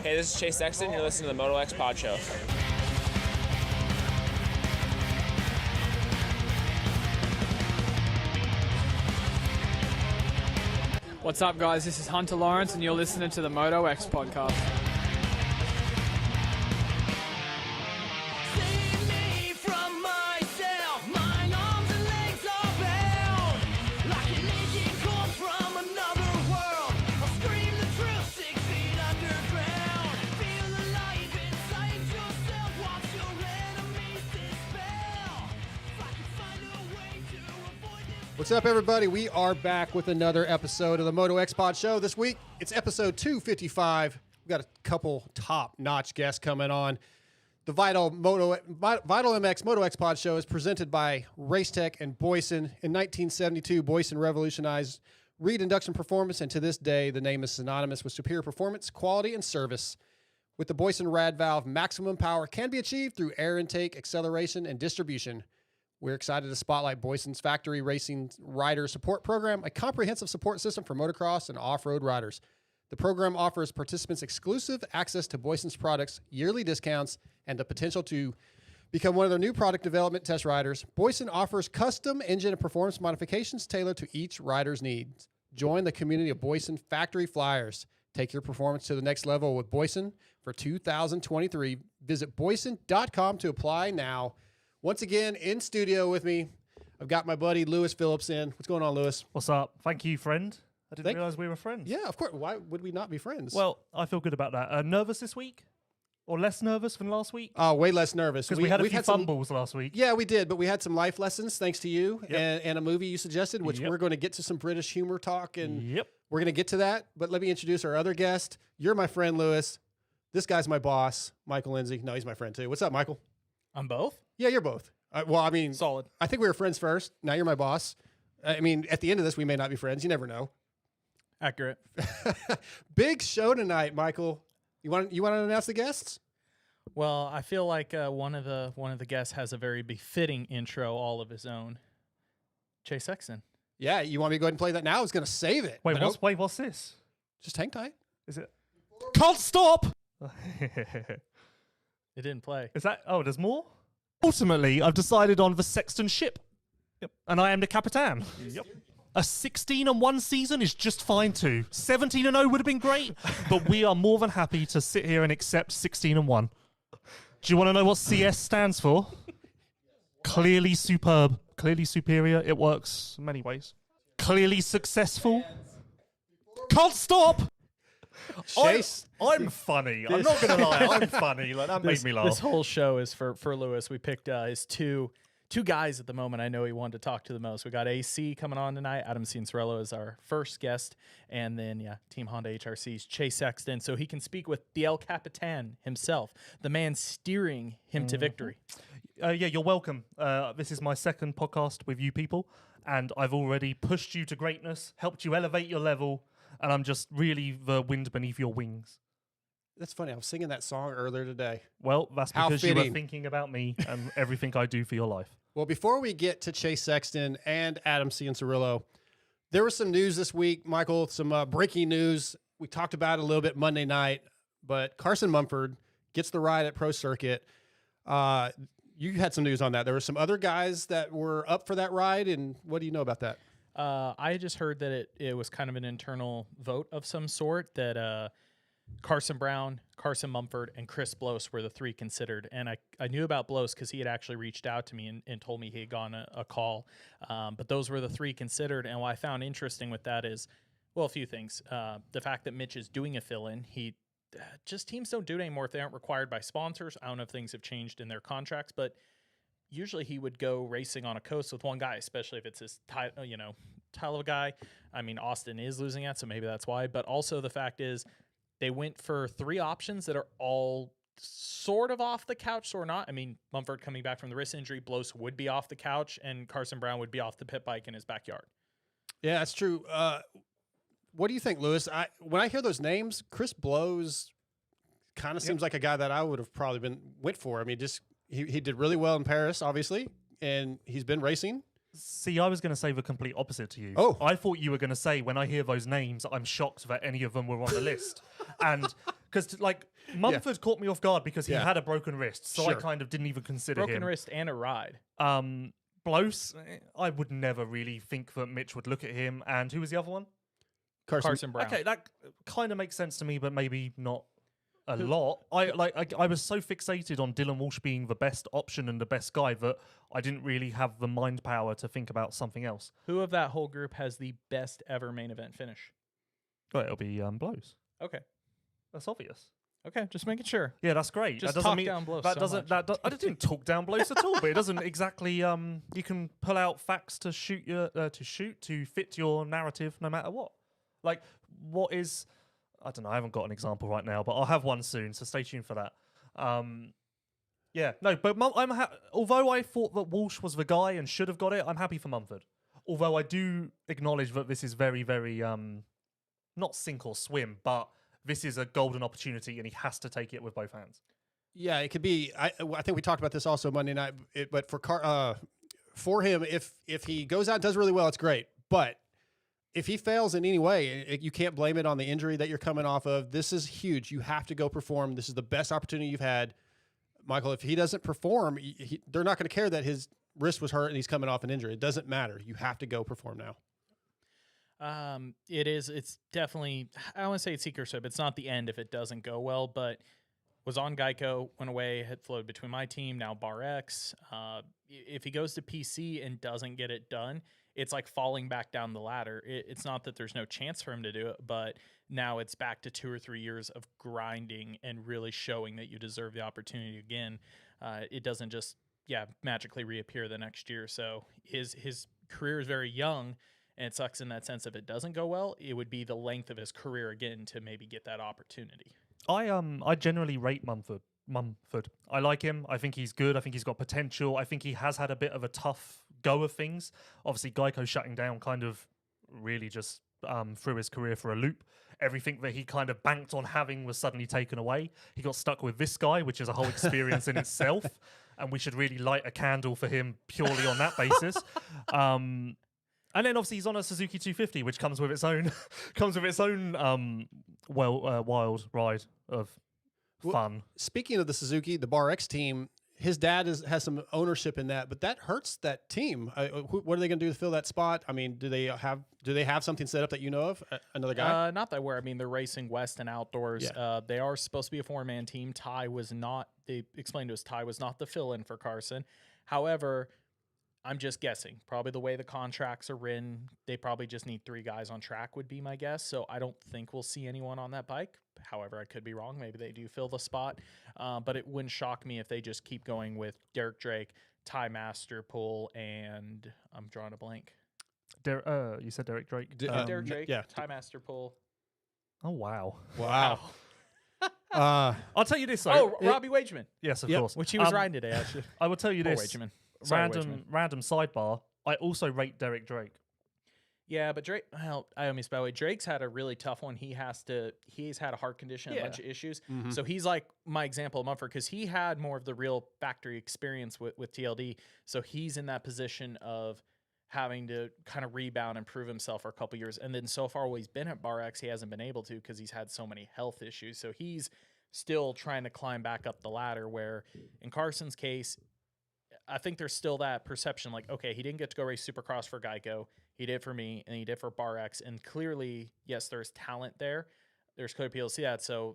Hey, this is Sexton. You're listening to the MotoXPod Show. What's up, guys? This is Jett Lawrence, and you're listening to the MotoX podcast. What's up, everybody? We are back with another episode of the MotoXPod Show. This week, it's episode 255. We've got a couple top-notch guests coming on. The Vital MX MotoXPod Show is presented by Racetech and Boyson. In 1972, Boyson revolutionized reed induction performance, and to this day, the name is synonymous with superior performance, quality, and service. With the Boyson rad valve, maximum power can be achieved through air intake, acceleration, and distribution. We're excited to spotlight Boyson's Factory Racing Rider Support Program, a comprehensive support system for motocross and off-road riders. The program offers participants exclusive access to Boyson's products, yearly discounts, and the potential to become one of their new product development test riders. Boyson offers custom engine and performance modifications tailored to each rider's needs. Join the community of Boyson Factory Flyers. Take your performance to the next level with Boyson for 2023. Visit boyson.com to apply now. Once again, in studio with me, I've got my buddy Lewis Phillips in. What's going on, Lewis? What's up? Thank you, friend. I didn't realize we were friends. Yeah, of course. Why would we not be friends? Well, I feel good about that. Nervous this week? Or less nervous than last week? Way less nervous. Because we had a few fumbles last week. Yeah, we did, but we had some life lessons thanks to you and a movie you suggested, which we're going to get to some British humor talk, and we're going to get to that. But let me introduce our other guest. You're my friend, Lewis. This guy's my boss, Michael Lindsay. No, he's my friend, too. What's up, Michael? I'm both? Yeah, you're both. Well, I mean, solid. I think we were friends first. Now you're my boss. I mean, at the end of this, we may not be friends. You never know. Accurate. Big show tonight, Michael. You want to announce the guests? Well, I feel like one of the guests has a very befitting intro all of his own. Sexton. Yeah, you want me to go ahead and play that now? I was going to save it. What's this? Just hang tight. Is it? Can't stop! It didn't play. Is that? Oh, there's more? Ultimately, I've decided on the Sexton ship. Yep. And I am the Capitan. Yep. A 16-1 season is just fine too. 17-0 would have been great, but we are more than happy to sit here and accept 16-1. Do you want to know what CS stands for? Clearly superb. Clearly superior. It works in many ways. Clearly successful. Can't stop! I'm funny. I'm not going to lie. I'm funny. Like, that made me laugh. This whole show is for Lewis. We picked his two guys at the moment I know he wanted to talk to the most. We got AC coming on tonight. Adam Cianciarulo is our first guest. And then, Team Honda HRC's Sexton. So he can speak with the El Capitan himself, the man steering him to victory. You're welcome. This is my second podcast with you people. And I've already pushed you to greatness, helped you elevate your level. And I'm just really the wind beneath your wings. That's funny. I was singing that song earlier today. Well, that's because you were thinking about me and everything I do for your life. Well, before we get to Sexton and Adam Cianciarulo, there was some news this week, Michael, some breaking news. We talked about it a little bit Monday night, but Carson Mumford gets the ride at Pro Circuit. You had some news on that. There were some other guys that were up for that ride, and what do you know about that? I just heard that it was kind of an internal vote of some sort that Carson Brown, Carson Mumford, and Chris Bloss were the three considered. And I knew about Bloss because he had actually reached out to me and told me he had gotten a call. But those were the three considered. And what I found interesting with that is, well, a few things. The fact that Mitch is doing a fill-in. Teams don't do it anymore if they aren't required by sponsors. I don't know if things have changed in their contracts, but usually he would go racing on a coast with one guy, especially if it's his title of guy. I mean, Austin is losing that, so maybe that's why. But also the fact is they went for three options that are all sort of off the couch, sort of not. I mean, Mumford coming back from the wrist injury, Bloss would be off the couch, and Carson Brown would be off the pit bike in his backyard. Yeah, that's true. What do you think, Lewis? When I hear those names, Chris Bloss kind of seems like a guy that I would have probably went for. I mean, just he did really well in Paris, obviously, and he's been racing. See, I was going to say the complete opposite to you. Oh. I thought you were going to say, when I hear those names, I'm shocked that any of them were on the list. And Because Mumford caught me off guard because he had a broken wrist, so I Sure. kind of didn't even consider Broken him. wrist and a ride. Blos, I would never really think that Mitch would look at him. And who was the other one? Carson Brown. Okay, that kind of makes sense to me, but maybe not a lot. I was so fixated on Dylan Walsh being the best option and the best guy that I didn't really have the mind power to think about something else. Who of that whole group has the best ever main event finish? Well, it'll be Blos. Okay. That's obvious. Okay, just making sure. Yeah, that's great. Just that doesn't talk mean down Blos that so doesn't much. I didn't talk down Blos at all, but it doesn't exactly you can pull out facts to to fit your narrative no matter what. Like what is I don't know, I haven't got an example right now, but I'll have one soon, so stay tuned for that. Yeah, no, but although I thought that Walsh was the guy and should have got it, I'm happy for Mumford. Although I do acknowledge that this is very, very not sink or swim, but this is a golden opportunity and he has to take it with both hands. Yeah, it could be. I think we talked about this also Monday night. But for him, if he goes out and does really well, it's great. But if he fails in any way, you can't blame it on the injury that you're coming off of. This is huge. You have to go perform. This is the best opportunity you've had. Michael, if he doesn't perform, they're not going to care that his wrist was hurt and he's coming off an injury. It doesn't matter. You have to go perform now. It's definitely, I don't want to say it's secret soap. It's not the end if it doesn't go well, but was on Geico, went away, had flowed between my team, now Bar X. If he goes to PC and doesn't get it done, it's like falling back down the ladder. It's not that there's no chance for him to do it, but now it's back to 2 or 3 years of grinding and really showing that you deserve the opportunity again. It doesn't just, magically reappear the next year. So his career is very young, and it sucks in that sense. If it doesn't go well, it would be the length of his career again to maybe get that opportunity. I generally rate Mumford. I like him. I think he's good. I think he's got potential. I think he has had a bit of a tough go of things. Obviously, Geico shutting down kind of really just threw his career for a loop. Everything that he kind of banked on having was suddenly taken away. He got stuck with this guy, which is a whole experience in itself. And we should really light a candle for him purely on that basis. And then obviously he's on a Suzuki 250, which comes with its own wild ride of fun. Speaking of the Suzuki, the Bar X team, his dad has some ownership in that, but that hurts that team. What are they going to do to fill that spot? I mean, do they have something set up that you know of? Another guy? Not that we're. I mean, they're racing West and outdoors. Yeah. They are supposed to be a 4-man team. Ty was not. They explained to us Ty was not the fill-in for Carson. However, I'm just guessing. Probably the way the contracts are written, they probably just need 3 guys on track would be my guess. So I don't think we'll see anyone on that bike. However, I could be wrong. Maybe they do fill the spot. But it wouldn't shock me if they just keep going with Derek Drake, Ty Masterpool, and I'm drawing a blank. You said Derek Drake? Derek Drake, yeah. Ty Masterpool. Oh, wow. Wow. I'll tell you this, though. Robbie Wageman. Yes, of Yep. course. Which he was riding today, actually. I will tell you Poor this. Wageman. Sorry, Wageman. Random sidebar. I also rate Derek Drake. Yeah, but Drake, well, I almost by the way, Drake's had a really tough one. He's had a heart condition, a bunch of issues. Mm-hmm. So he's like my example of Mumford because he had more of the real factory experience with TLD. So he's in that position of having to kind of rebound and prove himself for a couple years. And then so far while he's been at Bar X, he hasn't been able to because he's had so many health issues. So he's still trying to climb back up the ladder where in Carson's case, I think there's still that perception like, okay, he didn't get to go race Supercross for Geico. He did for me, and he did for Bar X. And clearly, yes, there's talent there. There's clear people to see that. So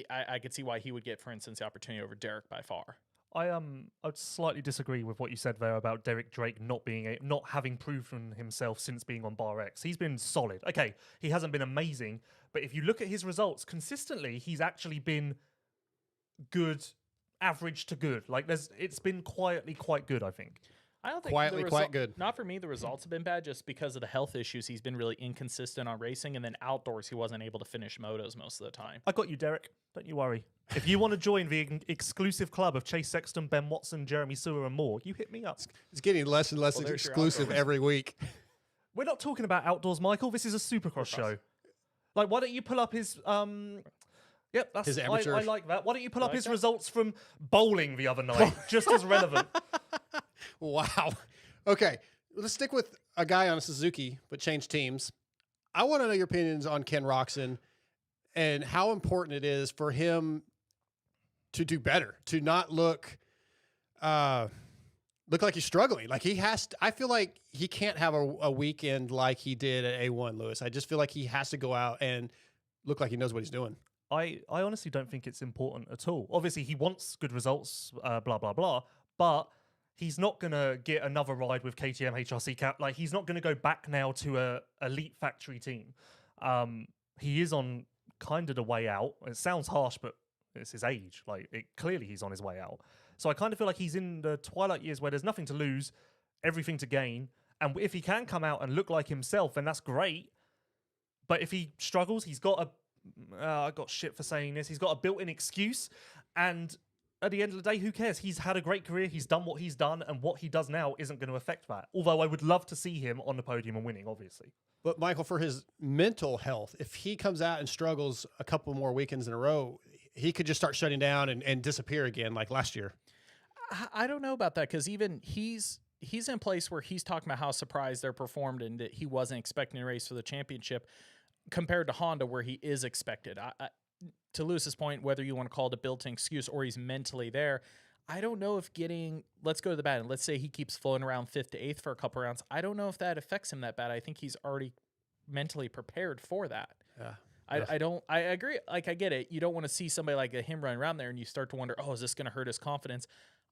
I could see why he would get, for instance, the opportunity over Derek by far. I would slightly disagree with what you said there about Derek Drake not having proven himself since being on Bar X. He's been solid. Okay, he hasn't been amazing, but if you look at his results consistently, he's actually been good, average to good. Like it's been quietly quite good, I think. I don't think Quietly quite good. Not for me. The results have been bad just because of the health issues. He's been really inconsistent on racing, and then outdoors he wasn't able to finish motos most of the time. I got you, Derek. Don't you worry. If you want to join the exclusive club of Chase Sexton, Ben Watson, Jeremy Sewer, and more, you hit me up. It's getting less and less Well, there's your exclusive outdoors. every week. We're not talking about outdoors, Michael. This is a Supercross show. Like, why don't you pull up his Yep, that's His amateur. I like that. Why don't you pull up like his that? results from bowling the other night? Just as relevant. Wow. Okay, let's stick with a guy on a Suzuki, but change teams. I want to know your opinions on Ken Roczen. and how important it is for him to do better, to not look like he's struggling. Like he has to, I feel like he can't have a weekend like he did at A1, Lewis. I just feel like he has to go out and look like he knows what he's doing. I honestly don't think it's important at all. Obviously, he wants good results, blah, blah, blah, but he's not going to get another ride with KTM HRC Cap. Like, he's not going to go back now to a elite factory team. He is on kind of the way out. It sounds harsh, but it's his age. Like, clearly he's on his way out. So I kind of feel like he's in the twilight years where there's nothing to lose, everything to gain. And if he can come out and look like himself, then that's great. But if he struggles, he's got I got shit for saying this. He's got a built-in excuse. And at the end of the day, who cares? He's had a great career. He's done what he's done. And what he does now isn't going to affect that. Although I would love to see him on the podium and winning, obviously. But Michael, for his mental health, if he comes out and struggles a couple more weekends in a row, he could just start shutting down and disappear again like last year. I don't know about that, because even he's in a place where he's talking about how surprised they're performed and that he wasn't expecting a race for the championship compared to Honda, where he is expected. To Lewis's point, whether you want to call it a built-in excuse or he's mentally there, I don't know if let's go to the bad end. Let's say he keeps floating around 5th to 8th for a couple rounds. I don't know if that affects him that bad. I think he's already mentally prepared for that. Yeah. I agree. Like, I get it. You don't want to see somebody like him running around there and you start to wonder, oh, is this going to hurt his confidence?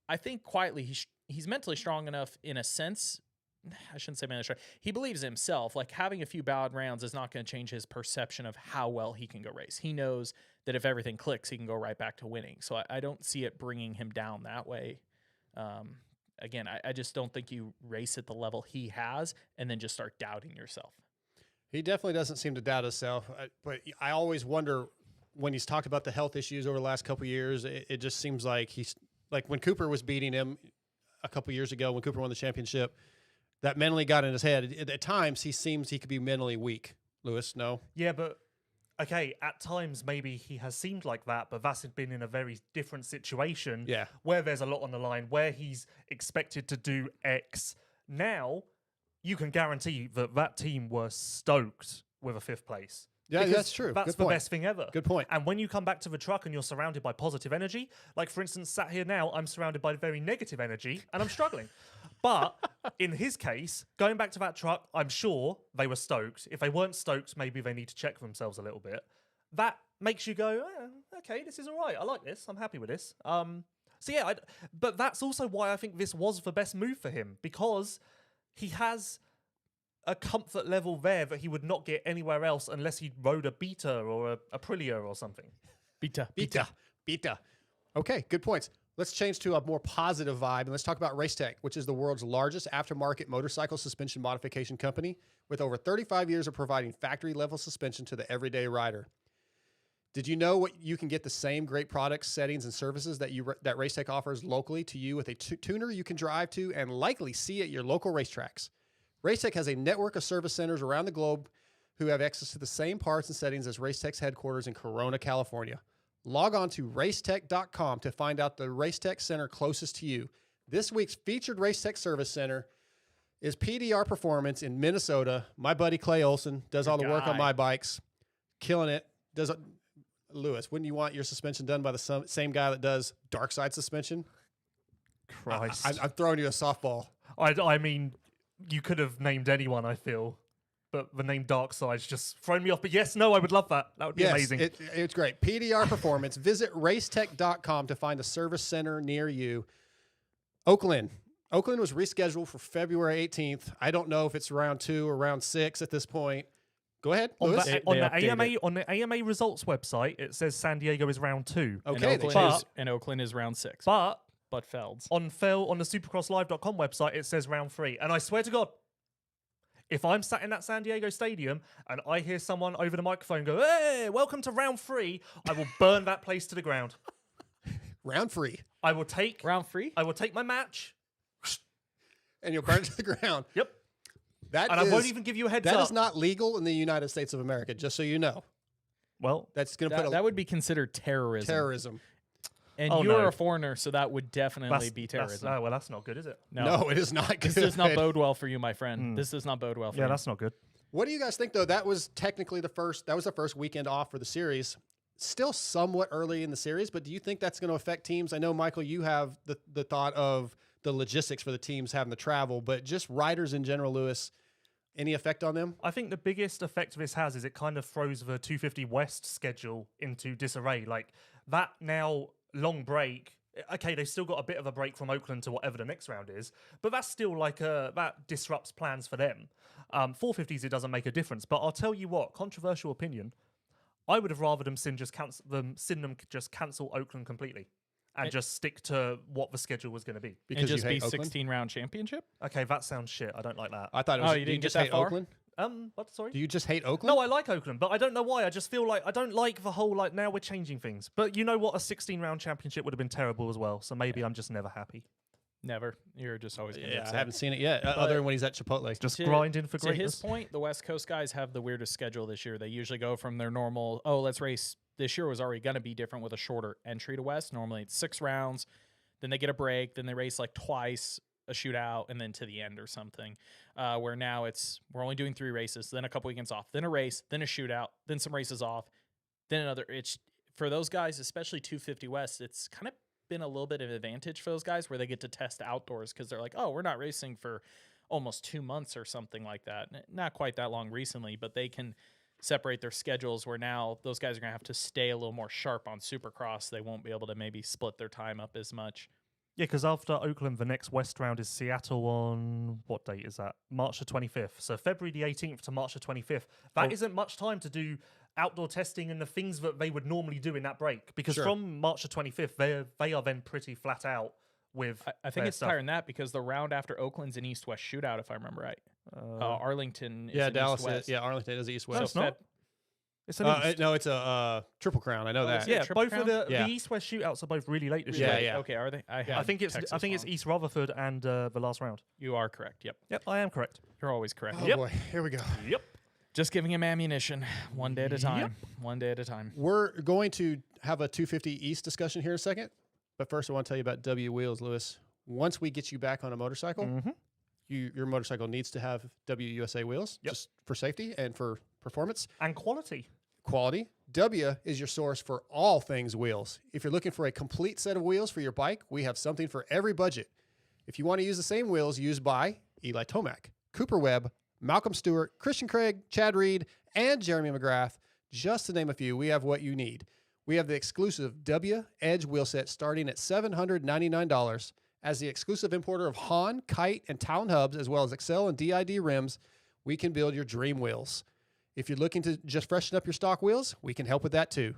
I think quietly he's mentally strong enough in a sense. I shouldn't say mentally strong. He believes in himself. Like, having a few bad rounds is not going to change his perception of how well he can go race. He knows that if everything clicks, he can go right back to winning. So I don't see it bringing him down that way. Again, I just don't think you race at the level he has and then just start doubting yourself. He definitely doesn't seem to doubt himself. But I always wonder, when he's talked about the health issues over the last couple of years, it just seems like he's like when Cooper was beating him a couple of years ago, when Cooper won the championship, that mentally got in his head. At times, he seems he could be mentally weak. Lewis, no? Yeah, but okay, at times maybe he has seemed like that, but that's been in a very different situation where there's a lot on the line, where he's expected to do X. Now, you can guarantee that team were stoked with a 5th place. Yeah, because that's true. That's the best thing ever. Good point. And when you come back to the truck and you're surrounded by positive energy, like for instance, sat here now, I'm surrounded by very negative energy and I'm struggling. But in his case, going back to that truck, I'm sure they were stoked. If they weren't stoked, maybe they need to check themselves a little bit. That makes you go, okay, this is all right. I like this. I'm happy with this. So yeah, but that's also why I think this was the best move for him, because he has a comfort level there that he would not get anywhere else unless he rode a Beta or a Aprilia or something. Beta. Okay, good points. Let's change to a more positive vibe, and let's talk about Racetech, which is the world's largest aftermarket motorcycle suspension modification company with over 35 years of providing factory-level suspension to the everyday rider. Did you know what you can get the same great products, settings, and services that Racetech offers locally to you with a tuner you can drive to and likely see at your local racetracks? Racetech has a network of service centers around the globe who have access to the same parts and settings as Racetech's headquarters in Corona, California. Log on to racetech.com to find out the Racetech center closest to you. This week's featured Racetech service center is PDR Performance in Minnesota. My buddy Clay Olson does all the work on my bikes, killing it. Lewis, wouldn't you want your suspension done by the same guy that does dark side suspension? Christ. I'm throwing you a softball. I mean, you could have named anyone, I feel. But the name Dark Side's just thrown me off. But yes, no, I would love that. That would be amazing. It's great. PDR Performance. Visit racetech.com to find a service center near you. Oakland. Oakland was rescheduled for February 18th. I don't know if it's round 2 or round 6 at this point. Go ahead, Lewis. On the AMA results website, it says San Diego is round 2. Okay, and Oakland is round 6. But Felds. On the supercrosslive.com website, it says round 3. And I swear to God, if I'm sat in that San Diego stadium and I hear someone over the microphone go, "Hey, welcome to round 3," I will burn that place to the ground. Round 3. I will take round 3. I will take my match, and you'll burn it to the ground. Yep. I won't even give you a heads up. That is not legal in the United States of America, just so you know. Well, that's going to that would be considered terrorism. And you're a foreigner, so that would definitely be terrorism. That's not good, is it? No, it is not good. This does not bode well for you, my friend. This does not bode well for you. Yeah, that's not good. What do you guys think, though? That was technically the first weekend off for the series. Still somewhat early in the series, but do you think that's going to affect teams? I know, Michael, you have the thought of the logistics for the teams having the travel, but just riders in general, Lewis, any effect on them? I think the biggest effect this has is it kind of throws the 250 West schedule into disarray. Like that now long break. Okay, they've still got a bit of a break from Oakland to whatever the next round is, but that's still like that disrupts plans for them. 450s, it doesn't make a difference. But I'll tell you what, controversial opinion, I would have rather them just cancel Oakland completely and just stick to what the schedule was going to be. Because just be 16-round championship? Okay, that sounds shit. I don't like that. I thought it was. You didn't just get that hate far? Oakland? What? Sorry? Do you just hate Oakland? No, I like Oakland, but I don't know why. I just feel like I don't like the whole now we're changing things. But you know what? A 16-round championship would have been terrible as well. So maybe I'm just never happy. Never. You're just always going to I haven't seen it yet, other than when he's at Chipotle. Just grinding for To greatness. his point, the West Coast guys have the weirdest schedule this year. They usually go from their normal, let's race. This year was already going to be different with a shorter entry to West. Normally it's 6 rounds. Then they get a break. Then they race like twice, a shootout, and then to the end or something. Where now we're only doing 3 races, then a couple weekends off, then a race, then a shootout, then some races off, then another. It's for those guys, especially 250 West. It's kind of been a little bit of an advantage for those guys where they get to test outdoors because they're like, oh, we're not racing for almost 2 months or something like that. Not quite that long recently, but they can separate their schedules where now those guys are going to have to stay a little more sharp on Supercross. They won't be able to maybe split their time up as much. Yeah, because after Oakland, the next West round is Seattle on, what date is that? March the 25th. So February the 18th to March the 25th. That isn't much time to do outdoor testing and the things that they would normally do in that break. Because from March the 25th, they are then pretty flat out with I think it's higher than that because the round after Oakland's an East-West shootout, if I remember right. Arlington is an Dallas. East-West. Arlington is East-West. No, it's not. It's no, it's a Triple Crown. I know that. Yeah, Triple both Crown? of the East-West shootouts are both really late this year. Yeah. Okay, are they? I think it's East Rutherford and the last round. You are correct. Yep. Yep, I am correct. You're always correct. Oh boy, here we go. Yep. Just giving him ammunition one day at a time. One day at a time. We're going to have a 250 East discussion here in a second, but first I want to tell you about W Wheels, Lewis. Once we get you back on a motorcycle, your motorcycle needs to have WUSA wheels just for safety and for performance. And quality. W is your source for all things wheels. If you're looking for a complete set of wheels for your bike, we have something for every budget. If you want to use the same wheels used by Eli Tomac, Cooper Webb, Malcolm Stewart, Christian Craig, Chad Reed, and Jeremy McGrath, just to name a few, we have what you need. We have the exclusive W Edge wheel set starting at $799. As the exclusive importer of Hahn, Kite, and Talon hubs, as well as Excel and DID rims, we can build your dream wheels. If you're looking to just freshen up your stock wheels, we can help with that too.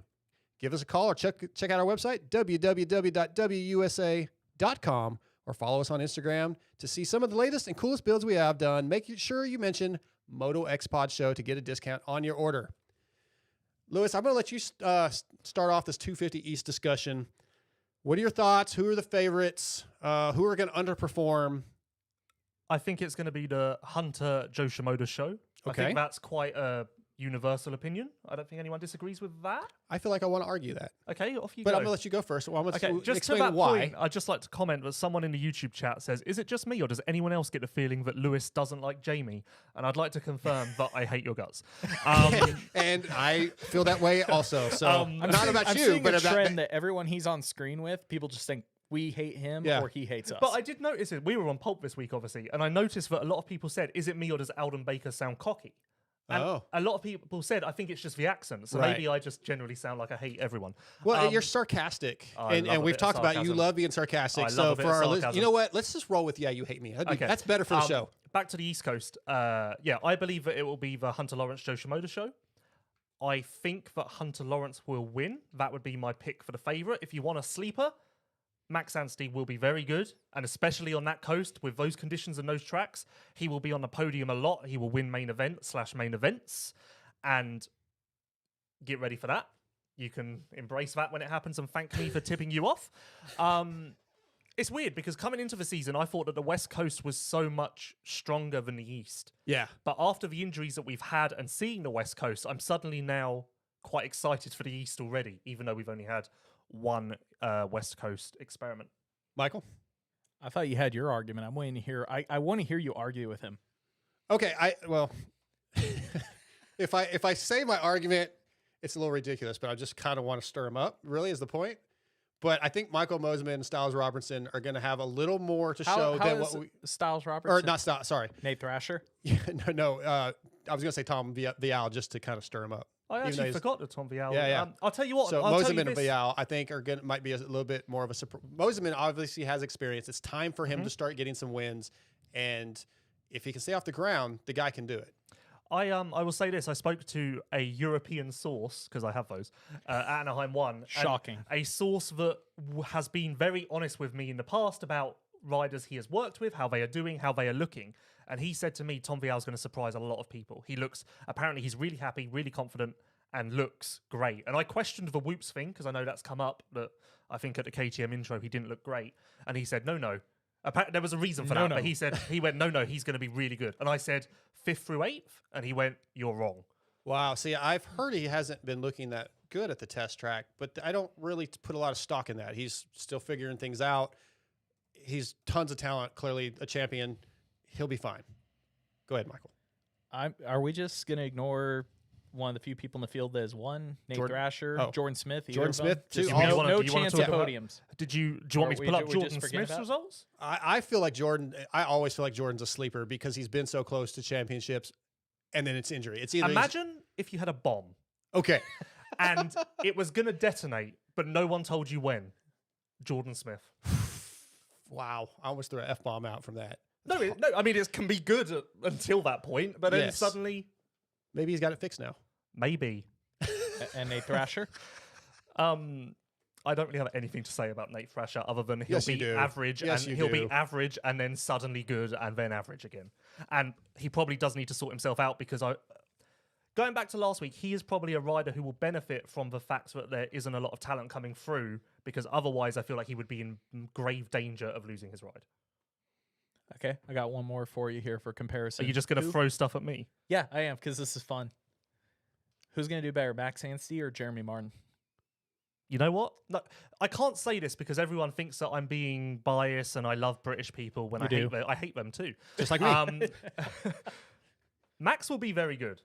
Give us a call or check out our website, www.wusa.com, or follow us on Instagram to see some of the latest and coolest builds we have done. Make sure you mention MotoXPod Show to get a discount on your order. Lewis, I'm going to let you start off this 250 East discussion. What are your thoughts? Who are the favorites? Who are going to underperform? I think it's going to be the Hunter Joe Shimoda show. Okay. I think that's quite a universal opinion. I don't think anyone disagrees with that. I feel like I want to argue that. Okay, off you But go. I'm going to let you go first. Well, I'm going to just explain to that why. point, I'd just like to comment that someone in the YouTube chat says, is it just me or does anyone else get the feeling that Lewis doesn't like Jamie? And I'd like to confirm that I hate your guts. And I feel that way also. So not about I'm you, seeing but a about trend that everyone he's on screen with, people just think we hate him or he hates us. But I did notice it. We were on Pulp this week, obviously, and I noticed that a lot of people said, is it me or does Alden Baker sound cocky? And a lot of people said, I think it's just the accent. So maybe I just generally sound like I hate everyone. Well, you're sarcastic. And we've talked about you love being sarcastic. So for our listeners, you know what? Let's just roll with, you hate me. That's better for the show. Back to the East Coast. I believe that it will be the Hunter Lawrence Joe Shimoda show. I think that Hunter Lawrence will win. That would be my pick for the favorite. If you want a sleeper, Max Anstey will be very good, and especially on that coast with those conditions and those tracks, he will be on the podium a lot. He will win main event/main events, and get ready for that. You can embrace that when it happens and thank me for tipping you off. It's weird because coming into the season, I thought that the West Coast was so much stronger than the East. Yeah. But after the injuries that we've had and seeing the West Coast, I'm suddenly now quite excited for the East already, even though we've only had one West Coast experiment. Michael? I thought you had your argument. I'm waiting to hear. I want to hear you argue with him. Okay, well, if I say my argument, it's a little ridiculous, but I just kind of want to stir him up. Really, is the point. But I think Michael Mosiman and Styles Robertson are going to have a little more to show than what we. Styles Robertson? Or not Styles. Sorry, Nate Thrasher? Yeah, no. I was going to say Tom Vial just to kind of stir him up. I actually forgot that Tom Vial. Yeah. I'll tell you what. So I'll tell you Mosiman and this. Vial, I think, might be a little bit more of a surprise. Mosiman obviously has experience. It's time for him to start getting some wins, and if he can stay off the ground, the guy can do it. I will say this. I spoke to a European source, because I have those, at Anaheim 1. Shocking. A source that has been very honest with me in the past about riders he has worked with, how they are doing, how they are looking. And he said to me, Tom Vial is going to surprise a lot of people. Apparently he's really happy, really confident, and looks great. And I questioned the whoops thing, because I know that's come up, that I think at the KTM intro he didn't look great. And he said, no. There was a reason for that, but he went, no, he's going to be really good. And I said, 5th through 8th? And he went, you're wrong. Wow. See, I've heard he hasn't been looking that good at the test track, but I don't really put a lot of stock in that. He's still figuring things out. He's tons of talent, clearly a champion. He'll be fine. Go ahead, Michael. Are we just going to ignore one of the few people in the field that has won? Nate Thrasher, Jordan Smith. Jordan Smith, too. No chance of podiums. Do you want me to pull up Jordan Smith's results? I feel like Jordan. I always feel like Jordan's a sleeper because he's been so close to championships, and then it's injury. It's either imagine if you had a bomb, okay, and it was going to detonate, but no one told you when. Jordan Smith. Wow, I almost threw an F-bomb out from that. No. I mean, it can be good until that point, but then suddenly, maybe he's got it fixed now. Maybe. And Nate Thrasher. I don't really have anything to say about Nate Thrasher other than he'll be average, yes, and he'll be average, and then suddenly good, and then average again. And he probably does need to sort himself out because going back to last week, he is probably a rider who will benefit from the fact that there isn't a lot of talent coming through, because otherwise I feel like he would be in grave danger of losing his ride. Okay, I got one more for you here for comparison. Are you just going to throw stuff at me? Yeah, I am, because this is fun. Who's going to do better, Max Anstey or Jeremy Martin? You know what? No, I can't say this because everyone thinks that I'm being biased and I love British people when I hate them too. Just like me. Max will be very good.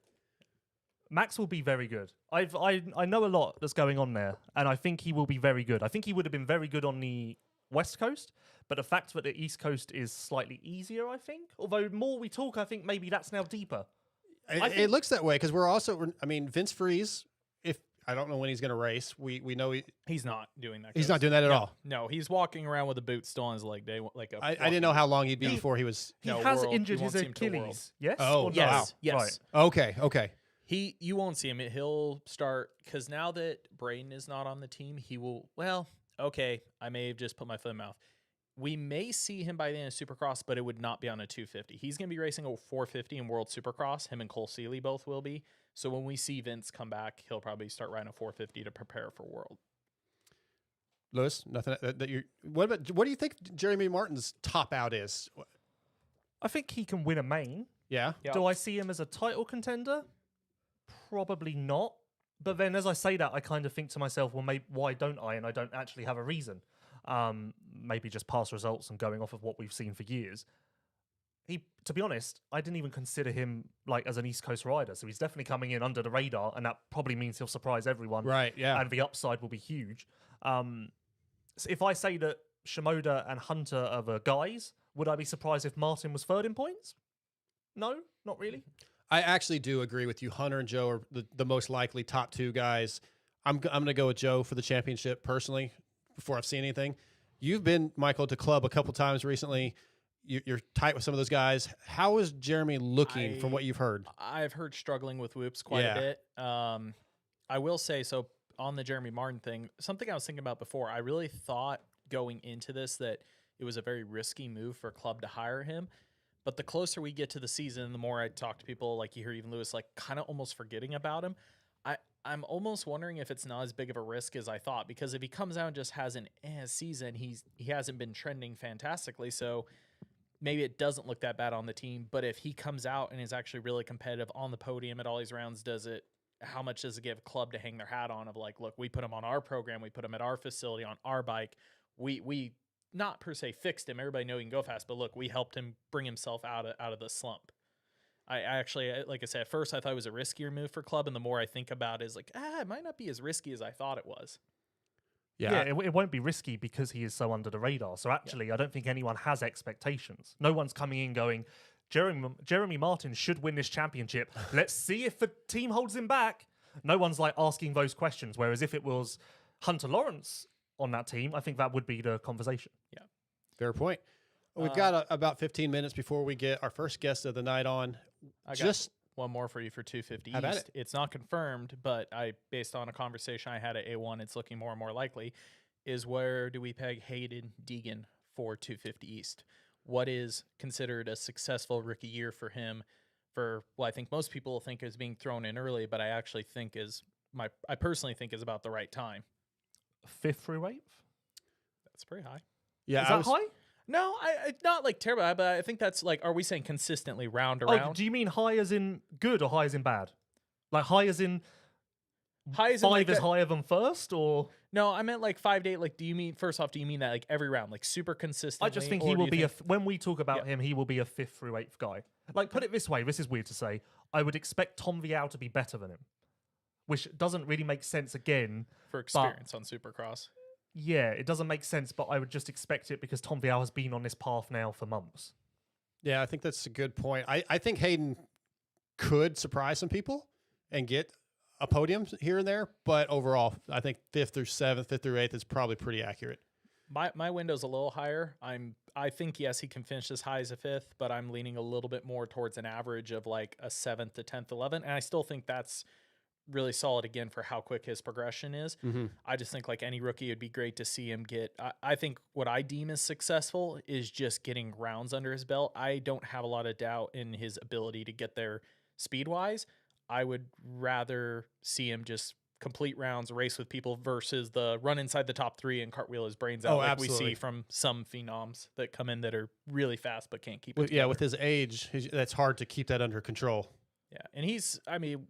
Max will be very good. I know a lot that's going on there, and I think he will be very good. I think he would have been very good on the West Coast, but the fact that the East Coast is slightly easier, I think. Although more we talk, I think maybe that's now deeper. It looks that way because we're also. I mean, Vince Freeze. If I don't know when he's going to race, we know he's not doing that. He's not doing that at all. No, he's walking around with a boot still on his leg. I didn't know how long he'd be before he was. He has injured his Achilles. Yes. Oh, yes. Wow. Yes. Right. Okay. You won't see him. He'll start because now that Braden is not on the team, he will. Well, okay, I may have just put my foot in my mouth. We may see him by the end of Supercross, but it would not be on a 250. He's going to be racing a 450 in World Supercross. Him and Cole Seeley both will be. So when we see Vince come back, he'll probably start riding a 450 to prepare for World. Lewis, nothing that you. What do you think Jeremy Martin's top out is? I think he can win a main. Yeah. Do I see him as a title contender? Probably not. But then as I say that, I kind of think to myself, well, maybe, why don't I? And I don't actually have a reason. Maybe just past results and going off of what we've seen for years. To be honest, I didn't even consider him like as an East Coast rider. So he's definitely coming in under the radar, and that probably means he'll surprise everyone. Right, yeah. And the upside will be huge. So if I say that Shimoda and Hunter are the guys, would I be surprised if Martin was third in points? No, not really. I actually do agree with you. Hunter and Joe are the most likely top two guys. I'm going to go with Joe for the championship personally before I've seen anything. You've been, Michael, to club a couple times recently. You're tight with some of those guys. How is Jeremy looking from what you've heard? I've heard struggling with whoops quite a bit. I will say, so on the Jeremy Martin thing, something I was thinking about before, I really thought going into this that it was a very risky move for a club to hire him. But the closer we get to the season, the more I talk to people, like you hear even Lewis, like kind of almost forgetting about him. I'm almost wondering if it's not as big of a risk as I thought, because if he comes out and just has an season, he hasn't been trending fantastically. So maybe it doesn't look that bad on the team. But if he comes out and is actually really competitive on the podium at all these rounds, how much does it give club to hang their hat on of like, look, we put him on our program, we put him at our facility on our bike. We not per se fixed him. Everybody know he can go fast, but look, we helped him bring himself out of the slump. I actually, like I said, at first I thought it was a riskier move for Club, and the more I think about it, is like, it might not be as risky as I thought it was. Yeah, it won't be risky because he is so under the radar. So actually, I don't think anyone has expectations. No one's coming in going, Jeremy Martin should win this championship. Let's see if the team holds him back. No one's like asking those questions. Whereas if it was Hunter Lawrence on that team, I think that would be the conversation. Yeah. Fair point. We've got about 15 minutes before we get our first guest of the night on. I got one more for you for 250 How about East. It's not confirmed, but based on a conversation I had at A1, it's looking more and more likely, is where do we peg Hayden Deegan for 250 East? What is considered a successful rookie year for him for, well, I think most people think is being thrown in early, but I actually think I personally think is about the right time. 5th through 8th? That's pretty high. Yeah, Is that high? No, I not like terrible, but I think that's like, are we saying consistently round Oh, around? do you mean high as in good or high as in bad? Like high as in High as in 5 like is that- higher than first, or No, I meant like 5 to 8. Like, do you mean that like every round, like super consistent? I just think he will be when we talk about him, he will be a 5th through 8th guy. Like, put it this way, this is weird to say. I would expect Tom Vial to be better than him, which doesn't really make sense again. for experience on Supercross. Yeah, it doesn't make sense, but I would just expect it because Tom Vial has been on this path now for months. Yeah, I think that's a good point. I think Hayden could surprise some people and get a podium here and there, but overall, I think 5th through 7th, 5th through 8th is probably pretty accurate. My window's a little higher. I think yes, he can finish as high as a 5th, but I'm leaning a little bit more towards an average of like a 7th to 10th, 11th, and I still think that's really solid again for how quick his progression is. I just think like any rookie, it'd be great to see him get, I think what I deem as successful is just getting rounds under his belt. I don't have a lot of doubt in his ability to get there speed wise. I would rather see him just complete rounds, race with people versus the run inside the top 3 and cartwheel his brains out like we see from some phenoms that come in that are really fast but can't keep it together. Yeah, with his age, that's hard to keep that under control. Yeah, and he's, I mean,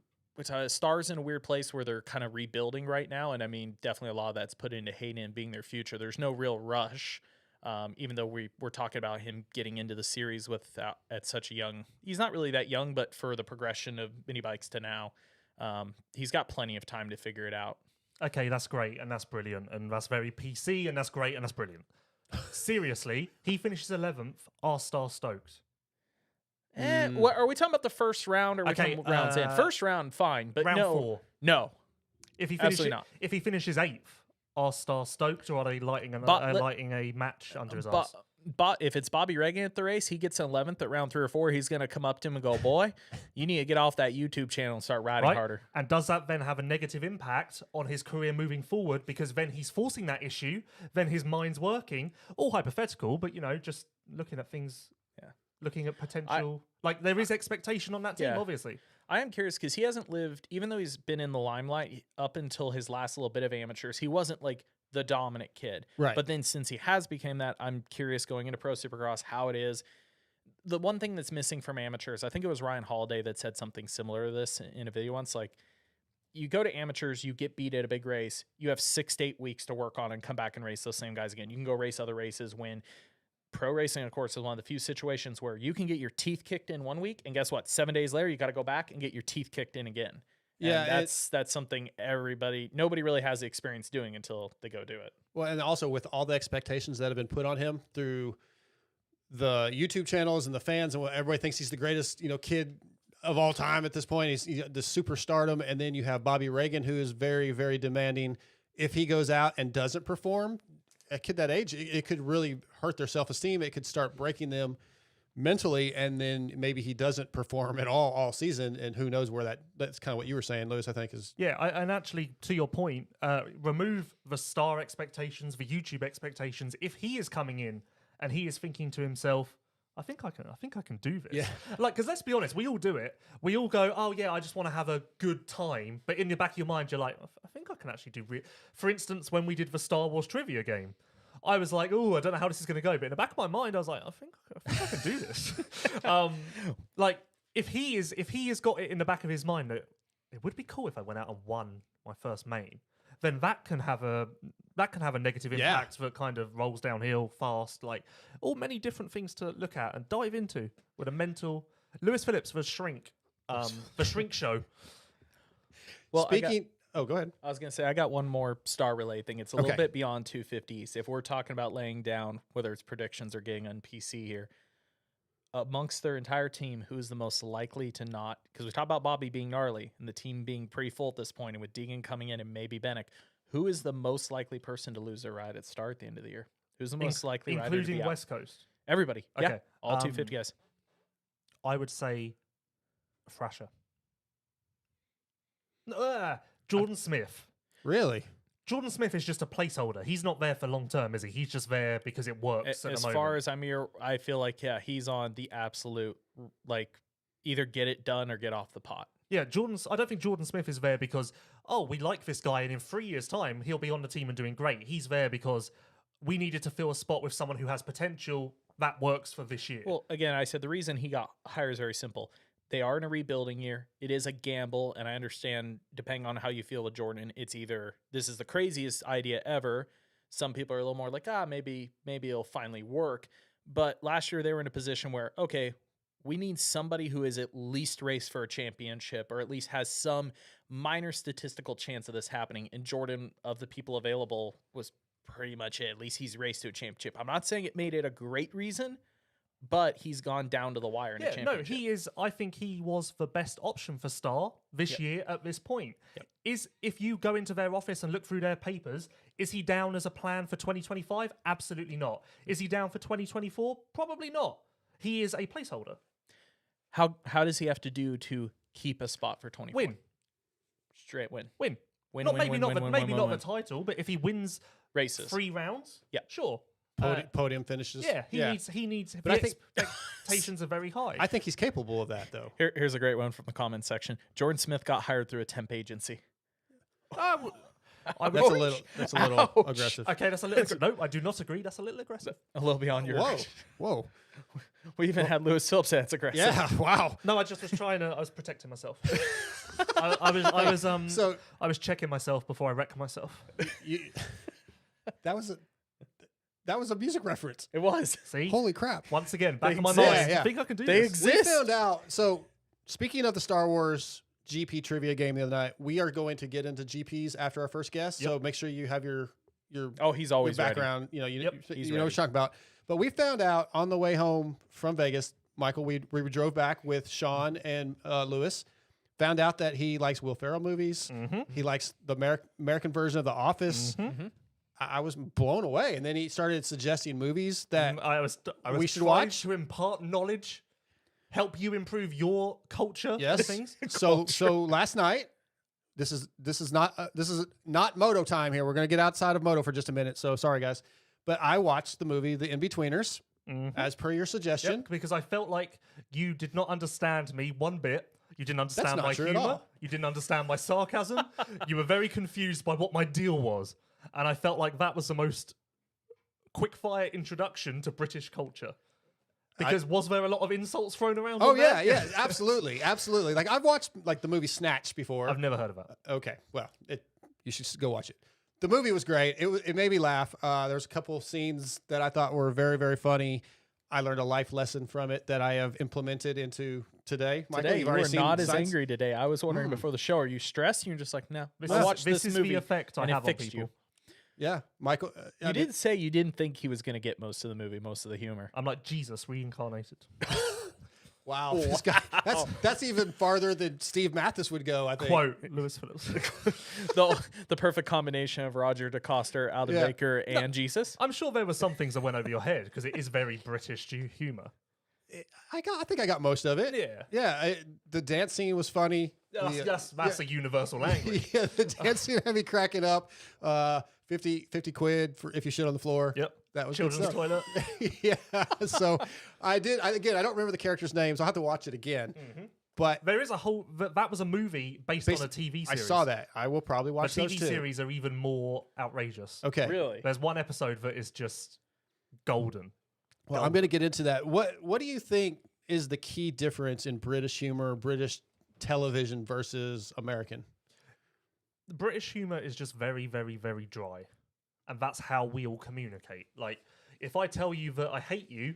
Star's in a weird place where they're kind of rebuilding right now, and I mean, definitely a lot of that's put into Hayden being their future. There's no real rush, even though we're talking about him getting into the series at such a young. He's not really that young, but for the progression of mini bikes to now, he's got plenty of time to figure it out. Okay, that's great and that's brilliant and that's very PC and that's great and that's brilliant. Seriously, he finishes 11th. R-Star stoked. What, are we talking about the first round or are we Okay, talking rounds in? First round, fine, but round no, 4. no. If he Absolutely finishes, not. if he finishes 8th, R-Star stoked, or are they lighting a match under his ass? But if it's Bobby Reagan at the race, he gets 11th at round 3 or 4. He's going to come up to him and go, "Boy, you need to get off that YouTube channel and start riding harder." And does that then have a negative impact on his career moving forward? Because then he's forcing that issue, then his mind's working. All hypothetical, but just looking at things, looking at potential. Like there is expectation on that team, obviously. I am curious because he hasn't lived, even though he's been in the limelight up until his last little bit of amateurs, he wasn't like the dominant kid. Right. But then since he has become that, I'm curious going into Pro Supercross how it is. The one thing that's missing from amateurs, I think it was Ryan Holiday that said something similar to this in a video once, like you go to amateurs, you get beat at a big race, you have 6 to 8 weeks to work on and come back and race those same guys again. You can go race other races when pro racing, of course, is one of the few situations where you can get your teeth kicked in 1 week, and guess what? 7 days later, you got to go back and get your teeth kicked in again. Yeah, and that's something nobody really has the experience doing until they go do it. Well, and also with all the expectations that have been put on him through the YouTube channels and the fans, and what everybody thinks he's the greatest, kid of all time at this point. He's the superstardom, and then you have Bobby Reagan, who is very, very demanding. If he goes out and doesn't perform, a kid that age, it could really hurt their self-esteem. It could start breaking them mentally, and then maybe he doesn't perform at all season, and who knows where that's kind of what you were saying, Lewis, I think is. Yeah, and actually, to your point, remove the star expectations, the YouTube expectations. If he is coming in and he is thinking to himself, I think I can do this. Yeah. Like, because let's be honest, we all do it. We all go, oh yeah, I just want to have a good time. But in the back of your mind, you're like, I think I can actually do. For instance, when we did the Star Wars trivia game, I was like, oh, I don't know how this is going to go. But in the back of my mind, I was like, I think I can do this. Like, if he has got it in the back of his mind that it would be cool if I went out and won my first main, then that can have a negative impact that kind of rolls downhill fast. Like, all many different things to look at and dive into with a mental Lewis Phillips for Shrink. The Shrink Show. Well, Speaking. Oh, go ahead. I was going to say, I got one more star related thing. It's a little bit beyond 250s. If we're talking about laying down, whether it's predictions or getting on PC here, amongst their entire team, who is the most likely to not? Because we talked about Bobby being gnarly and the team being pretty full at this point, and with Deegan coming in and maybe Bennick, who is the most likely person to lose their ride at start at the end of the year? Who's the most likely rider to be including out? West Coast? Everybody. Okay. Yeah, all 250 guys. I would say Thrasher. Jordan Smith. Really? Jordan Smith is just a placeholder. He's not there for long term, is he? He's just there because it works. As far as I'm here, I feel like, he's on the absolute, like, either get it done or get off the pot. Yeah, I don't think Jordan Smith is there because, we like this guy and in 3 years' time, he'll be on the team and doing great. He's there because we needed to fill a spot with someone who has potential that works for this year. Well, again, I said the reason he got hired is very simple. They are in a rebuilding year. It is a gamble, and I understand, depending on how you feel with Jordan, it's either this is the craziest idea ever. Some people are a little more like, maybe it'll finally work. But last year they were in a position where, okay, we need somebody who is at least raced for a championship or at least has some minor statistical chance of this happening. And Jordan, of the people available, was pretty much it. At least he's raced to a championship. I'm not saying it made it a great reason, but he's gone down to the wire in a championship. No, he is. I think he was the best option for Star this year at this point. Is if you go into their office and look through their papers, is he down as a plan for 2025? Absolutely not. Is he down for 2024? Probably not. He is a placeholder. How does he have to do to keep a spot for 24? Win. Straight win. Win. Win, Not win, maybe win, not win, the, win, maybe win, not win. the title, but if he wins Races. 3 rounds, Yeah. sure. Podium finishes. Yeah, he needs. But the I think- expectations are very high. I think he's capable of that, though. Here's a great one from the comments section. Jordan Smith got hired through a temp agency. That's a little aggressive. Okay, that's a little. No, I do not agree. That's a little aggressive. A little beyond your. Whoa. We even had Lewis Phillips say it's aggressive. Yeah. Wow. No, I just was trying to. I was protecting myself. I was checking myself before I wreck myself. That was a music reference. It was. See, Holy crap. once again, back They in my exist. mind. Yeah. I think I can do They this. exist. We found out. So, speaking of the Star Wars GP trivia game the other night, we are going to get into GPs after our first guest. So make sure you have your Oh, he's always your ready. background. You know, you know He's what you're ready. talking about. But we found out on the way home from Vegas, Michael, we drove back with Sean and Lewis. Found out that he likes Will Ferrell movies. He likes the American version of The Office. I was blown away. And then he started suggesting movies that I was we should trying watch. to impart knowledge, help you improve your culture. Yes. Of things. So last night, this is not Moto time here. We're gonna get outside of Moto for just a minute. So sorry guys, but I watched the movie The In-Betweeners as per your suggestion. Yep, because I felt like you did not understand me one bit. You didn't understand not my true at humor. all. You didn't understand my sarcasm. You were very confused by what my deal was. And I felt like that was the most quickfire introduction to British culture. Because was there a lot of insults thrown around? Oh on yeah, there? absolutely. Like I've watched like the movie Snatch before. I've never heard of that. Okay, well, you should go watch it. The movie was great. It made me laugh. There's a couple of scenes that I thought were very, very funny. I learned a life lesson from it that I have implemented into today. Michael, Today, you've you already were seen not as Signs? angry today. I was wondering before the show, are you stressed? You're just like, no. This this is movie the effect I and it have on fixed people. you. Yeah, Michael. You did say you didn't think he was going to get most of the movie, most of the humor. I'm like Jesus reincarnated. Wow, this guy. That's even farther than Steve Mathis would go. I think. Quote Lewis Phillips. the perfect combination of Roger DeCoster, Alden Yeah. Baker, and Jesus. I'm sure there were some things that went over your head because it is very British humor. I think I got most of it. Yeah. The dance scene was funny. That's a universal language. Yeah, the dance scene had me cracking up. 50 quid for if you shit on the floor. Yep. That was good Children's stuff. toilet. Yeah. So I don't remember the characters' names. I'll have to watch it again. But There is a whole. That was a movie based on a TV series. I saw that. I will probably But watch those TV too. series are even more outrageous. Okay. Really? There's one episode that is just golden. Well, I'm going to get into that. What do you think is the key difference in British humor, British television versus American? The British humor is just very, very, very dry. And that's how we all communicate. Like, if I tell you that I hate you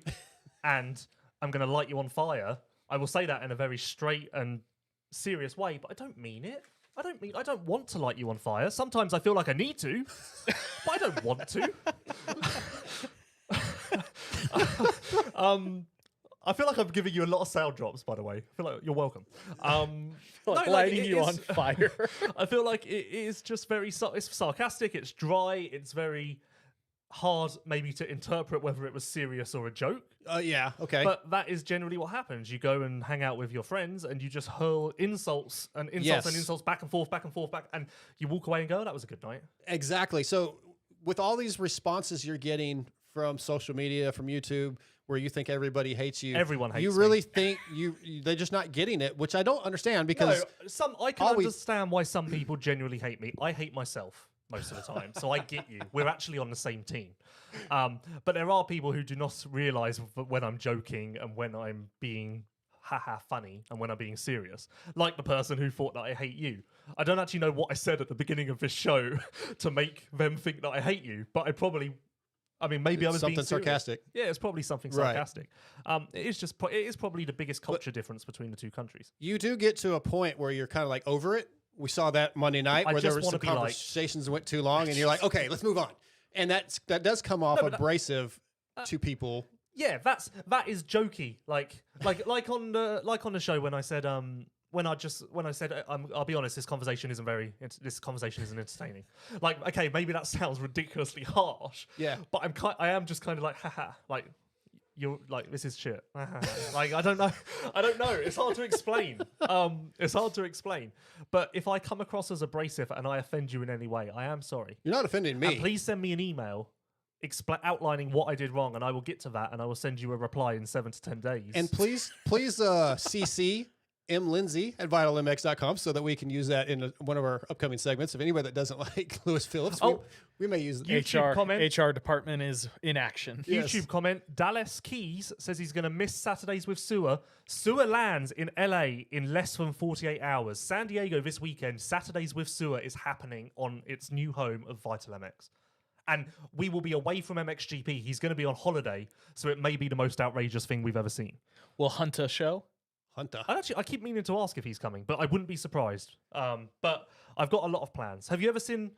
and I'm going to light you on fire, I will say that in a very straight and serious way, but I don't mean it. I don't want to light you on fire. Sometimes I feel like I need to, but I don't want to. I feel like I'm giving you a lot of sound drops, by the way. I feel like you're welcome. Lighting you on fire. I feel like it is just very it's sarcastic, it's dry, it's very hard maybe to interpret whether it was serious or a joke. Yeah, okay. But that is generally what happens. You go and hang out with your friends and you just hurl insults and insults and insults back and forth, and you walk away and go, oh, that was a good night. Exactly. So with all these responses you're getting from social media, from YouTube, where you think everybody hates you. Everyone hates you. You really think they're just not getting it, which I don't understand because I can understand why some people genuinely hate me. I hate myself most of the time, so I get you. We're actually on the same team. But there are people who do not realize when I'm joking and when I'm being funny and when I'm being serious. Like the person who thought that I hate you. I don't actually know what I said at the beginning of this show to make them think that I hate you, but maybe I was something being sarcastic. Yeah, it's probably something sarcastic. It is probably the biggest culture difference between the two countries. You do get to a point where you're kind of like over it. We saw that Monday night where there were some conversations that went too long, and you're like, okay, let's move on. And that does come off abrasive to people. Yeah, that is jokey. Like on the show when I said I'll be honest, this conversation isn't entertaining. Like, okay, maybe that sounds ridiculously harsh. Yeah. But I am just kind of like, haha, like you're like, this is shit. Like, I don't know. It's hard to explain. But if I come across as abrasive and I offend you in any way, I am sorry. You're not offending me. And please send me an email outlining what I did wrong, and I will get to that, and I will send you a reply in 7 to 10 days. And please CC Lindsay at vitalmx.com so that we can use that in one of our upcoming segments. If anybody that doesn't like Lewis Phillips, we may use HR department is in action. Yes. YouTube comment. Dallas Keys says he's going to miss Saturdays with Sewer. Sewer lands in LA in less than 48 hours. San Diego this weekend. Saturdays with Sewer is happening on its new home of Vital MX. And we will be away from MXGP. He's going to be on holiday, so it may be the most outrageous thing we've ever seen. Will Hunter show? Hunter. I keep meaning to ask if he's coming, but I wouldn't be surprised. But I've got a lot of plans. Have you ever seen,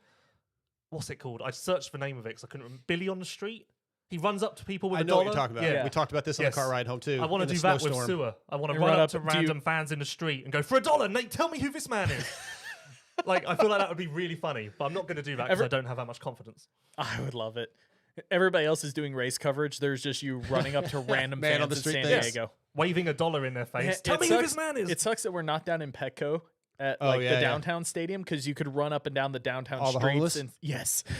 what's it called? I searched the name of it because I couldn't remember. Billy on the Street? He runs up to people with a dollar. I know what you're talking about. Yeah. We talked about this on the car ride home, too. I want to do that with Sewer. I want to run up to random fans in the street and go, for $1, Nate, tell me who this man is. Like, I feel like that would be really funny, but I'm not going to do that because I don't have that much confidence. I would love it. Everybody else is doing race coverage. There's just you running up to random fans on the street in San Diego. Yes. Waving $1 in their face. Tell me who this man is. It sucks that we're not down in Petco at the downtown stadium because you could run up and down the downtown streets and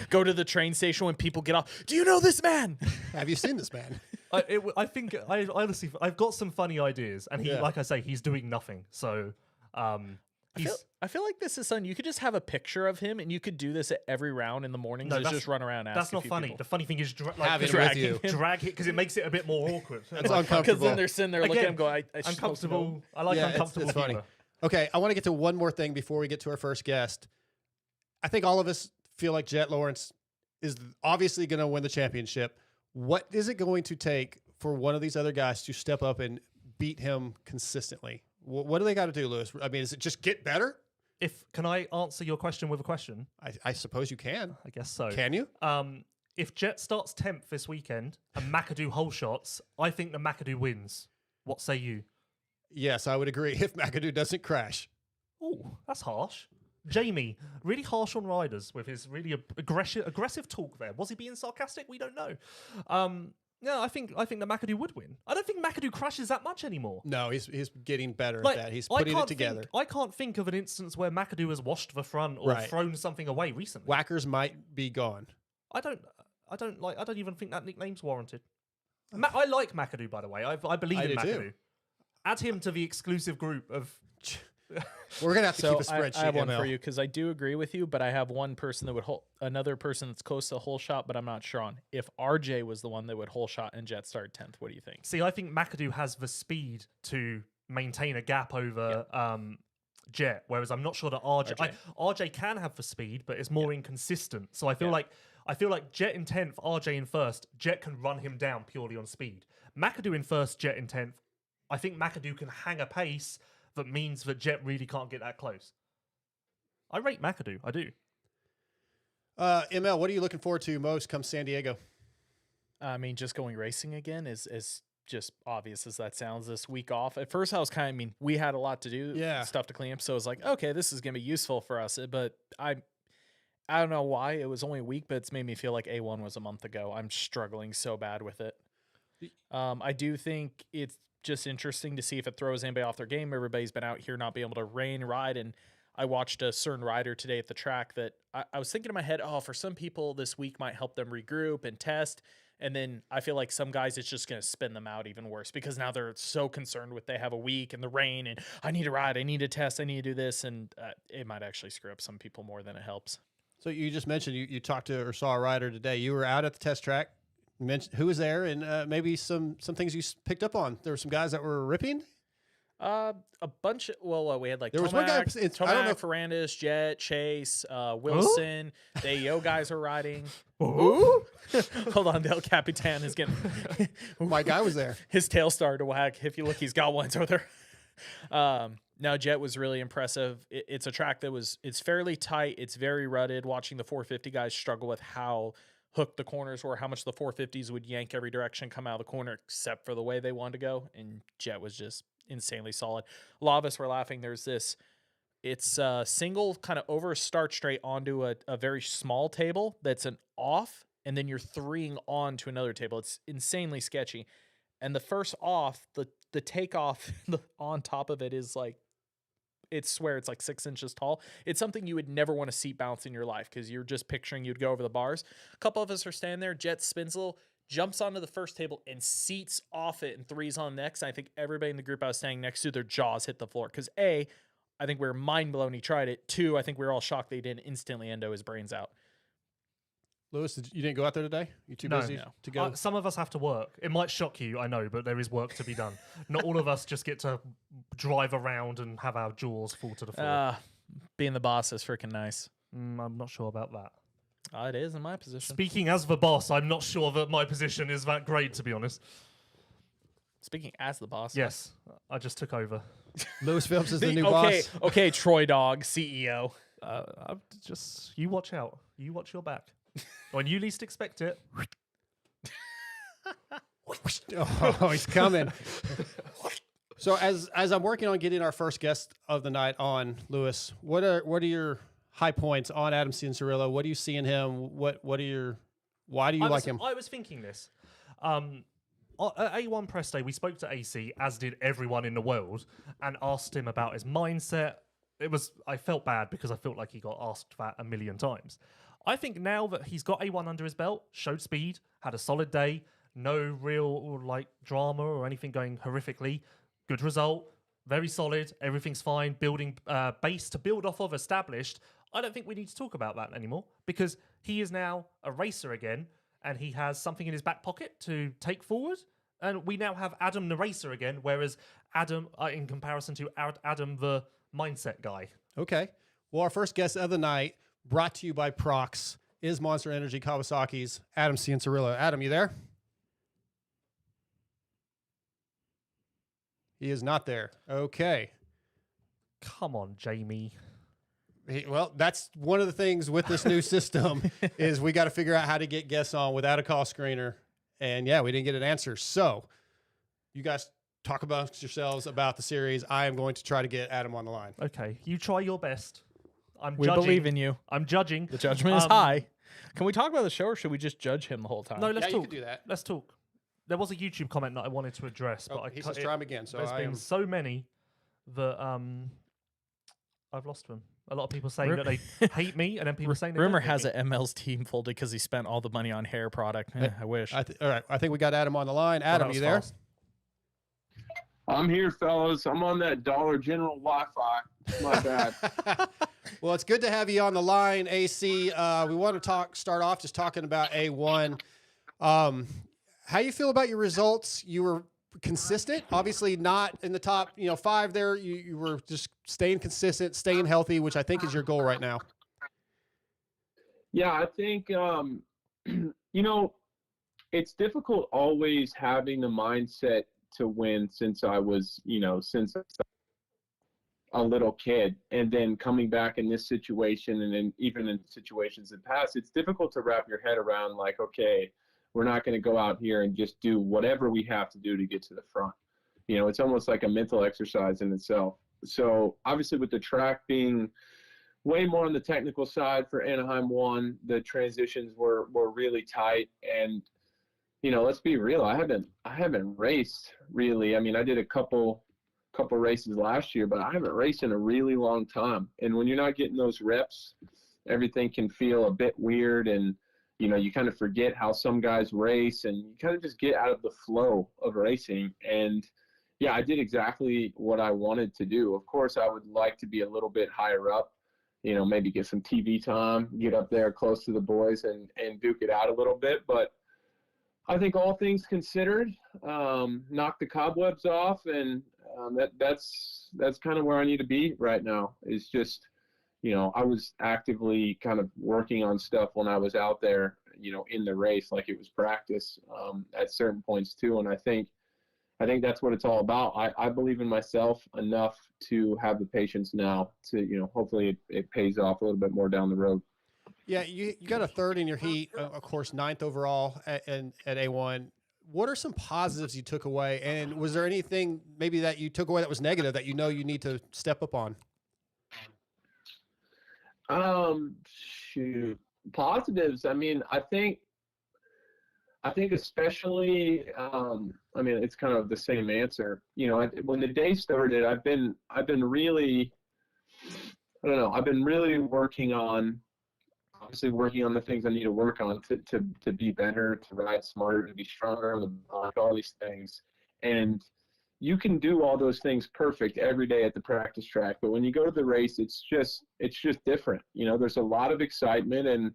go to the train station when people get off. Do you know this man? Have you seen this man? I think honestly I've got some funny ideas, and he, like I say, he's doing nothing. So I feel like this is something you could just have a picture of him, and you could do this at every round in the morning. No, just run around. That's not funny. People. The funny thing is have it with you. Drag it because it makes it a bit more awkward. It's uncomfortable. Because then they're sitting there looking at him going, uncomfortable. I like uncomfortable. It's funny. Okay, I want to get to one more thing before we get to our first guest. I think all of us feel like Jett Lawrence is obviously going to win the championship. What is it going to take for one of these other guys to step up and beat him consistently? What do they got to do, Lewis? I mean, is it just get better? Can I answer your question with a question? I suppose you can. I guess so. Can you? If Jett starts 10th this weekend and McAdoo whole shots, I think the McAdoo wins. What say you? Yes, I would agree if McAdoo doesn't crash. Oh, that's harsh. Jamie, really harsh on riders with his really aggressive talk there. Was he being sarcastic? We don't know. No, I think that McAdoo would win. I don't think McAdoo crashes that much anymore. No, he's getting better at that. He's putting it together. I can't think of an instance where McAdoo has washed the front or thrown something away recently. Whackers might be gone. I don't even think that nickname's warranted. I like McAdoo, by the way. I believe in McAdoo. Too. Add him to the exclusive group of. We're gonna have to keep a spreadsheet. I have one for you because I do agree with you, but I have one person that would another person that's close to a whole shot, but I'm not sure on. If RJ was the one that would whole shot and Jett started 10th, what do you think? See, I think McAdoo has the speed to maintain a gap over Jett, whereas I'm not sure that RJ can have the speed, but it's more inconsistent. So I feel like Jett in 10th, RJ in first. Jett can run him down purely on speed. McAdoo in first, Jett in 10th. I think McAdoo can hang a pace that means that Jett really can't get that close. I rate McAdoo. I do. ML, what are you looking forward to most come San Diego? I mean, just going racing again is just obvious as that sounds. This week off. At first, I was we had a lot to do, stuff to clean up. So I was like, okay, this is going to be useful for us. But I don't know why it was only a week, but it's made me feel like A1 was a month ago. I'm struggling so bad with it. I do think it's just interesting to see if it throws anybody off their game. Everybody's been out here not being able to ride. And I watched a certain rider today at the track that I was thinking in my head, for some people this week might help them regroup and test. And then I feel like some guys, it's just going to spin them out even worse because now they're so concerned with they have a week and the rain and I need to ride, I need to test, I need to do this. And it might actually screw up some people more than it helps. So you just mentioned you talked to or saw a rider today. You were out at the test track. You mentioned who was there and maybe some things you picked up on. There were some guys that were ripping. A bunch of, we had like there was one guy. Tomac, I don't know, Ferrandis, Jett, Chase, Wilson. The AO guys are riding. Ooh. Hold on, Del Capitan is getting. My guy was there. His tail started to wag. If you look, he's got one over there. Now Jett was really impressive. It's a track that it's fairly tight. It's very rutted. Watching the 450 guys struggle with how hooked the corners were, how much the 450s would yank every direction, come out of the corner, except for the way they wanted to go. And Jett was just insanely solid. A lot of us were laughing. There's it's a single kind of over a start straight onto a very small table that's an off, and then you're threeing on to another table. It's insanely sketchy. And the first off, the takeoff on top of it is like, it's like 6 inches tall. It's something you would never want to seat bounce in your life because you're just picturing you'd go over the bars. A couple of us are standing there. Jett spins a little, jumps onto the first table and seats off it and threes on next. And I think everybody in the group I was standing next to, their jaws hit the floor. Because A, I think we were mind blown he tried it. 2, I think we were all shocked they didn't instantly endo his brains out. Lewis, you didn't go out there today? You too busy to go? Some of us have to work. It might shock you, I know, but there is work to be done. Not all of us just get to drive around and have our jaws fall to the floor. Being the boss is freaking nice. I'm not sure about that. It is in my position. Speaking as the boss, I'm not sure that my position is that great, to be honest. Speaking as the boss? Yes, I just took over. Lewis Phillips is the new boss. Okay, Troy Dog, CEO. You watch out. You watch your back. When you least expect it. Oh, he's coming. So as I'm working on getting our first guest of the night on, Lewis, what are your high points on Adam Cianciarulo? What do you see in him? Why do you like him? I was thinking this. At A1 Press Day, we spoke to AC, as did everyone in the world, and asked him about his mindset. I felt bad because I felt like he got asked that a million times. I think now that he's got A1 under his belt, showed speed, had a solid day, no real drama or anything going horrifically, good result, very solid, everything's fine, building base to build off of, established. I don't think we need to talk about that anymore because he is now a racer again and he has something in his back pocket to take forward. And we now have Adam the racer again, whereas Adam, in comparison to Adam the mindset guy. Okay. Well, our first guest of the night, brought to you by Prox, is Monster Energy Kawasaki's Adam Cianciarulo. Adam, you there? He is not there. Okay. Come on, Jamie. Well, that's one of the things with this new system is we got to figure out how to get guests on without a call screener. And yeah, we didn't get an answer. So you guys talk amongst yourselves about the series. I am going to try to get Adam on the line. Okay. You try your best. We believe in you. I'm judging. The judgment is high. Can we talk about the show or should we just judge him the whole time? No, let's talk. You can do that. Let's talk. There was a YouTube comment that I wanted to address, but he says try him again. So there's been so many that I've lost them. A lot of people saying that they hate me, and then people saying they Rumor don't hate has me. it ML's team folded because he spent all the money on hair product. I wish. all right. I think we got Adam on the line. Adam, you there? Fast. I'm here, fellas. I'm on that Dollar General Wi-Fi. My bad. Well, it's good to have you on the line, AC. We want to start off just talking about A1. How you feel about your results? You were consistent, obviously not in the top 5 there. You were just staying consistent, staying healthy, which I think is your goal right now. Yeah, I think, it's difficult always having the mindset to win since I was, since a little kid, and then coming back in this situation, and then even in situations in the past, it's difficult to wrap your head around, like, okay, we're not going to go out here and just do whatever we have to do to get to the front. It's almost like a mental exercise in itself. So obviously with the track being way more on the technical side for Anaheim 1, the transitions were really tight. And, let's be real, I haven't raced really. I mean, I did a couple races last year, but I haven't raced in a really long time. And when you're not getting those reps, everything can feel a bit weird, and you kind of forget how some guys race, and you kind of just get out of the flow of racing. And yeah, I did exactly what I wanted to do. Of course, I would like to be a little bit higher up, maybe get some TV time, get up there close to the boys and duke it out a little bit. But I think all things considered, knock the cobwebs off, and that's kind of where I need to be right now. Is just, I was actively kind of working on stuff when I was out there, in the race, like it was practice at certain points too. And I think that's what it's all about. I believe in myself enough to have the patience now to, hopefully it pays off a little bit more down the road. Yeah, you got a third in your heat, of course, 9th overall at A1. What are some positives you took away? And was there anything maybe that you took away that was negative that you need to step up on? Shoot. Positives. I mean, I think especially, it's kind of the same answer. When the day started, I've been really, I've been really working on the things I need to work on to be better, to ride smarter, to be stronger, like all these things. And you can do all those things perfect every day at the practice track, but when you go to the race, it's just different. There's a lot of excitement, and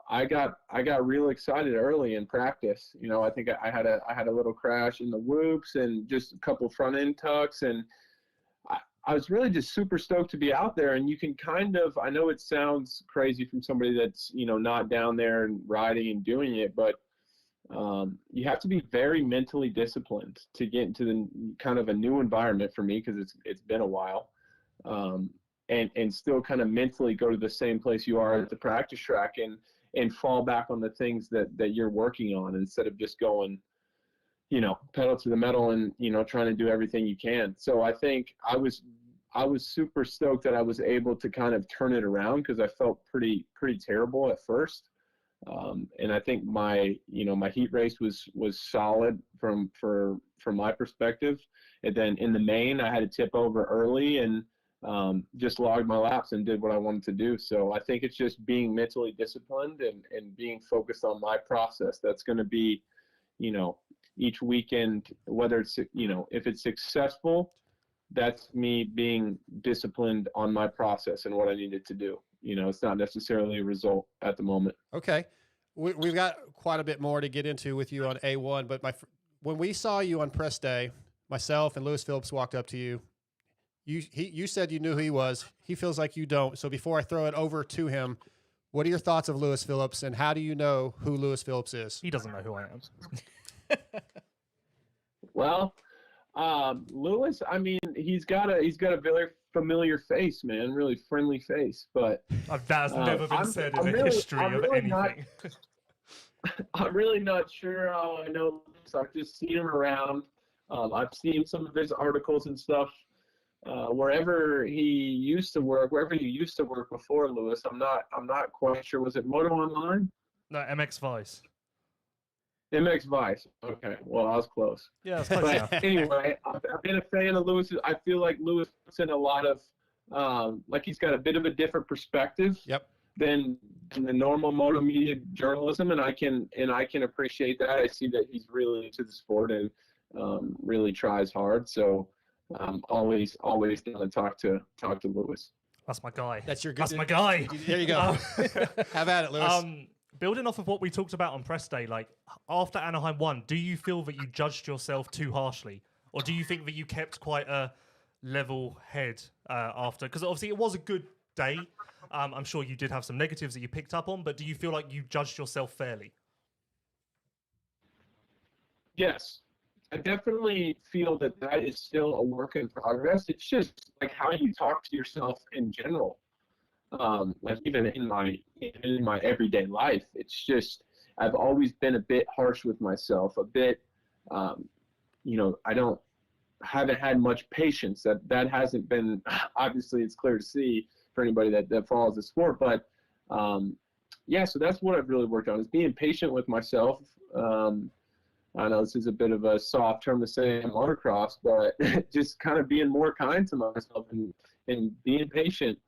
I got real excited early in practice. I think I had a little crash in the whoops and just a couple front end tucks, and I was really just super stoked to be out there. And you can kind of, I know it sounds crazy from somebody that's, not down there and riding and doing it, but you have to be very mentally disciplined to get into the kind of a new environment for me, because it's been a while, and still kind of mentally go to the same place you are at the practice track and fall back on the things that you're working on, instead of just going, pedal to the metal and, trying to do everything you can. So I think I was super stoked that I was able to kind of turn it around, because I felt pretty terrible at first. And I think my heat race was solid from my perspective. And then in the main, I had to tip over early and just logged my laps and did what I wanted to do. So I think it's just being mentally disciplined and being focused on my process. That's going to be, each weekend, whether it's, if it's successful, that's me being disciplined on my process and what I needed to do. It's not necessarily a result at the moment. Okay. We've got quite a bit more to get into with you on A1, but when we saw you on press day, myself and Lewis Phillips walked up to you. You said you knew who he was. He feels like you don't. So before I throw it over to him, what are your thoughts of Lewis Phillips, and how do you know who Lewis Phillips is? He doesn't know who I am. Well, Lewis, I mean, he's got a very familiar face, man, really friendly face. But that's never been said in the history of anything. I'm really not sure how I know Lewis. I've just seen him around. I've seen some of his articles and stuff. Wherever he used to work before Lewis, I'm not quite sure. Was it Moto Online? No, MX Vice. MX Vice. Okay, well, I was close. Yeah, that's close enough. Anyway, I've been a fan of Lewis. I feel like Lewis puts in a lot of, like he's got a bit of a different perspective. Yep. Than the normal moto media journalism, and I can appreciate that. I see that he's really into the sport and really tries hard. So always down to talk to Lewis. That's my guy. That's your good. That's my guy. There you go. Have at it, Lewis. Building off of what we talked about on press day, like after Anaheim 1, do you feel that you judged yourself too harshly, or do you think that you kept quite a level head after? Because obviously it was a good day. I'm sure you did have some negatives that you picked up on, but do you feel like you judged yourself fairly? Yes. I definitely feel that is still a work in progress. It's just like how you talk to yourself in general. Like even in my everyday life, it's just I've always been a bit harsh with myself, a bit, I haven't had much patience. That hasn't been, obviously it's clear to see for anybody that follows the sport, but so that's what I've really worked on, is being patient with myself. I know this is a bit of a soft term to say in motocross, but just kind of being more kind to myself and being patient.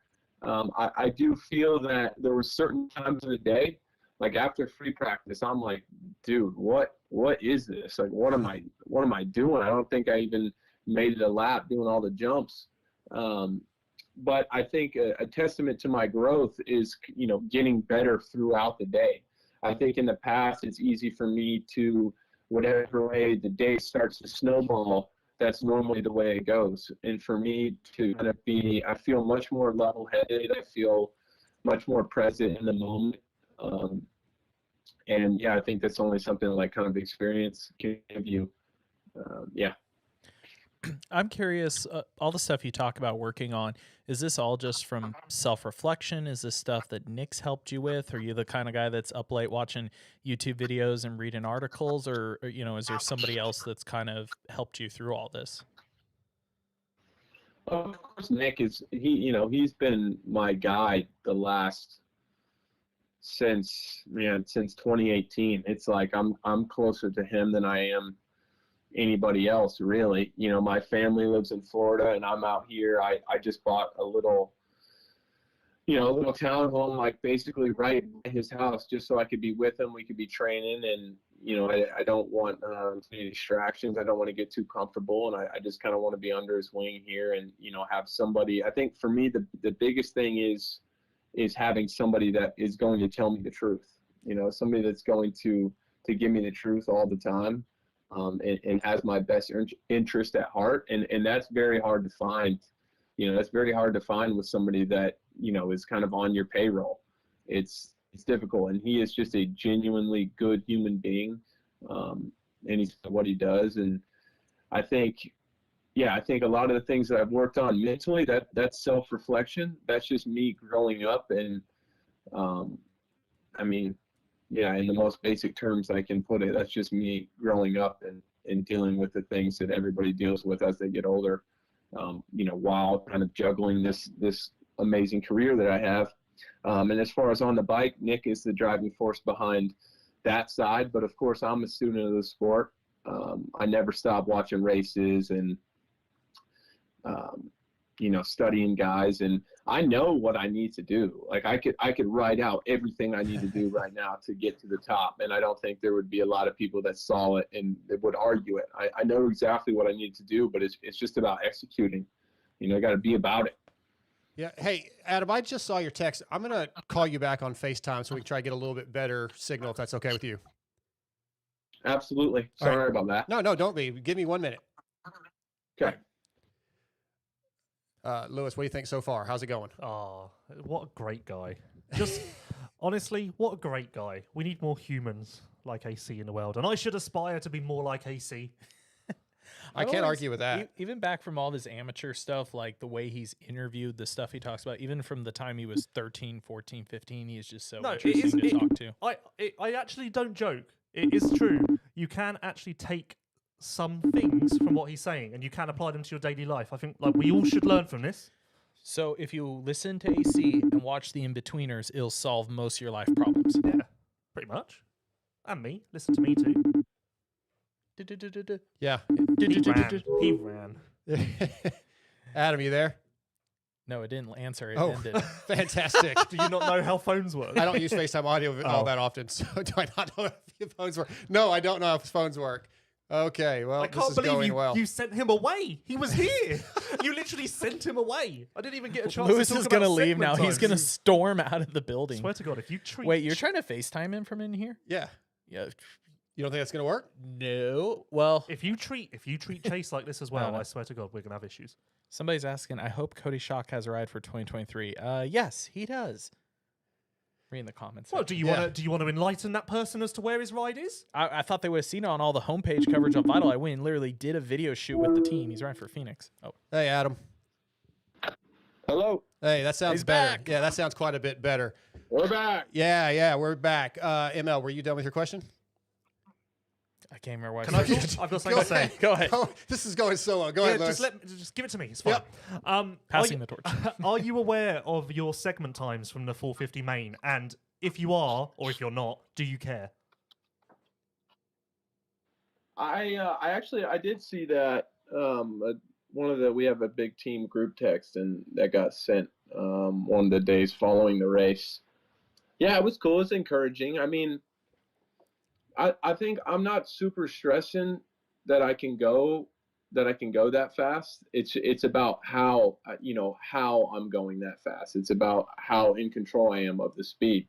I do feel that there were certain times of the day, like after free practice, I'm like, dude, what is this? Like, what am I doing? I don't think I even made it a lap doing all the jumps. But I think a testament to my growth is, getting better throughout the day. I think in the past, it's easy for me to, whatever way the day starts to snowball, that's normally the way it goes. And for me to kind of I feel much more level-headed. I feel much more present in the moment. I think that's only something like kind of experience can give you. I'm curious, all the stuff you talk about working on, is this all just from self-reflection? Is this stuff that Nick's helped you with? Are you the kind of guy that's up late watching YouTube videos and reading articles, or is there somebody else that's kind of helped you through all this? Of course, Nick he's been my guide since 2018. It's like I'm closer to him than I am anybody else, really. My family lives in Florida and I'm out here. I just bought a little townhome, like basically right by his house, just so I could be with him. We could be training, and I don't want any distractions. I don't want to get too comfortable, and I just kind of want to be under his wing here and have somebody. I think for me the biggest thing is having somebody that is going to tell me the truth. Somebody that's going to give me the truth all the time. And has my best interest at heart. And that's very hard to find. That's very hard to find with somebody that, is kind of on your payroll. It's difficult. And he is just a genuinely good human being. And he's what he does. And I think a lot of the things that I've worked on mentally, that's self-reflection. That's just me growing up. And, in the most basic terms I can put it, that's just me growing up and dealing with the things that everybody deals with as they get older, while kind of juggling this amazing career that I have. And as far as on the bike, Nick is the driving force behind that side. But of course, I'm a student of the sport. I never stop watching races and, studying guys, and I know what I need to do. Like I could write out everything I need to do right now to get to the top. And I don't think there would be a lot of people that saw it and that would argue it. I know exactly what I need to do, but it's just about executing. I got to be about it. Yeah. Hey, Adam, I just saw your text. I'm going to call you back on FaceTime so we can try to get a little bit better signal, if that's okay with you. Absolutely. Sorry about that. No, don't be. Give me 1 minute. Okay. Lewis, what do you think so far? How's it going? Oh, what a great guy. Just honestly, what a great guy. We need more humans like AC in the world, and I should aspire to be more like AC. I can't argue with that. Even back from all this amateur stuff, like the way he's interviewed, the stuff he talks about, even from the time he was 13, 14, 15, he is just so interesting to talk to. I actually don't joke. It is true. You can actually take some things from what he's saying and you can apply them to your daily life. I think we all should learn from this. So if you listen to AC and watch the In-Betweeners, it'll solve most of your life problems. Yeah, pretty much. And me. Listen to me too. Yeah. He ran. Adam, you there? No, it didn't answer. It Oh, ended. fantastic. Do you not know how phones work? I don't use FaceTime audio all that often, so do I not know how phones work? No, I don't know how phones work. Okay, well, I this can't is believe going well. you sent him away. He was here. You literally sent him away. I didn't even get a chance Lewis to talk is going to about leave now. segment He's going to times. storm out of the building. Swear to God, if you treat... Wait, you're trying to FaceTime him from in here? Yeah. Yeah. You don't think that's going to work? No. Well, If you treat Chase like this as well, I swear to God, we're going to have issues. somebody's asking, I hope Cody Schock has a ride for 2023. Yes, he does. Reading the comments. Well, do you want to enlighten that person as to where his ride is? I thought they would have seen it on all the homepage coverage on Vital. I went and literally did a video shoot with the team. He's riding for Phoenix. Oh, Hey, Adam. Hello. Hey, that sounds He's better. back. Yeah, that sounds quite a bit better. We're back. Yeah, we're back. ML, were you done with your question? I can't remember why. Can I talk? I've got something to say. Go ahead. Oh, this is going so long. Go ahead, Lewis. Just give it to me. It's fine. Yep. Passing the torch. Are you aware of your segment times from the 450 main? And if you are, or if you're not, do you care? I did see that we have a big team group text and that got sent one of the days following the race. Yeah, it was cool. It's encouraging. I mean, I think I'm not super stressing that I can go that fast. It's about how I'm going that fast. It's about how in control I am of the speed.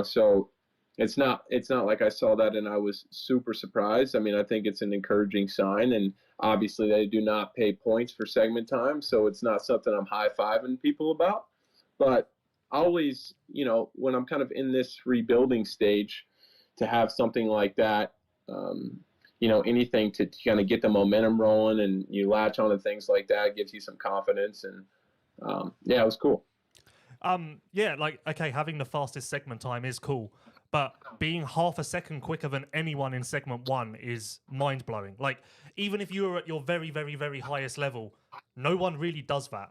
So it's not like I saw that and I was super surprised. I mean, I think it's an encouraging sign, and obviously they do not pay points for segment time, so it's not something I'm high-fiving people about. But always, when I'm kind of in this rebuilding stage, to have something like that, anything to kind of get the momentum rolling and you latch on to things like that gives you some confidence. And it was cool. Having the fastest segment time is cool, but being half a second quicker than anyone in segment 1 is mind-blowing. Like, even if you are at your very, very, very highest level, no one really does that.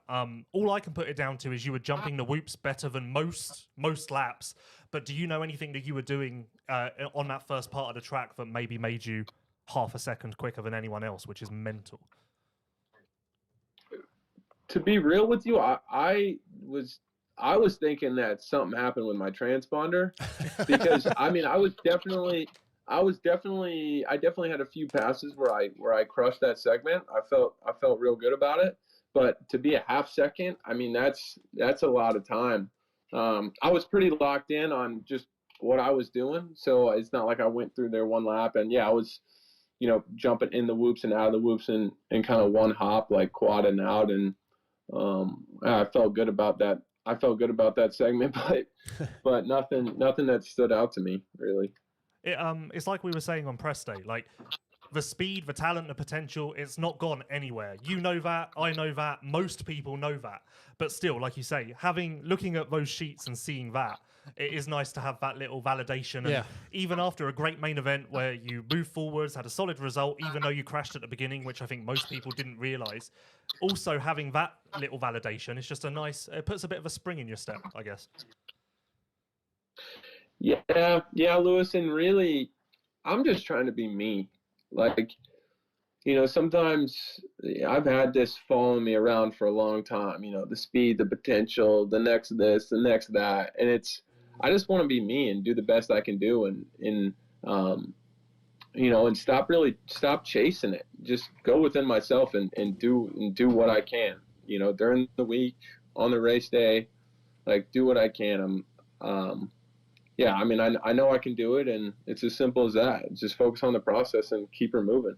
All I can put it down to is you were jumping the whoops better than most laps, but do you know anything that you were doing on that first part of the track that maybe made you half a second quicker than anyone else, which is mental? To be real with you, I was thinking that something happened with my transponder, because I definitely had a few passes where I crushed that segment. I felt real good about it, but to be a half second, I mean, that's a lot of time. I was pretty locked in on just what I was doing, so it's not like I went through there one lap and I was jumping in the whoops and out of the whoops and kind of one hop, like quadding out, and I felt good about that. I felt good about that segment, but nothing that stood out to me really. It's like we were saying on press day, like the speed, the talent, the potential, it's not gone anywhere. You know that, I know that, most people know that. But still, like you say, looking at those sheets and seeing that, it is nice to have that little validation. And even after a great main event where you moved forwards, had a solid result, even though you crashed at the beginning, which I think most people didn't realize, also having that little validation is just it puts a bit of a spring in your step, I guess. Yeah, Lewis, and really, I'm just trying to be me. Like, sometimes I've had this following me around for a long time, the speed, the potential, the next this, the next that. And I just want to be me and do the best I can do and stop chasing it. Just go within myself and do what I can, during the week, on the race day, like do what I can. I know I can do it, and it's as simple as that. Just focus on the process and keep her moving.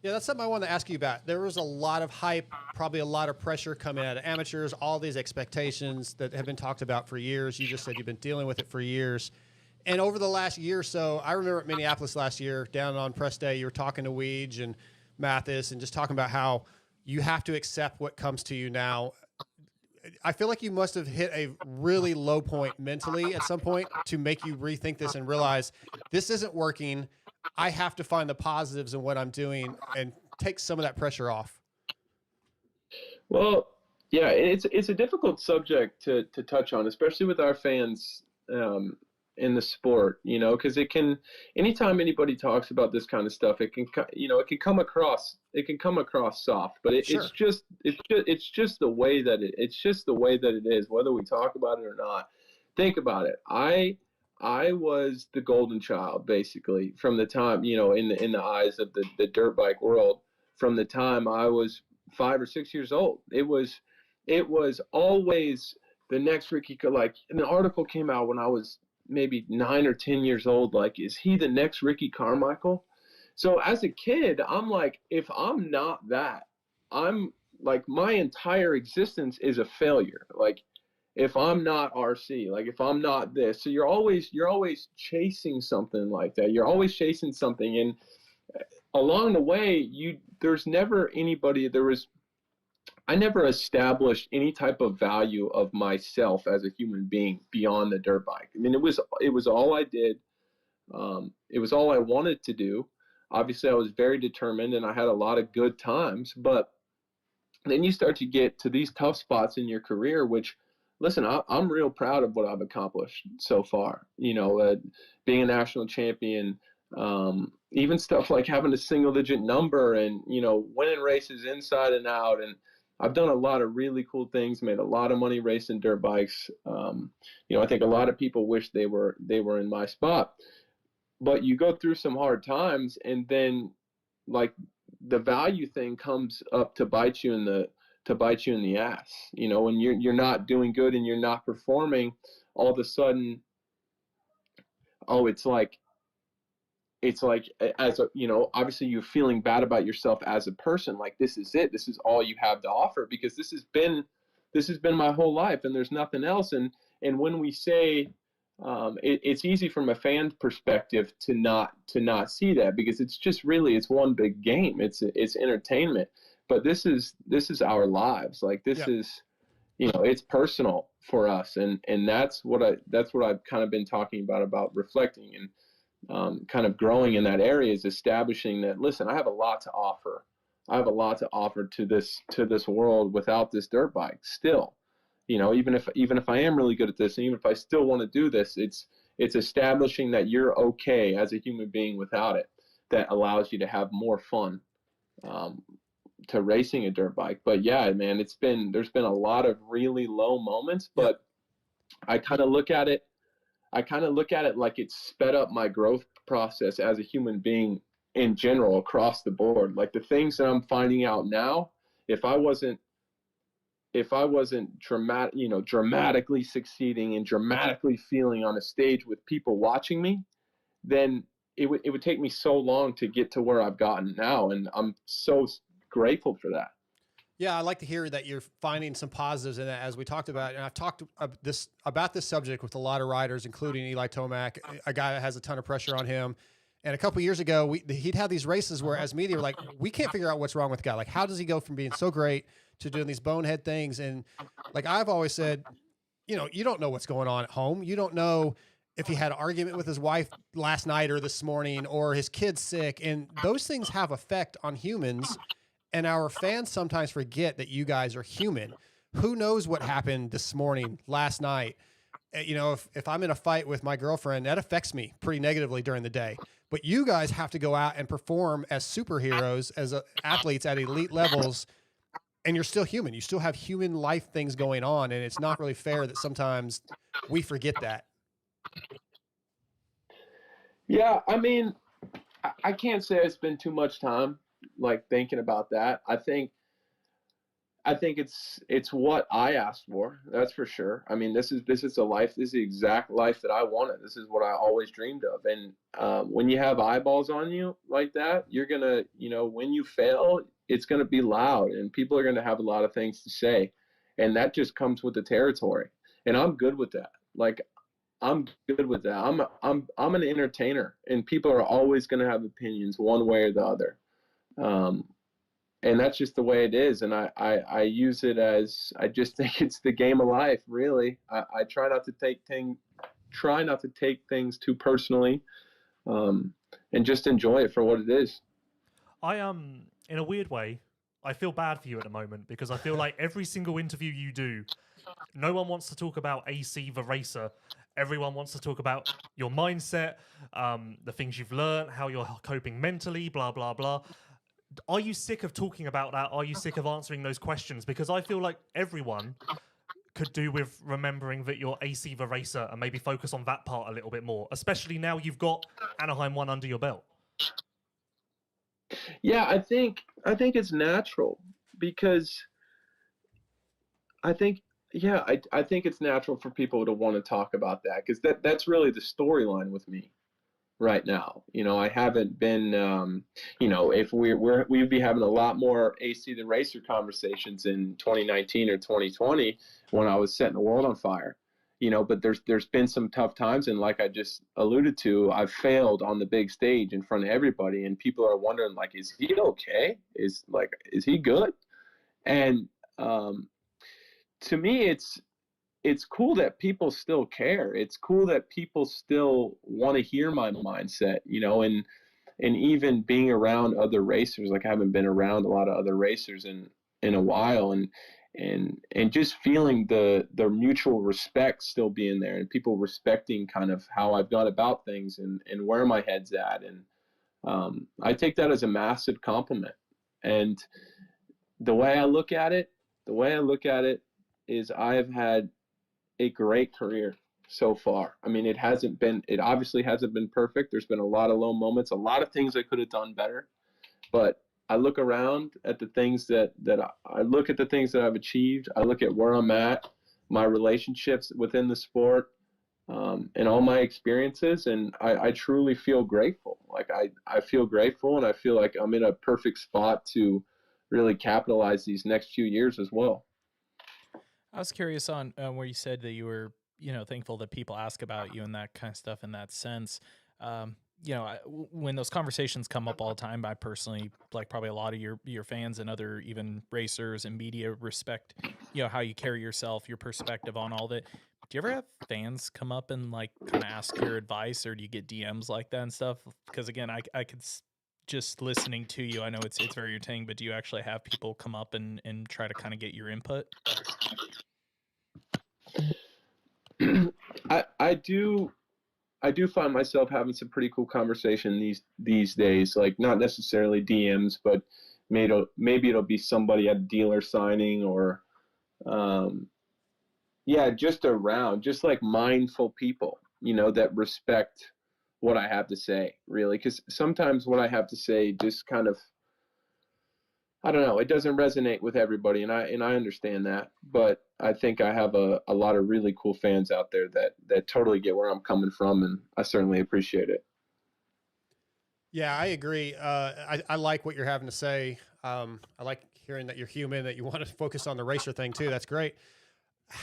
Yeah, that's something I wanted to ask you about. There was a lot of hype, probably a lot of pressure coming out of amateurs, all these expectations that have been talked about for years. You just said you've been dealing with it for years. And over the last year or so, I remember at Minneapolis last year, down on press day, you were talking to Weege and Mathis and just talking about how you have to accept what comes to you now. I feel like you must have hit a really low point mentally at some point to make you rethink this and realize this isn't working. I have to find the positives in what I'm doing and take some of that pressure off. Well, yeah, it's a difficult subject to touch on, especially with our fans in the sport, because anytime anybody talks about this kind of stuff, it can come across soft, but it's just the way that it is, whether we talk about it or not. Think about it. I was the golden child, basically, from the time, in the eyes of the dirt bike world, from the time I was 5 or 6 years old. It was always the next Ricky. Like, an article came out when I was maybe 9 or 10 years old, like, is he the next Ricky Carmichael? So as a kid, I'm like, if I'm not that, I'm like, my entire existence is a failure. Like, if I'm not RC, like if I'm not this. So you're always chasing something like that. You're always chasing something, and along the way, there's never anybody. I never established any type of value of myself as a human being beyond the dirt bike. I mean, it was all I did. It was all I wanted to do. Obviously, I was very determined, and I had a lot of good times. But then you start to get to these tough spots in your career, which, listen, I'm real proud of what I've accomplished so far. Being a national champion, even stuff like having a single-digit number, and winning races inside and out. And I've done a lot of really cool things, made a lot of money racing dirt bikes. I think a lot of people wish they were in my spot. But you go through some hard times, and then like the value thing comes up to bite you in the ass. When you're not doing good and you're not performing, all of a sudden, it's like obviously you're feeling bad about yourself as a person. Like, this is it. This is all you have to offer, because this has been my whole life, and there's nothing else. And when we say, it's easy from a fan perspective to not see that, because it's one big game. It's entertainment, but this is our lives. Like, this is, it's personal for us. And that's what I've kind of been talking about reflecting and kind of growing in that area, is establishing that, listen, I have a lot to offer. I have a lot to offer to this world without this dirt bike still. Even if I am really good at this, and even if I still want to do this, it's establishing that you're okay as a human being without it, that allows you to have more fun to racing a dirt bike. But yeah, man, there's been a lot of really low moments, but I kind of look at it like it's sped up my growth process as a human being in general across the board. Like, the things that I'm finding out now, if I wasn't dramatically succeeding and dramatically feeling on a stage with people watching me, then it would take me so long to get to where I've gotten now. And I'm so grateful for that. Yeah, I like to hear that you're finding some positives in that, as we talked about. And I've talked about this subject with a lot of riders, including Eli Tomac, a guy that has a ton of pressure on him. And a couple of years ago, he'd have these races where, as media, we're like, we can't figure out what's wrong with the guy. Like, how does he go from being so great to doing these bonehead things? And like I've always said, you don't know what's going on at home. You don't know if he had an argument with his wife last night or this morning, or his kid's sick. And those things have effect on humans. And our fans sometimes forget that you guys are human. Who knows what happened this morning, last night? If I'm in a fight with my girlfriend, that affects me pretty negatively during the day. But you guys have to go out and perform as superheroes, as athletes at elite levels, and you're still human. You still have human life things going on, and it's not really fair that sometimes we forget that. Yeah, I mean, I can't say I spend too much time like thinking about that. I think it's what I asked for. That's for sure. I mean, this is a life. This is the exact life that I wanted. This is what I always dreamed of. And when you have eyeballs on you like that, you're gonna, when you fail, it's gonna be loud, and people are gonna have a lot of things to say, and that just comes with the territory. And I'm good with that. Like, I'm good with that. I'm an entertainer, and people are always gonna have opinions one way or the other. And that's just the way it is. And I use it as, I just think it's the game of life, really. I try not to take things too personally, and just enjoy it for what it is. In a weird way, I feel bad for you at the moment, because I feel like every single interview you do, no one wants to talk about AC the racer. Everyone wants to talk about your mindset, the things you've learned, how you're coping mentally, blah, blah, blah. Are you sick of talking about that? Are you sick of answering those questions? Because I feel like everyone could do with remembering that you're AC the racer, and maybe focus on that part a little bit more, especially now you've got Anaheim 1 under your belt. Yeah, I think it's natural, because I think it's natural for people to want to talk about that, because that's really the storyline with me. right now. I haven't been, if we'd be having a lot more AC the Racer conversations in 2019 or 2020 when I was setting the world on fire. But there's been some tough times, and like I just alluded to, I've failed on the big stage in front of everybody, and people are wondering, like, is he okay? Is he good? And to me, it's cool that people still care. It's cool that people still want to hear my mindset, and even being around other racers. Like, I haven't been around a lot of other racers in a while, and just feeling the mutual respect still being there, and people respecting kind of how I've gone about things and where my head's at. And I take that as a massive compliment. And the way I look at it is I've had a great career so far. I mean, it obviously hasn't been perfect. There's been a lot of low moments, a lot of things I could have done better, but I look around at the things that I look at the things that I've achieved. I look at where I'm at, my relationships within the sport, and all my experiences. And I truly feel grateful. Like I feel grateful, and I feel like I'm in a perfect spot to really capitalize these next few years as well. I was curious on where you said that you were, thankful that people ask about you and that kind of stuff in that sense. When those conversations come up all the time, I personally, like probably a lot of your fans and other even racers and media, respect, how you carry yourself, your perspective on all that. Do you ever have fans come up and like kind of ask your advice, or do you get DMs like that and stuff? Because again, I could just listening to you, I know it's very entertaining, but do you actually have people come up and try to kind of get your input? I do find myself having some pretty cool conversation these days, like not necessarily DMs, but maybe it'll be somebody at a dealer signing, or just around, just like mindful people, that respect what I have to say, really. Because sometimes what I have to say just kind of, I don't know, it doesn't resonate with everybody, and I understand that. But I think I have a lot of really cool fans out there that totally get where I'm coming from, and I certainly appreciate it. Yeah, I agree. I like what you're having to say. I like hearing that you're human, that you want to focus on the racer thing too. That's great.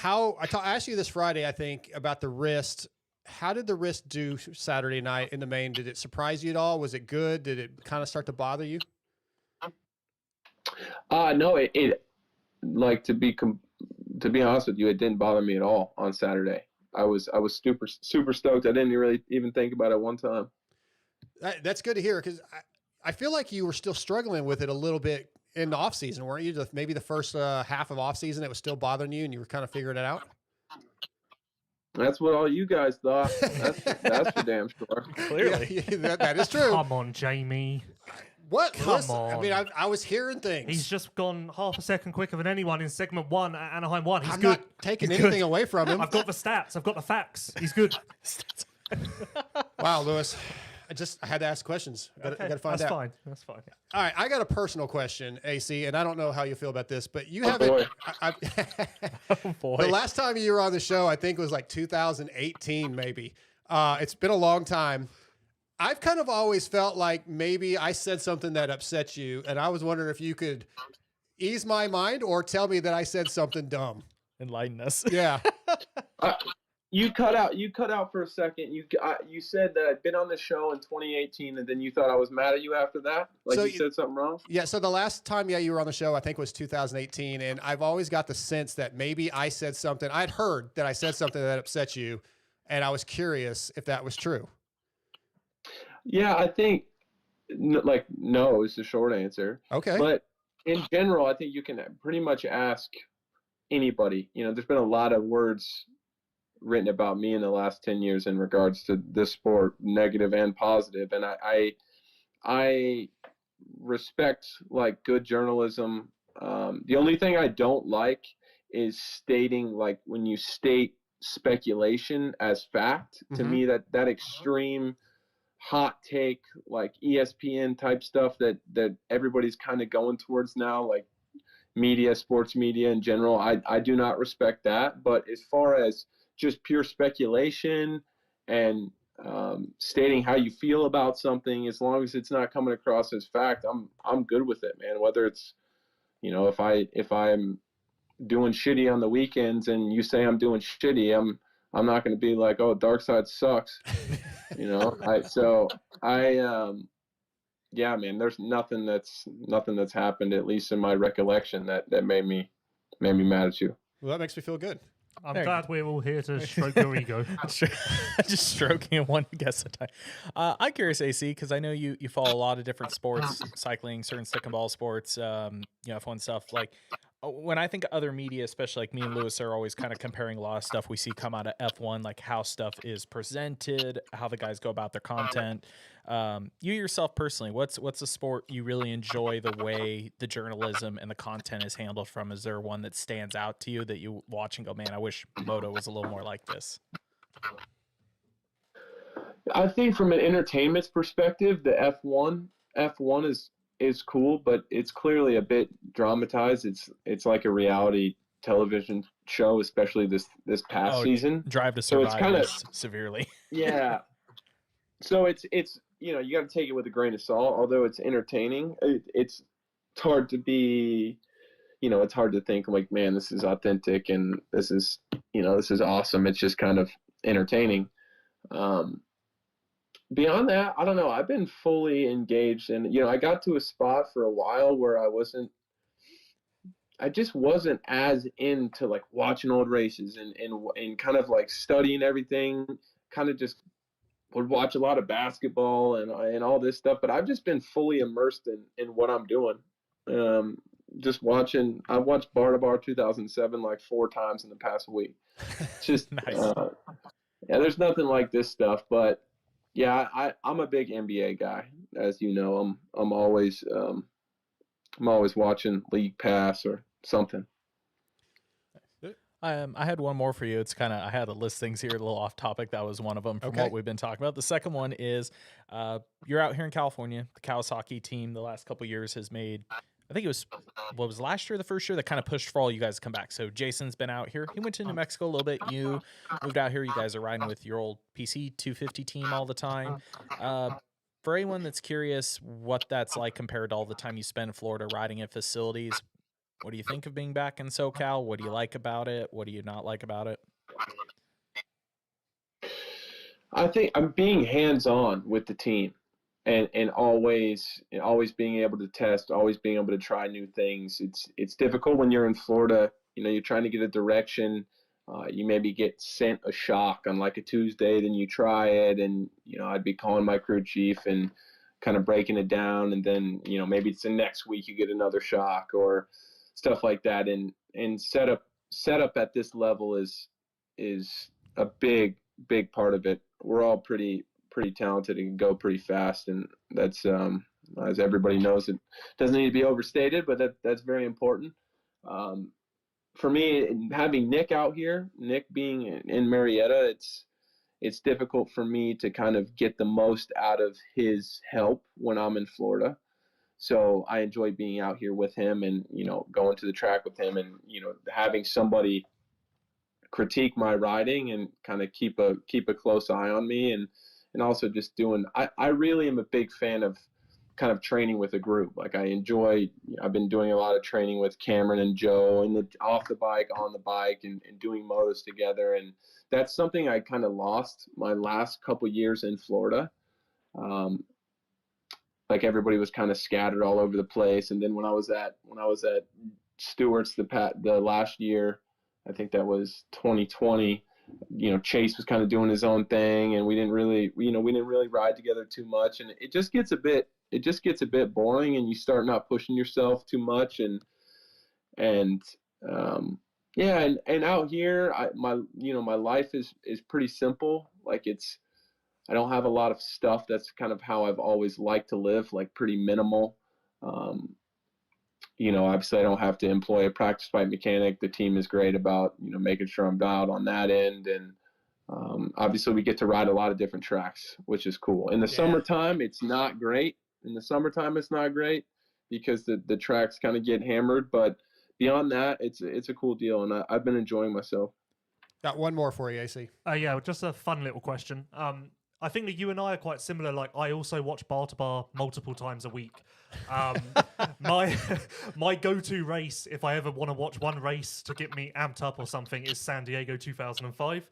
I asked you this Friday, I think, about the wrist. How did the wrist do Saturday night in the main? Did it surprise you at all? Was it good? Did it kind of start to bother you? No, it like, to be honest with you, it didn't bother me at all on Saturday. I was super stoked. I didn't really even think about it one time. That's good to hear, because I feel like you were still struggling with it a little bit in the off season, weren't you? Maybe the first half of off season, it was still bothering you, and you were kind of figuring it out. That's what all you guys thought. That's for damn sure. Clearly, that is true. Come on, Jamie. What? Come on. I mean, I was hearing things. He's just gone half a second quicker than anyone in segment 1 at Anaheim 1. He's I'm good. not taking anything away from him. I've got the stats. I've got the facts. He's good. Wow, Lewis. I had to ask questions. Got to find out. That's fine. That's fine. All right, I got a personal question, AC, and I don't know how you feel about this, but you haven't. Boy. oh boy. The last time you were on the show, I think it was like 2018, maybe. It's been a long time. I've kind of always felt like maybe I said something that upset you, and I was wondering if you could ease my mind or tell me that I said something dumb. Enlighten us. Yeah. You cut out for a second. You said that I'd been on the show in 2018, and then you thought I was mad at you after that? Like, so you said something wrong? Yeah, so the last time, you were on the show, I think was 2018, and I've always got the sense that maybe I said something. I'd heard that I said something that upset you, and I was curious if that was true. Yeah, I think, no is the short answer. Okay. But in general, I think you can pretty much ask anybody. There's been a lot of words written about me in the last 10 years in regards to this sport, negative and positive. And I respect, like, good journalism. The only thing I don't like is stating, like, when you state speculation as fact. To me, that extreme hot take, like ESPN type stuff that everybody's kind of going towards now, like media, sports media in general, I do not respect that. But as far as just pure speculation and stating how you feel about something, as long as it's not coming across as fact, I'm good with it, man. Whether it's, if I'm doing shitty on the weekends and you say I'm doing shitty, I'm not going to be like, oh, Dark Side sucks. Yeah, man, there's nothing that's happened, at least in my recollection, that made me mad at you. Well, that makes me feel good. I'm glad we're all here to stroke your ego. Just stroking one guess at a time. I'm curious, AC, because I know you follow a lot of different sports, cycling, certain stick and ball sports, F1 stuff. Like, when I think of other media, especially like me and Lewis are always kind of comparing a lot of stuff we see come out of F1, like how stuff is presented, how the guys go about their content. You yourself personally, what's a sport you really enjoy the way the journalism and the content is handled from? Is there one that stands out to you that you watch and go, man, I wish Moto was a little more like this? I think from an entertainment perspective, the F1 is cool, but it's clearly a bit dramatized. It's like a reality television show, especially this past season. Drive to Survive, so it's kind of severely. Yeah. So it's you got to take it with a grain of salt. Although it's entertaining, it's hard to be, it's hard to think like, man, this is authentic and this is awesome. It's just kind of entertaining. Beyond that, I don't know. I've been fully engaged, and I got to a spot for a while where I just wasn't as into like watching old races and kind of like studying everything. Kind of just would watch a lot of basketball and all this stuff, but I've just been fully immersed in what I'm doing. Just watching. I watched Bar to Bar 2007 like 4 times in the past week. Just nice. There's nothing like this stuff, but. Yeah, I'm a big NBA guy, as you know. I'm always watching League Pass or something. I had one more for you. It's I had a list things here, a little off topic. That was one of them from what we've been talking about. The second one is you're out here in California. The Kawasaki team the last couple of years has made, I think it was, what was last year, the first year that kind of pushed for all you guys to come back. So Jason's been out here. He went to New Mexico a little bit. You moved out here. You guys are riding with your old PC 250 team all the time. For anyone that's curious what that's like compared to all the time you spend in Florida riding at facilities, what do you think of being back in SoCal? What do you like about it? What do you not like about it? I think I'm being hands-on with the team. And always being able to test, always being able to try new things. It's difficult when you're in Florida. You're trying to get a direction. You maybe get sent a shock on like a Tuesday, then you try it, and I'd be calling my crew chief and kind of breaking it down, and then maybe it's the next week you get another shock or stuff like that. And setup at this level is a big part of it. We're all pretty talented and can go pretty fast, and that's as everybody knows, it doesn't need to be overstated, but that's very important. For me, having Nick out here, Nick being in Marietta, it's difficult for me to kind of get the most out of his help when I'm in Florida. So I enjoy being out here with him and going to the track with him, and having somebody critique my riding and kind of keep a close eye on me, and also just doing, I really am a big fan of kind of training with a group. Like I've been doing a lot of training with Cameron and Joe and off the bike, on the bike, and doing motos together. And that's something I kind of lost my last couple years in Florida. Like everybody was kind of scattered all over the place. And then when I was at Stewart's the last year, I think that was 2020, Chase was kind of doing his own thing, and we didn't really ride together too much, and it just gets a bit boring, and you start not pushing yourself too much, and out here, my life is pretty simple. Like I don't have a lot of stuff. That's kind of how I've always liked to live, like pretty minimal. Obviously I don't have to employ a practice bike mechanic. The team is great about, making sure I'm dialed on that end. And obviously we get to ride a lot of different tracks, which is cool. In the summertime, it's not great. Because the tracks kind of get hammered. But beyond that, it's a cool deal. And I've been enjoying myself. Got one more for you, AC. Yeah, just a fun little question. I think that you and I are quite similar. Like, I also watch bar to bar multiple times a week. My go-to race, if I ever want to watch one race to get me amped up or something, is San Diego 2005.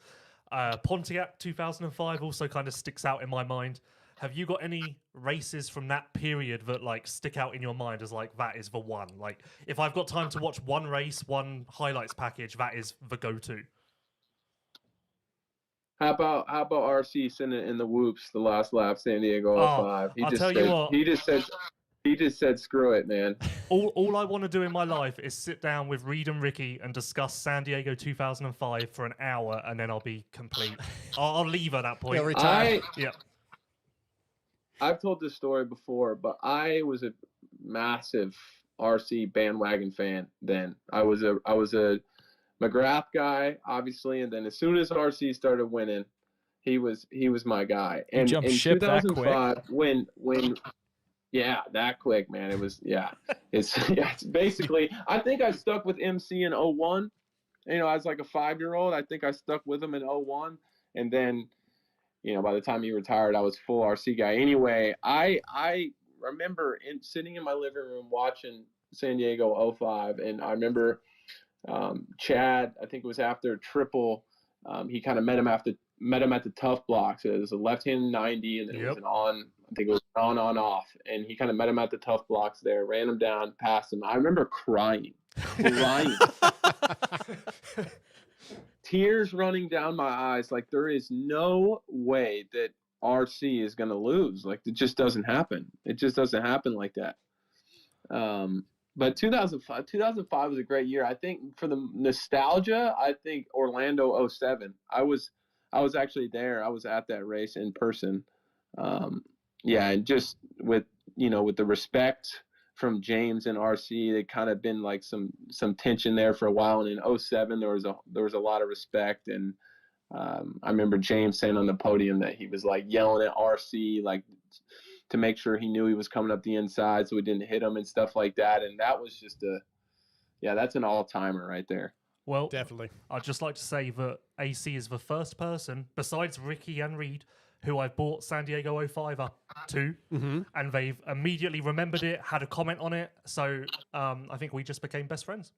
Pontiac 2005 also kind of sticks out in my mind. Have you got any races from that period that like stick out in your mind as like that is the one? Like, if I've got time to watch one race, one highlights package, that is the go-to. How about RC sending in the whoops the last lap San Diego 05? I'll tell you what. He just said screw it, man. All I want to do in my life is sit down with Reed and Ricky and discuss San Diego 2005 for an hour, and then I'll be complete. I'll leave at that point. I've told this story before, but I was a massive RC bandwagon fan then. I was a McGrath guy, obviously, and then as soon as RC started winning, he was my guy. And jumped in ship that 2005, when that quick, man, it was it's basically. I think I stuck with MC in 01. You know, as like a 5-year-old, I think I stuck with him in 01, and then, you know, by the time he retired, I was full RC guy. Anyway, I remember sitting in my living room watching San Diego 05, and I remember Chad, I think it was after triple, he kind of met him at the tough blocks. It was a left-hand 90, and then it was an on, I think it was on, off, and he kind of met him at the tough blocks there, ran him down, passed him. I remember crying. Tears running down my eyes, like there is no way that RC is going to lose. Like, it just doesn't happen. It just doesn't happen like that. But 2005 was a great year. I think for the nostalgia, I think Orlando 07. I was actually there. I was at that race in person. And just with the respect from James and RC, they kind of been like some tension there for a while. And in 07, there was a lot of respect. And I remember James saying on the podium that he was like yelling at RC, like, to make sure he knew he was coming up the inside so he didn't hit him and stuff like that. And that was just that's an all-timer right there. Well, Definitely. I'd just like to say that AC is the first person, besides Ricky and Reed, who I've bought San Diego 05 up to, and they've immediately remembered it, had a comment on it. So I think we just became best friends.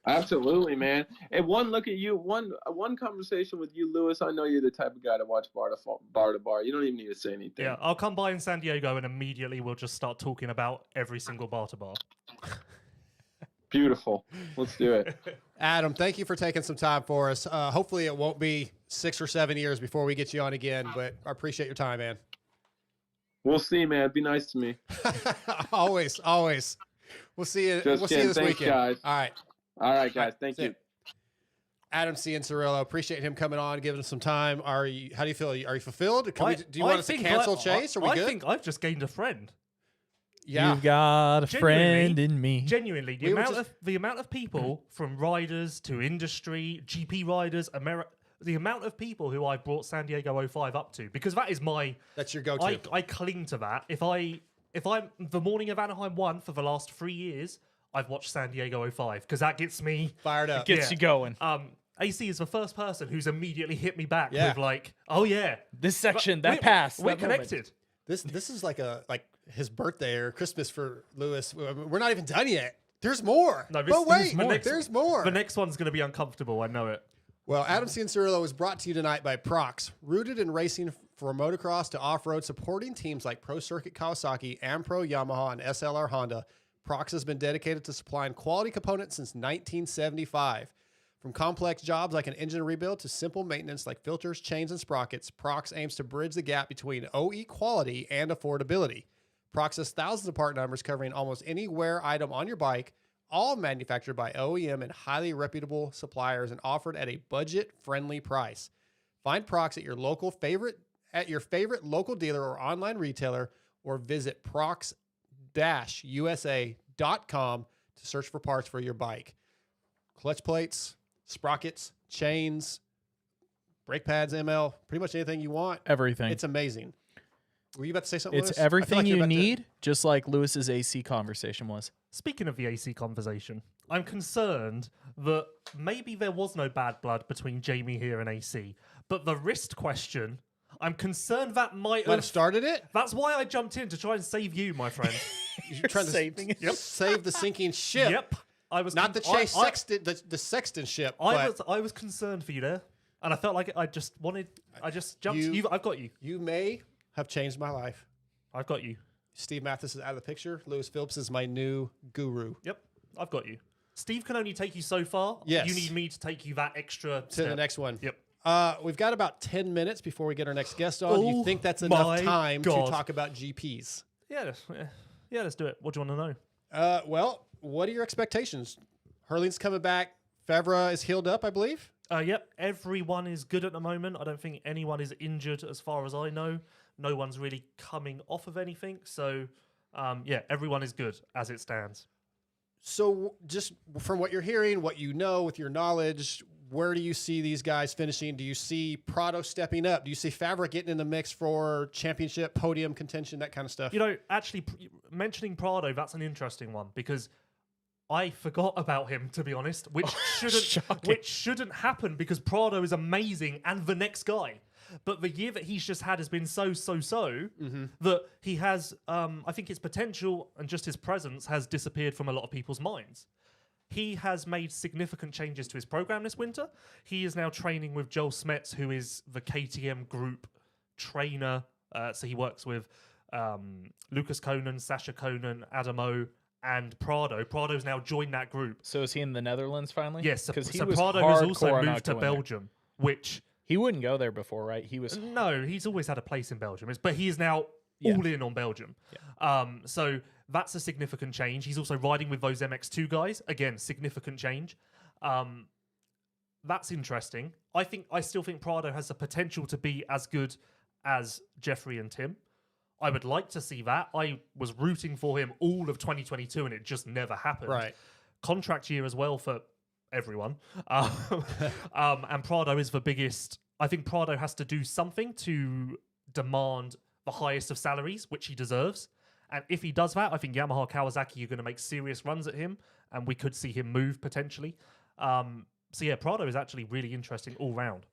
Absolutely, man. And one look at you, one conversation with you, Lewis. I know you're the type of guy to watch bar to bar. You don't even need to say anything. Yeah, I'll come by in San Diego and immediately we'll just start talking about every single bar to bar. Beautiful. Let's do it. Adam, thank you for taking some time for us. Hopefully it won't be 6 or 7 years before we get you on again, but I appreciate your time, man. We'll see, man. Be nice to me. Always. We'll see you. Just we'll see you this thanks, weekend. guys. All right, guys. Thank you. Adam Cianciarulo, appreciate him coming on, giving us some time. How do you feel? Are you fulfilled? Do you want us to cancel Chase? Are we good? I think I've just gained a friend. Yeah. You've got a friend in me. Genuinely, the amount of people from riders to industry, GP riders, the amount of people who I brought San Diego 05 up to, because that's your go-to. I cling to that. If I'm the morning of Anaheim 1 for the last 3 years, I've watched San Diego 05 because that gets me fired up. Gets you going. AC is the first person who's immediately hit me back with like, oh yeah, this section, that pass. We're connected. This is like his birthday or Christmas for Lewis. We're not even done yet. There's more. No, there's more. The next one's going to be uncomfortable. I know it. Well, Adam Cianciarulo is brought to you tonight by Prox, rooted in racing from motocross to off-road, supporting teams like Pro Circuit Kawasaki, Ampro Yamaha, and SLR Honda. Prox has been dedicated to supplying quality components since 1975. From complex jobs like an engine rebuild to simple maintenance like filters, chains, and sprockets, Prox aims to bridge the gap between OE quality and affordability. Prox has thousands of part numbers covering almost any wear item on your bike, all manufactured by OEM and highly reputable suppliers and offered at a budget-friendly price. Find Prox at your favorite local dealer or online retailer, or visit prox-usa.com to search for parts for your bike. Clutch plates, sprockets, chains, brake pads, ML, pretty much anything you want. Everything. It's amazing. Were you about to say something, It's Lewis? everything you need, just like Lewis's AC conversation was. Speaking of the AC conversation, I'm concerned that maybe there was no bad blood between Jamie here and AC, But the wrist question, I'm concerned that might Might have have... started it. That's why I jumped in to try and save you, my friend. You're trying to saving it. save the sinking ship. Yep. I was Not the Chase Sexton, the Sexton ship. I but was concerned for you there, and I felt like I just jumped. I've got you. you may have changed my life. I've got you. Steve Mathis is out of the picture. Lewis Phillips is my new guru. Yep, I've got you. Steve can only take you so far. Yes. You need me to take you that extra To step. the next one. Yep. We've got about 10 minutes before we get our next guest on. Do you Oh think that's enough my time God. to talk about GPs? Yeah, let's do it. What do you want to know? Well, what are your expectations? Hurling's coming back. Favre is healed up, I believe. Yep, everyone is good at the moment. I don't think anyone is injured as far as I know. No one's really coming off of anything. So, yeah, everyone is good as it stands. So just from what you're hearing, what you know with your knowledge, where do you see these guys finishing? Do you see Prado stepping up? Do you see Favre getting in the mix for championship, podium contention, that kind of stuff? You know, actually, mentioning Prado, that's an interesting one because I forgot about him, to be honest, which shouldn't happen because Prado is amazing and the next guy. But the year that he's just had has been so that he has, I think his potential and just his presence has disappeared from a lot of people's minds. He has made significant changes to his program this winter. He is now training with Joel Smets, who is the KTM group trainer. So he works with Lucas Konen, Sasha Konen, Adamo, and Prado. Prado's now joined that group. So is he in the Netherlands finally? Yes, because so Prado has also moved to Belgium, which... He wouldn't go there before, right? He was No, he's always had a place in Belgium, but he is now all in on Belgium. Yeah. So that's a significant change. He's also riding with those MX2 guys. Again, significant change. That's interesting. I still think Prado has the potential to be as good as Jeffrey and Tim. I would like to see that. I was rooting for him all of 2022, and it just never happened. Right. Contract year as well for everyone. And Prado is the biggest. I think Prado has to do something to demand the highest of salaries, which he deserves. And if he does that, I think Yamaha Kawasaki are going to make serious runs at him, and we could see him move potentially. So yeah, Prado is actually really interesting all round.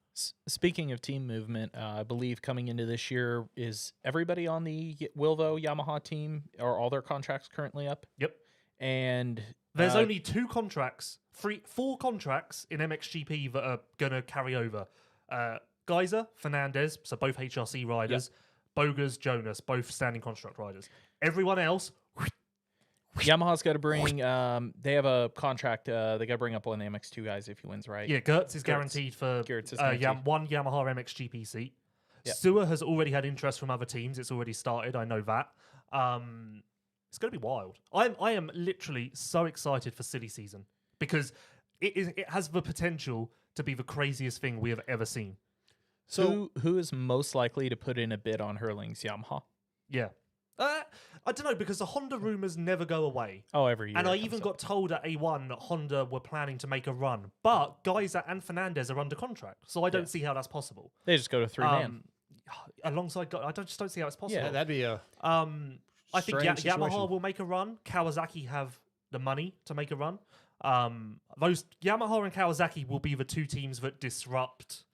Speaking of team movement, I believe coming into this year, is everybody on the Wilvo Yamaha team, are all their contracts currently up? Yep. And there's only four contracts in MXGP that are going to carry over. Geyser, Fernandez, so both HRC riders. Yep. Bogas, Jonas, both standing construct riders. Everyone else... Yamaha's got to bring... they have a contract. They got to bring up one of the MX2 guys if he wins, right? Yeah, Gertz is guaranteed for one Yamaha MXGP seat. Yep. Sewer has already had interest from other teams. It's already started. I know that. It's going to be wild. I am literally so excited for silly season because it has the potential to be the craziest thing we have ever seen. So who is most likely to put in a bid on Hurling's Yamaha? Yeah. I don't know, because the Honda rumors never go away. Oh, every year. And I even got told at A1 that Honda were planning to make a run. But Geyser and Fernandez are under contract, so I don't see how that's possible. They just go to 3-man. Alongside, I just don't see how it's possible. Yeah, that'd be a I think Yamaha will make a run. Kawasaki have the money to make a run. Those Yamaha and Kawasaki will be the two teams that disrupt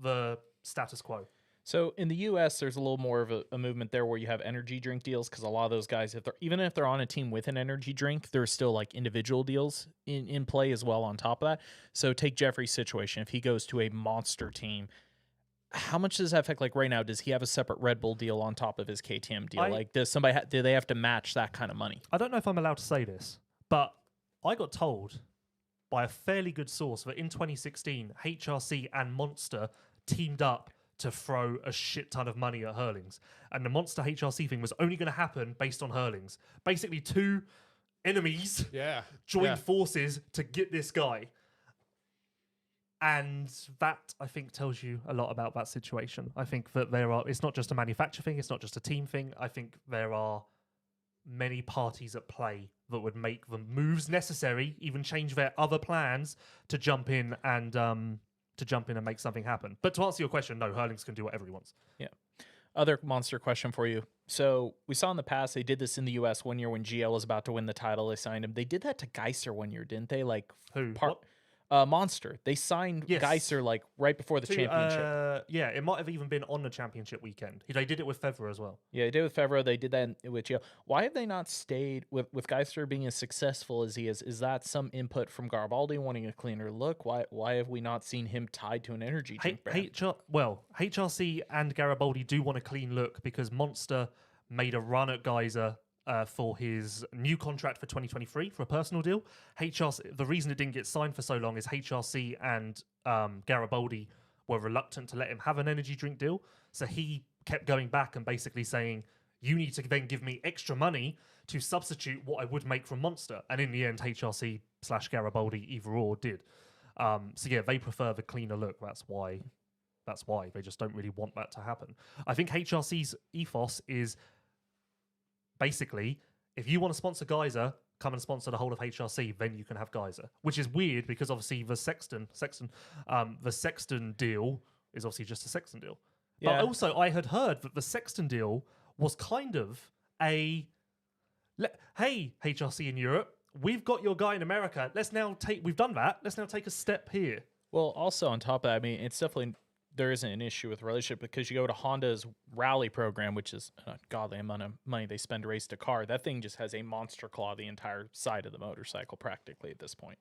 the status quo. So in the U.S., there's a little more of a movement there where you have energy drink deals because a lot of those guys, even if they're on a team with an energy drink, there's still like individual deals in play as well on top of that. So take Jeffrey's situation. If he goes to a monster team, how much does that affect? Like right now, does he have a separate Red Bull deal on top of his KTM deal? Do they have to match that kind of money? I don't know if I'm allowed to say this, but I got told by a fairly good source that in 2016, HRC and Monster teamed up to throw a shit ton of money at Hurlings. And the Monster HRC thing was only going to happen based on Hurlings. Basically, two enemies joined forces to get this guy. And that, I think, tells you a lot about that situation. I think that it's not just a manufacturer thing, it's not just a team thing. I think there are many parties at play that would make the moves necessary, even change their other plans to jump in and make something happen. But to answer your question, no, Hurlings can do whatever he wants. Yeah. Other monster question for you. So we saw in the past, they did this in the U.S. one year when GL was about to win the title. They signed him. They did that to Geiser one year, didn't they? Like who? Monster. They signed Yes. Geiser like right before the championship. Yeah, it might have even been on the championship weekend. They did it with Febvre as well. Yeah, they did with Febvre. They did that with Gio. Why have they not stayed with Geiser being as successful as he is? Is that some input from Garibaldi wanting a cleaner look? Why have we not seen him tied to an energy drink brand? HRC and Garibaldi do want a clean look because Monster made a run at Geiser for his new contract for 2023 for a personal deal. HRC, the reason it didn't get signed for so long is HRC and Garibaldi were reluctant to let him have an energy drink deal. So he kept going back and basically saying, you need to then give me extra money to substitute what I would make from Monster. And in the end, HRC/Garibaldi, either or, did. So yeah, they prefer the cleaner look. That's why they just don't really want that to happen. I think HRC's ethos is basically, if you want to sponsor Geiser, come and sponsor the whole of HRC, then you can have Geiser. Which is weird because obviously the Sexton deal is obviously just a Sexton deal. Yeah. But also, I had heard that the Sexton deal was kind of hey, HRC in Europe, we've got your guy in America. We've done that. Let's now take a step here. Well, also on top of that, I mean, it's definitely, there isn't an issue with relationship because you go to Honda's rally program, which is a godly amount of money they spend to race a car. That thing just has a monster claw the entire side of the motorcycle practically at this point.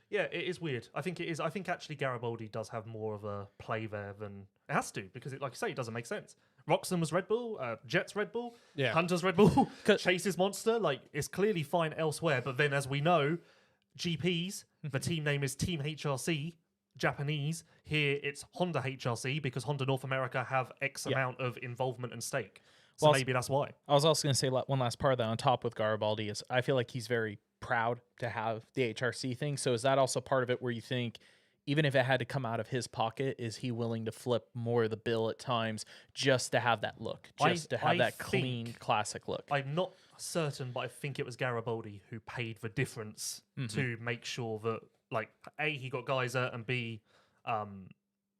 Yeah, it is weird. I think it is. I think actually Garibaldi does have more of a play there than it has to because, like you say, it doesn't make sense. Roczen was Red Bull, Jett's Red Bull, Yeah. Hunter's Red Bull, Chase's Monster. Like, it's clearly fine elsewhere. But then, as we know, GPs, the team name is Team HRC, Japanese. Here, it's Honda HRC because Honda North America have X amount of involvement and stake. So maybe that's why. I was also going to say one last part of that on top with Garibaldi is I feel like he's very proud to have the HRC thing. So is that also part of it where you think, even if it had to come out of his pocket, is he willing to flip more of the bill at times just to have that look, just to have that clean, classic look? I'm not certain, but I think it was Garibaldi who paid the difference to make sure that, like, A, he got Geiser, and B,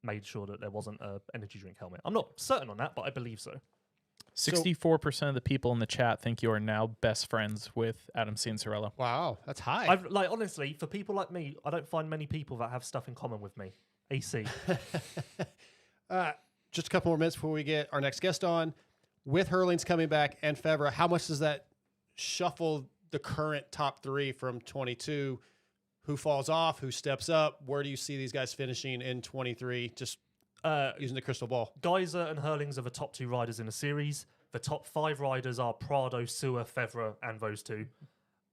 made sure that there wasn't an energy drink helmet. I'm not certain on that, but I believe so. 64% of the people in the chat think you are now best friends with Adam Cianciarulo. Wow, that's high. Honestly, for people like me, I don't find many people that have stuff in common with me. AC. Just a couple more minutes before we get our next guest on. With Hurlings coming back and Febvre, how much does that shuffle the current top three from 22? Who falls off? Who steps up? Where do you see these guys finishing in 23? Just using the crystal ball. Geiser and Hurlings are the top two riders in the series. The top five riders are Prado, Sewer, Febvre, and those two.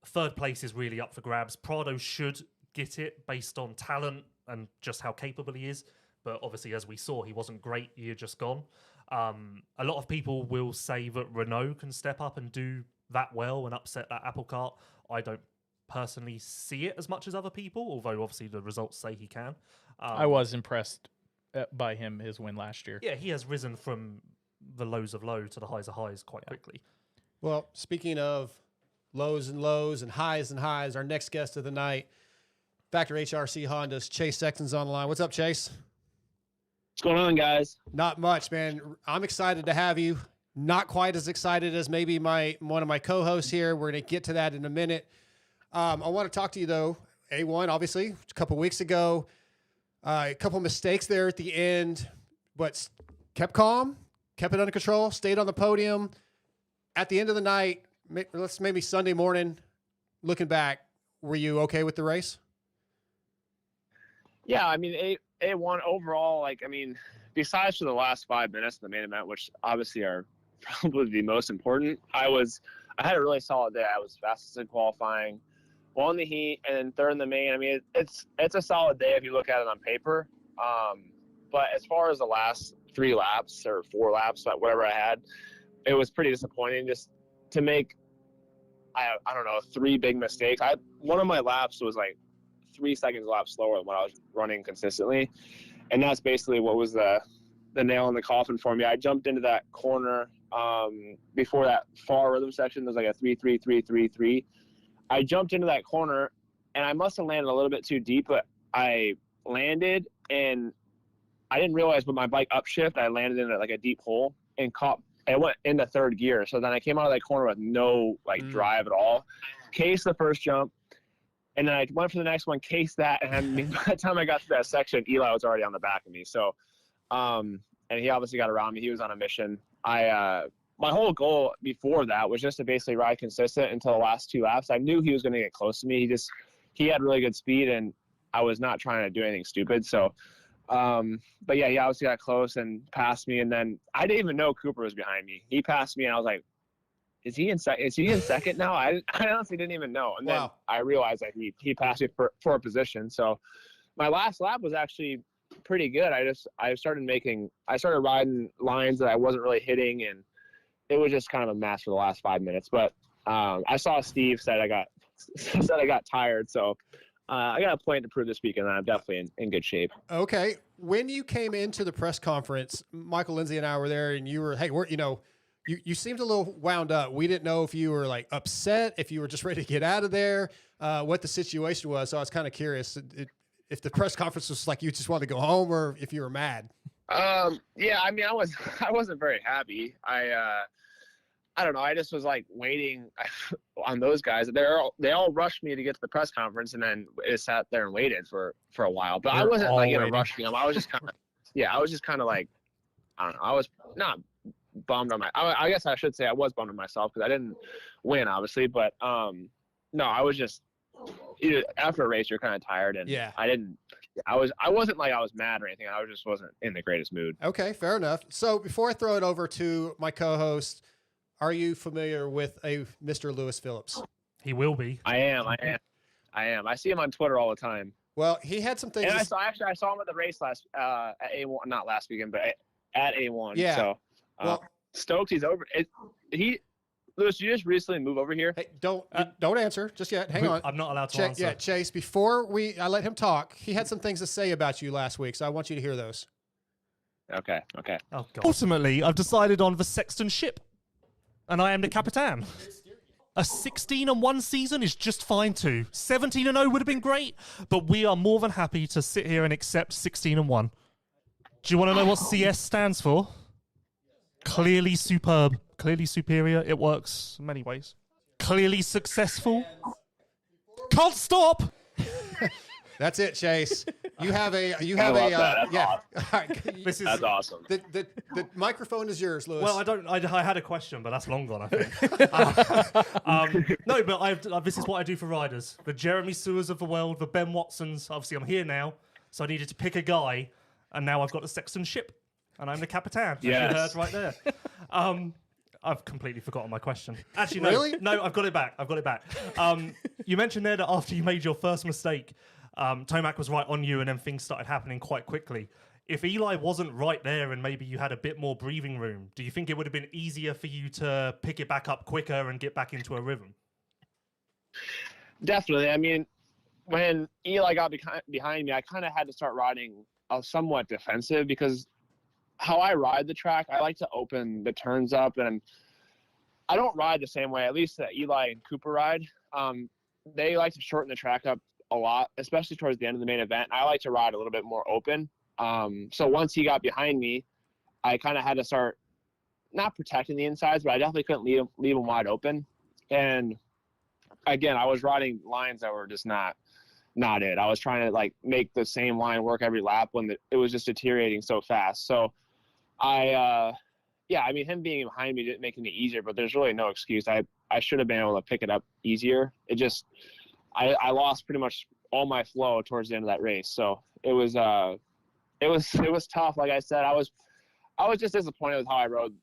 Third place is really up for grabs. Prado should get it based on talent and just how capable he is. But obviously, as we saw, he wasn't great year just gone. A lot of people will say that Renault can step up and do that well and upset that apple cart. I don't personally see it as much as other people, although obviously the results say he can. I was impressed by his win last year. Yeah, he has risen from the lows of low to the highs of highs quite quickly. Well, speaking of lows and highs, our next guest of the night, Factor HRC Honda's Chase Sexton's on the line. What's up, Chase? What's going on, guys? Not much, man. I'm excited to have you. Not quite as excited as maybe one of my co-hosts here. We're going to get to that in a minute. I want to talk to you, though. A1, obviously, a couple weeks ago. A couple mistakes there at the end, but kept calm, kept it under control, stayed on the podium. At the end of the night, maybe Sunday morning, looking back, were you okay with the race? Yeah, I mean, A1 overall, like, I mean, besides for the last 5 minutes of the main event, which obviously are probably the most important, I had a really solid day. I was fastest in qualifying, won the heat, and then third in the main. I mean, it's a solid day if you look at it on paper. But as far as the last 3 laps or 4 laps, whatever I had, it was pretty disappointing just to make, I don't know, 3 big mistakes. One of my laps was like 3 seconds a lap slower than when I was running consistently. And that's basically what was the nail in the coffin for me. I jumped into that corner before that far rhythm section. There's like a 3-3-3-3-3. I jumped into that corner, and I must have landed a little bit too deep, but I landed, and I didn't realize with my bike upshift, I landed in like a deep hole and it went into third gear. So then I came out of that corner with no drive at all. Case the first jump, And then I went for the next one, cased that, and I mean, by the time I got to that section, Eli was already on the back of me. So, and he obviously got around me. He was on a mission. My whole goal before that was just to basically ride consistent until the last 2 laps. I knew he was going to get close to me. He had really good speed, and I was not trying to do anything stupid. So, but yeah, he obviously got close and passed me. And then I didn't even know Cooper was behind me. He passed me, and I was like, is he in second now? I honestly didn't even know. And then I realized that he passed me for a position. So my last lap was actually pretty good. I started riding lines that I wasn't really hitting, and it was just kind of a mess for the last 5 minutes. But I saw Steve said I got tired. So I got a point to prove this weekend, and I'm definitely in good shape. Okay. When you came into the press conference, Michael, Lindsay, and I were there, and you were, hey, you seemed a little wound up. We didn't know if you were like upset, if you were just ready to get out of there, what the situation was. So I was kind of curious if the press conference was like you just wanted to go home, or if you were mad. Yeah, I mean, I wasn't very happy. I don't know. I just was like waiting on those guys. They all rushed me to get to the press conference, and then it sat there and waited for a while. But I wasn't like in a rush. I was just kind of like, I don't know. I was not bummed on I guess I should say I was bummed on myself because I didn't win, obviously. But no, I was just after a race, you're kind of tired, and I wasn't like I was mad or anything. I just wasn't in the greatest mood. Okay, fair enough. So before I throw it over to my co-host, are you familiar with a Mr. Lewis Phillips? He will be. I am. I see him on Twitter all the time. Well, he had some things. And I saw him at the race at A1, not last weekend, but at A1. Yeah. So, well, stoked he's over. Lewis, you just recently move over here? Hey, don't answer just yet. Hang on. I'm not allowed to answer. Yeah, Chase, before I let him talk, he had some things to say about you last week, so I want you to hear those. Okay. Oh, God. Ultimately, I've decided on the Sexton ship, and I am the Capitan. A 16-1 season is just fine too. 17-0 would have been great, but we are more than happy to sit here and accept 16-1. Do you want to know what CS stands for? Clearly superb. Clearly superior. It works in many ways. Clearly successful. Can't stop. That's it, Chase. You have a yeah. Awesome. That's awesome. The microphone is yours, Lewis. Well, I had a question, but that's long gone, I think. No, but this is what I do for riders. The Jeremy Sewers of the world, the Ben Watsons. Obviously, I'm here now, so I needed to pick a guy, and now I've got the Sexton ship, and I'm the Capitan. Yes. You heard right there. I've completely forgotten my question. Actually, no. Really? No, I've got it back. You mentioned there that after you made your first mistake, Tomac was right on you, and then things started happening quite quickly. If Eli wasn't right there and maybe you had a bit more breathing room, do you think it would have been easier for you to pick it back up quicker and get back into a rhythm? Definitely. I mean, when Eli got behind me, I kind of had to start riding somewhat defensive because how I ride the track, I like to open the turns up, and I don't ride the same way, at least that Eli and Cooper ride. They like to shorten the track up a lot, especially towards the end of the main event. I like to ride a little bit more open. So once he got behind me, I kind of had to start not protecting the insides, but I definitely couldn't leave them wide open. And again, I was riding lines that were just not it. I was trying to like make the same line work every lap when it was just deteriorating so fast. So I mean, him being behind me didn't make it any easier, but there's really no excuse. I should have been able to pick it up easier. I lost pretty much all my flow towards the end of that race. So it was tough. Like I said, I was just disappointed with how I rode.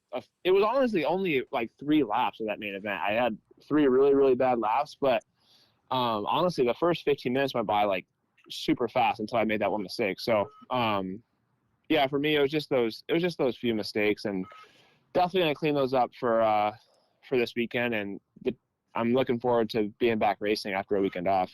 It was honestly only like 3 laps of that main event. I had 3 really, really bad laps, but honestly, the first 15 minutes went by like super fast until I made that one mistake. So yeah, for me, it was just those few mistakes, and definitely gonna clean those up for this weekend. And I'm looking forward to being back racing after a weekend off.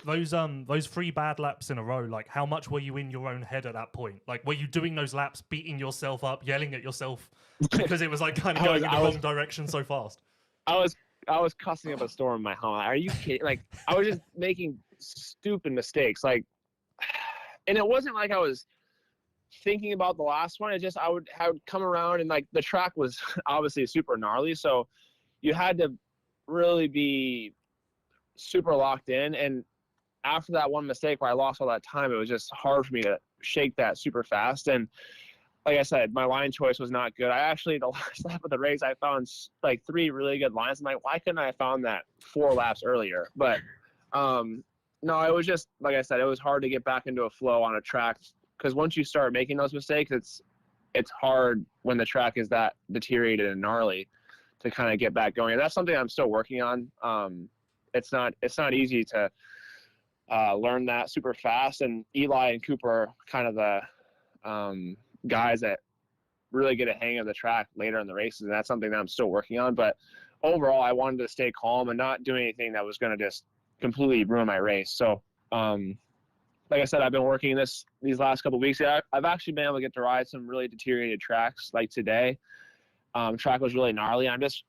Those 3 bad laps in a row, like how much were you in your own head at that point? Like, were you doing those laps, beating yourself up, yelling at yourself because it was like kind of going in the wrong direction so fast? I was cussing up a storm in my home. Are you kidding? Like, I was just making stupid mistakes. Like, and it wasn't like I was thinking about the last one. It just I would come around, and like the track was obviously super gnarly, so you had to really be super locked in. And after that one mistake where I lost all that time, it was just hard for me to shake that super fast. And like I said, my line choice was not good. I actually, the last lap of the race, I found like 3 really good lines. I'm like, why couldn't I have found that 4 laps earlier? But no, it was just, like I said, it was hard to get back into a flow on a track, because once you start making those mistakes, it's hard when the track is that deteriorated and gnarly to kind of get back going. And that's something I'm still working on. It's not easy to learn that super fast. And Eli and Cooper are kind of the guys that really get a hang of the track later in the races, and that's something that I'm still working on. But overall, I wanted to stay calm and not do anything that was going to just completely ruin my race. So like I said, I've been working these last couple of weeks. I've actually been able to get to ride some really deteriorated tracks, like today. Track was really gnarly. I'm just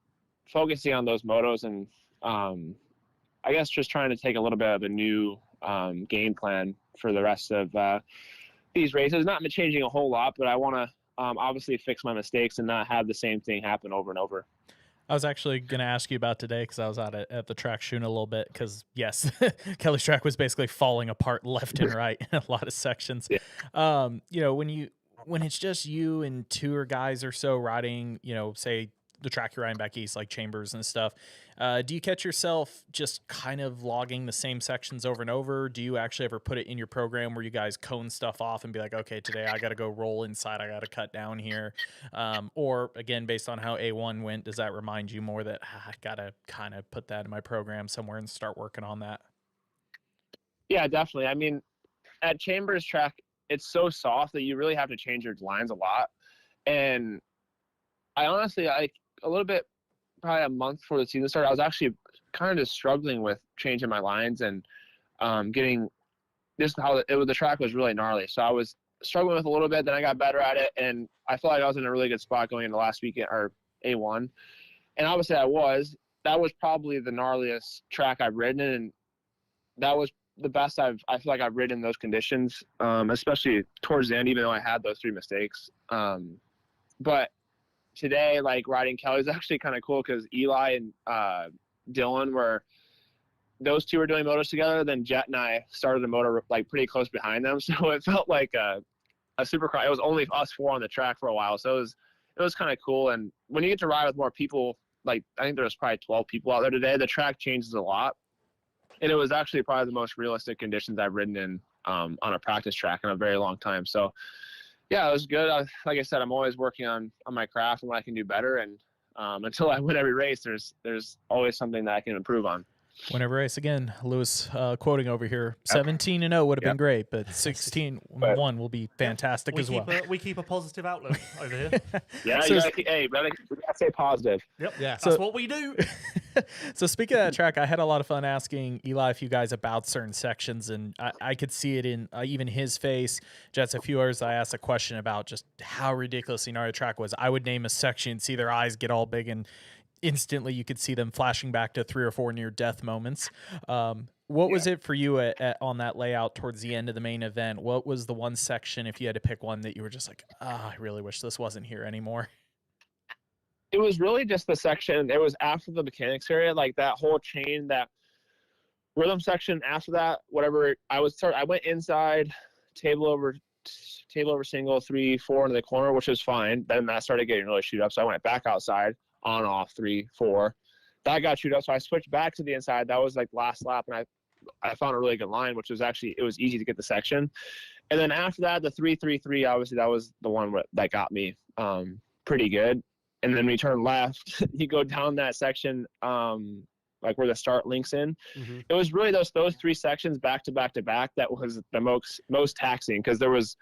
focusing on those motos, and I guess just trying to take a little bit of a new game plan for the rest of these races. Not changing a whole lot, but I want to obviously fix my mistakes and not have the same thing happen over and over. I was actually going to ask you about today, because I was out at the track shooting a little bit, because, yes, Kelly's track was basically falling apart left and right in a lot of sections. Yeah. You know, when it's just you and 2 guys or so riding, you know, say the track you're riding back east, like Chambers and stuff, do you catch yourself just kind of logging the same sections over and over? Do you actually ever put it in your program where you guys cone stuff off and be like, okay, today I got to go roll inside, I got to cut down here? Or again, based on how A1 went, does that remind you more that I got to kind of put that in my program somewhere and start working on that? Yeah, definitely. I mean, at Chambers track, it's so soft that you really have to change your lines a lot. And I honestly, a little bit, probably a month before the season started, I was actually kind of just struggling with changing my lines and getting just how the track was really gnarly. So I was struggling with a little bit, then I got better at it, and I felt like I was in a really good spot going into last weekend, or A1. And obviously that was probably the gnarliest track I've ridden in, and that was the best I feel like I've ridden in those conditions, especially towards the end, even though I had those 3 mistakes. But today, like, riding Kelly is actually kind of cool, because Eli and Dylan those 2 were doing motos together. Then Jett and I started a moto like pretty close behind them, so it felt like a supercross. It was only us 4 on the track for a while, so it was kind of cool. And when you get to ride with more people, like I think there was probably 12 people out there today, the track changes a lot, and it was actually probably the most realistic conditions I've ridden in on a practice track in a very long time. So yeah, it was good. Like I said, I'm always working on my craft and what I can do better. And until I win every race, there's always something that I can improve on. Win every race. Again, Lewis quoting over here, 17-0 would have been great, but 16-1 will be fantastic as well. We keep a positive outlook over here. Yeah, So- we gotta stay positive. Yep. Yeah. That's what we do. So speaking of that track, I had a lot of fun asking Eli a few guys about certain sections, and I could see it in even his face. Just a few others, I asked a question about just how ridiculously gnarly the track was. I would name a section, see their eyes get all big, and instantly you could see them flashing back to 3 or 4 near-death moments. What was it for you on that layout towards the end of the main event? What was the one section, if you had to pick one, that you were just like, I really wish this wasn't here anymore? It was really just the section. It was after the mechanics area, like that whole chain, that rhythm section. After that, whatever, I went inside, table over single, 3, 4 into the corner, which was fine. Then that started getting really shoot up, so I went back outside, on off 3, 4. That got shoot up, so I switched back to the inside. That was like last lap, and I found a really good line, which was actually, it was easy to get the section. And then after that, the 3, 3, 3, obviously that was the one that got me pretty good. And then when you turn left, you go down that section, like where the start links in. Mm-hmm. It was really those 3 sections back to back to back that was the most taxing, because there was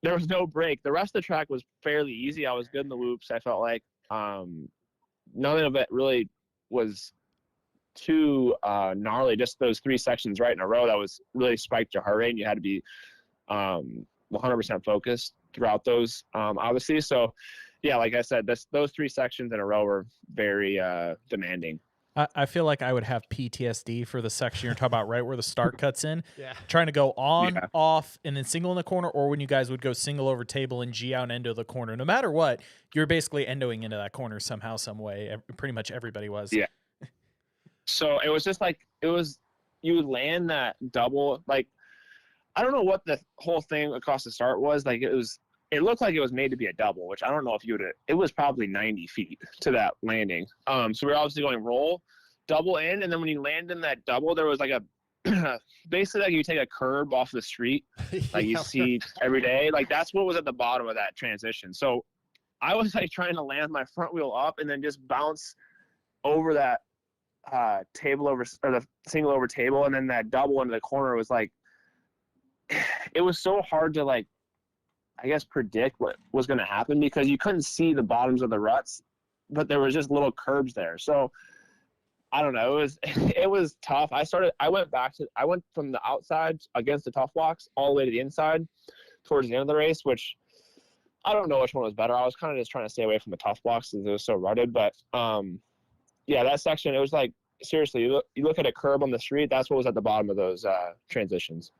no break. The rest of the track was fairly easy. I was good in the loops, I felt like. None of it really was too gnarly. Just those 3 sections right in a row that was really spiked your heart rate, and you had to be 100% focused throughout those, obviously. So yeah, like I said, those 3 sections in a row were very demanding. I feel like I would have PTSD for the section you're talking about, right where the start cuts in. Yeah. Trying to go on, off, and then single in the corner, or when you guys would go single over table and G out and endo the corner. No matter what, you're basically endoing into that corner somehow, some way. Pretty much everybody was. Yeah. So it was just like, it was you would land that double, like, I don't know what the whole thing across the start was. Like, it looked like it was made to be a double, which I don't know if you would have, it was probably 90 feet to that landing. So we were obviously going roll, double in, and then when you land in that double, there was like a, basically like you take a curb off the street, like you see every day. Like, that's what was at the bottom of that transition. So I was like trying to land my front wheel up and then just bounce over that table over, or the single over table, and then that double into the corner was like, it was so hard to, like, I guess, predict what was going to happen because you couldn't see the bottoms of the ruts, but there was just little curbs there. So I don't know. It was tough. I went from the outside against the tough blocks all the way to the inside towards the end of the race, which I don't know which one was better. I was kind of just trying to stay away from the tough blocks because it was so rutted. But yeah, that section, it was like, seriously, you look at a curb on the street, that's what was at the bottom of those transitions.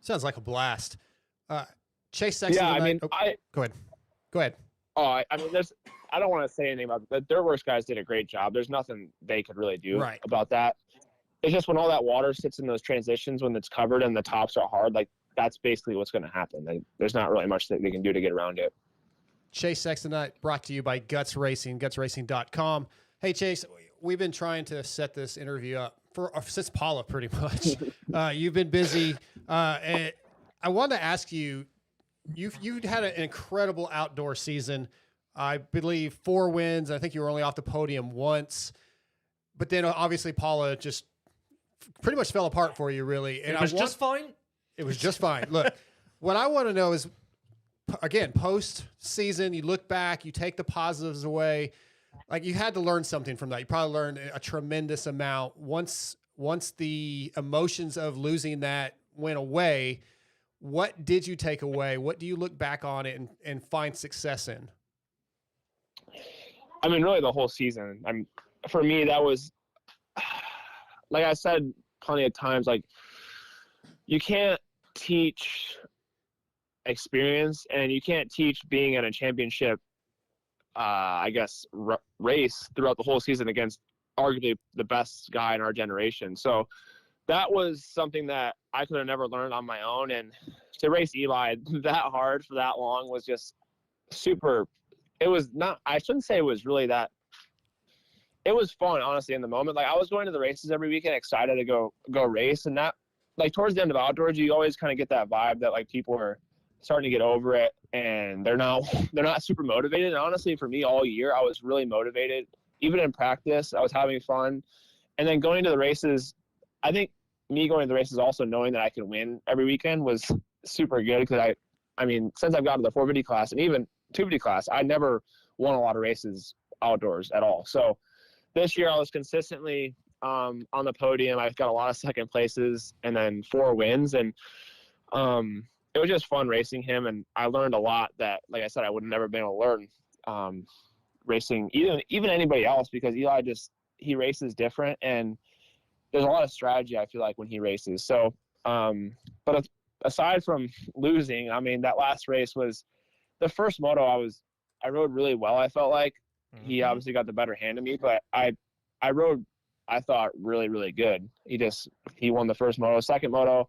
Sounds like a blast. Chase Sexton. Yeah, I mean, go ahead. Oh, I mean, I don't want to say anything about the Dirtworks guys did a great job. There's nothing they could really do about that. It's just when all that water sits in those transitions, when it's covered and the tops are hard, like, that's basically what's going to happen. There's not really much that they can do to get around it. Chase Sexton tonight, brought to you by Guts Racing, gutsracing.com. Hey, Chase, we've been trying to set this interview up since Paula, pretty much. You've been busy. And I wanted to ask you, you've had an incredible outdoor season. I believe 4 wins. I think you were only off the podium once. But then obviously Paula just pretty much fell apart for you, really. And it was just fine. It was just fine. Look, what I want to know is, again, post-season, you look back, you take the positives away. Like, you had to learn something from that. You probably learned a tremendous amount. Once the emotions of losing that went away, what did you take away? What do you look back on it and find success in? I mean, really the whole season. For me, that was, like I said plenty of times, like, you can't teach experience and you can't teach being at a championship, I guess, race throughout the whole season against arguably the best guy in our generation. So that was something that I could have never learned on my own. And to race Eli that hard for that long was just super. It was not, I shouldn't say it was really that. It was fun, honestly, in the moment. Like, I was going to the races every weekend, excited to go race. And that, like, towards the end of outdoors, you always kind of get that vibe that, like, people are starting to get over it and they're not super motivated. And honestly, for me all year, I was really motivated. Even in practice, I was having fun. And then going to the races, I think me going to the races, also knowing that I could win every weekend, was super good. Because I mean, since I've got to the 450 class and even 250 class, I never won a lot of races outdoors at all. So this year I was consistently on the podium. I've got a lot of second places and then 4 wins. And it was just fun racing him. And I learned a lot that, like I said, I would have never been able to learn racing even anybody else, because Eli he races different. And there's a lot of strategy, I feel like, when he races. So, but aside from losing, I mean, that last race was the first moto I rode really well. I felt like he obviously got the better hand of me, but I rode, I thought, really, really good. He won the first moto. Second moto,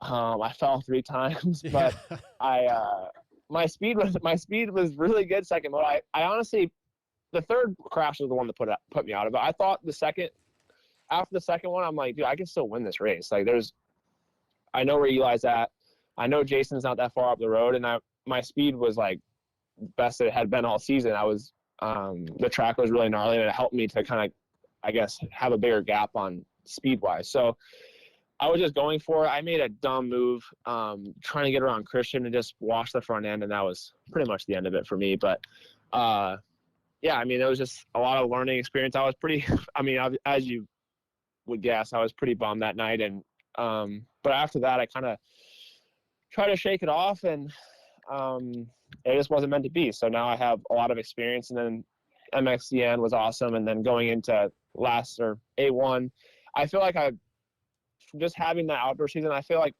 I fell 3 times, but my speed was really good. Second moto, I honestly, the third crash was the one that put me out of it. I thought after the second one, I'm like, dude, I can still win this race. Like, I know where Eli's at. I know Jason's not that far up the road, and my speed was like best it had been all season. The track was really gnarly, and it helped me to kind of, I guess, have a bigger gap on speed wise. So I was just going for it. I made a dumb move, trying to get around Christian and just wash the front end, and that was pretty much the end of it for me. But yeah, I mean, it was just a lot of learning experience. I was as you would guess, I was pretty bummed that night. And but after that, I kind of tried to shake it off, and it just wasn't meant to be. So now I have a lot of experience, and then MXDN was awesome. And then going into A1, I feel like just having that outdoor season, I feel like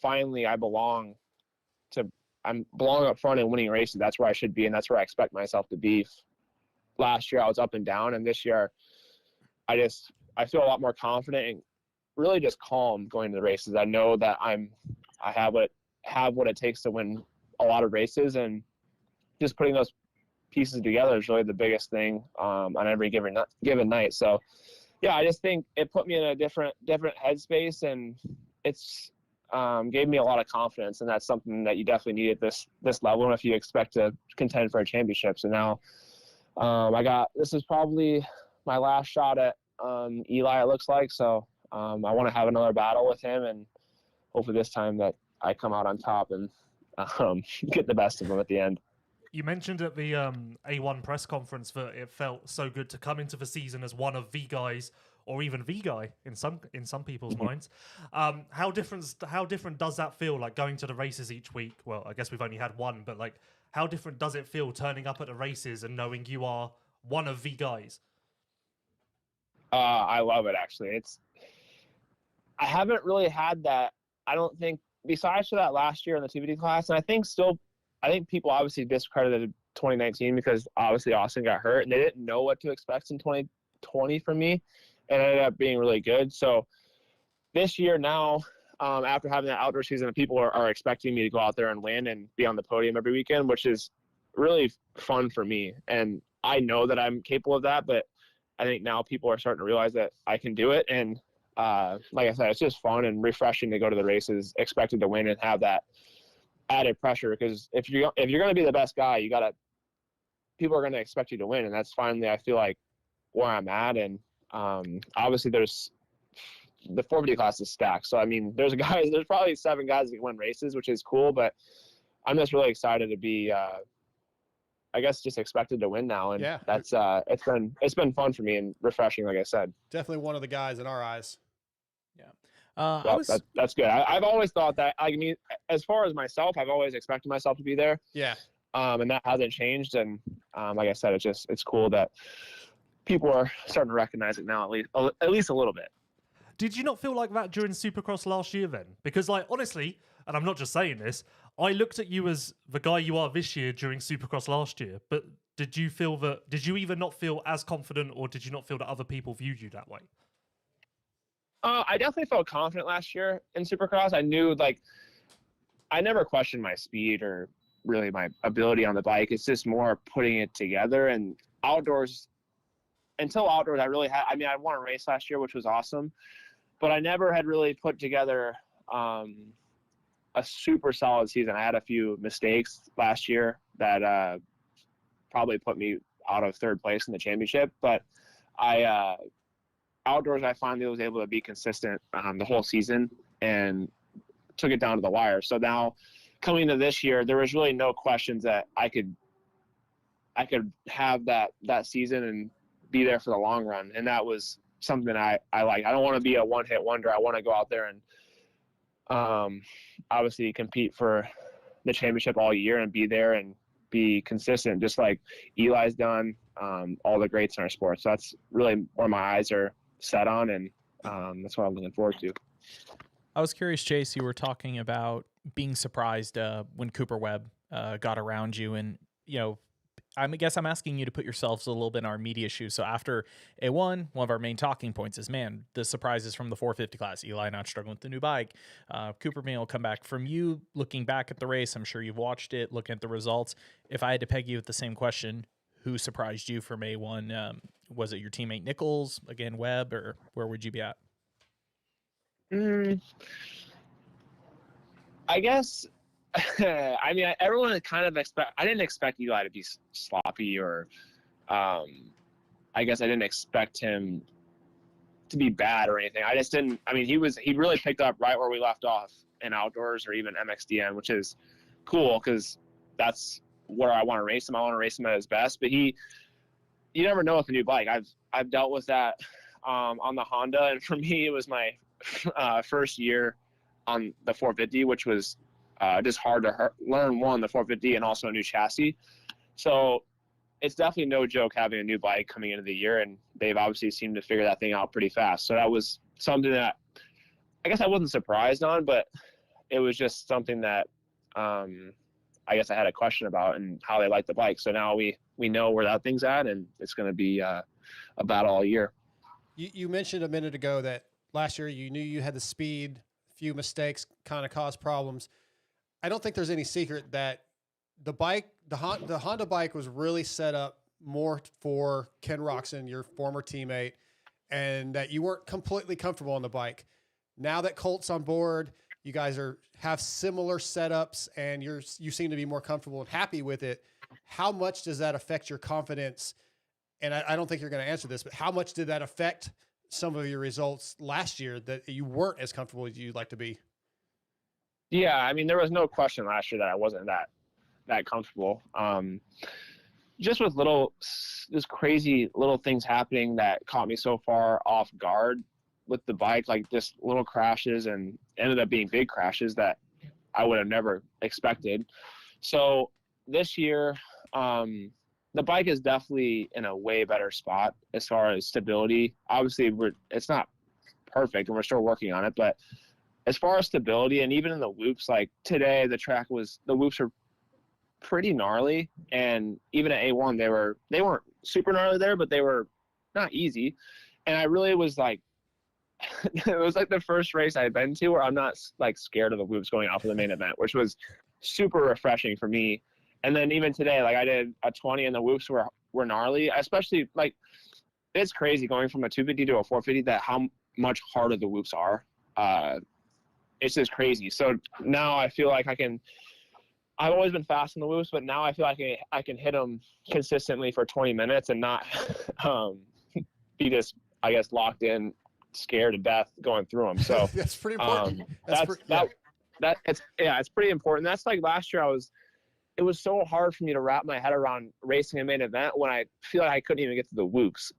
finally I belong up front and winning races. That's where I should be, and that's where I expect myself to be. Last year I was up and down, and this year I feel a lot more confident and really just calm going to the races. I know that I have what it takes to win a lot of races, and just putting those pieces together is really the biggest thing on every given night. So yeah, I just think it put me in a different headspace, and it's gave me a lot of confidence, and that's something that you definitely need at this level if you expect to contend for a championship. So now this is probably my last shot at Eli, it looks like. So I want to have another battle with him, and hopefully this time that I come out on top and get the best of him at the end. You mentioned at the A1 press conference that it felt so good to come into the season as one of the guys, or even the guy in some people's minds. How different does that feel, like going to the races each week? Well, I guess we've only had one, but like, how different does it feel turning up at the races and knowing you are one of the guys? I love it, actually. I haven't really had that, I don't think, besides for that last year in the 250 class, and I think people obviously discredited 2019 because obviously Austin got hurt and they didn't know what to expect in 2020 from me, and it ended up being really good. So this year now, after having that outdoor season, people are expecting me to go out there and win and be on the podium every weekend, which is really fun for me. And I know that I'm capable of that, but I think now people are starting to realize that I can do it. And like I said, it's just fun and refreshing to go to the races expected to win and have that added pressure, because if you're going to be the best guy, people are going to expect you to win, and that's finally, I feel like, where I'm at. And obviously there's the 450 class is stacked, so I mean there's probably 7 guys that can win races, which is cool, but I'm just really excited to be I guess just expected to win now, and that's it's been fun for me and refreshing, like I said. Definitely one of the guys in our eyes. That's good. I've always thought that. I mean, as far as myself, I've always expected myself to be there. Yeah. And that hasn't changed. And like I said, it's cool that people are starting to recognize it now, at least a little bit. Did you not feel like that during Supercross last year then? Because, like, honestly, and I'm not just saying this, I looked at you as the guy you are this year during Supercross last year. But did you either not feel as confident, or did you not feel that other people viewed you that way? I definitely felt confident last year in Supercross. I knew, I never questioned my speed or really my ability on the bike. It's just more putting it together. And outdoors, I won a race last year, which was awesome, but I never had really put together a super solid season. I had a few mistakes last year that probably put me out of third place in the championship, but outdoors, I finally was able to be consistent the whole season and took it down to the wire. So now coming into this year, there was really no questions that I could have that season and be there for the long run. And that was something I like. I don't want to be a one-hit wonder. I want to go out there and obviously compete for the championship all year and be there and be consistent, just like Eli's done, all the greats in our sport. So that's really where my eyes are set on, and that's what I'm looking forward to. I was curious, Chase, you were talking about being surprised when Cooper Webb got around you, and I guess I'm asking you to put yourselves a little bit in our media shoes. So after A1, one of our main talking points is, man, the surprises from the 450 class. Eli not struggling with the new bike. Cooper may will come back. From you looking back at the race, I'm sure you've watched it, looking at the results. If I had to peg you with the same question, who surprised you from A1? Was it your teammate Nichols, again, Webb, or where would you be at? I guess, I mean, everyone kind of I didn't expect Eli to be sloppy, or I guess I didn't expect him to be bad or anything. I just didn't, I mean, he really picked up right where we left off in outdoors or even MXDN, which is cool because that's where I want to race him. I want to race him at his best, but you never know with a new bike. I've dealt with that on the Honda, and for me, it was my first year on the 450, which was just hard to learn the 450 and also a new chassis. So it's definitely no joke having a new bike coming into the year, and they've obviously seemed to figure that thing out pretty fast. So that was something that I guess I wasn't surprised on, but it was just something that I guess I had a question about and how they like the bike. So now we know where that thing's at, and it's going to be a battle all year. You mentioned a minute ago that last year. You knew you had the speed, few mistakes kind of caused problems. I don't think there's any secret that the Honda bike was really set up more for Ken Roczen, your former teammate, and that you weren't completely comfortable on the bike. Now that Colt's on board, you guys have similar setups, and you seem to be more comfortable and happy with it. How much does that affect your confidence? And I don't think you're going to answer this, but how much did that affect some of your results last year that you weren't as comfortable as you'd like to be? Yeah, I mean, there was no question last year that I wasn't that comfortable. Just with just crazy little things happening that caught me so far off guard with the bike, like just little crashes, and ended up being big crashes that I would have never expected. So this year, the bike is definitely in a way better spot as far as stability. Obviously, it's not perfect, and we're still working on it, but as far as stability, and even in the loops, like today, the loops are pretty gnarly, and even at A1, they weren't super gnarly there, but they were not easy. And I really was like, it was like the first race I'd been to where I'm not like scared of the loops going off of the main event, which was super refreshing for me. And then even today, like I did a 20 and the whoops were gnarly, especially like it's crazy going from a 250 to a 450 that how much harder the whoops are. It's just crazy. So now I feel like I've always been fast in the whoops, but now I feel like I can hit them consistently for 20 minutes and not be just, I guess, locked in, scared to death going through them. So that's pretty important. It's pretty important. That's like last year it was so hard for me to wrap my head around racing a main event when I feel like I couldn't even get to the whoops.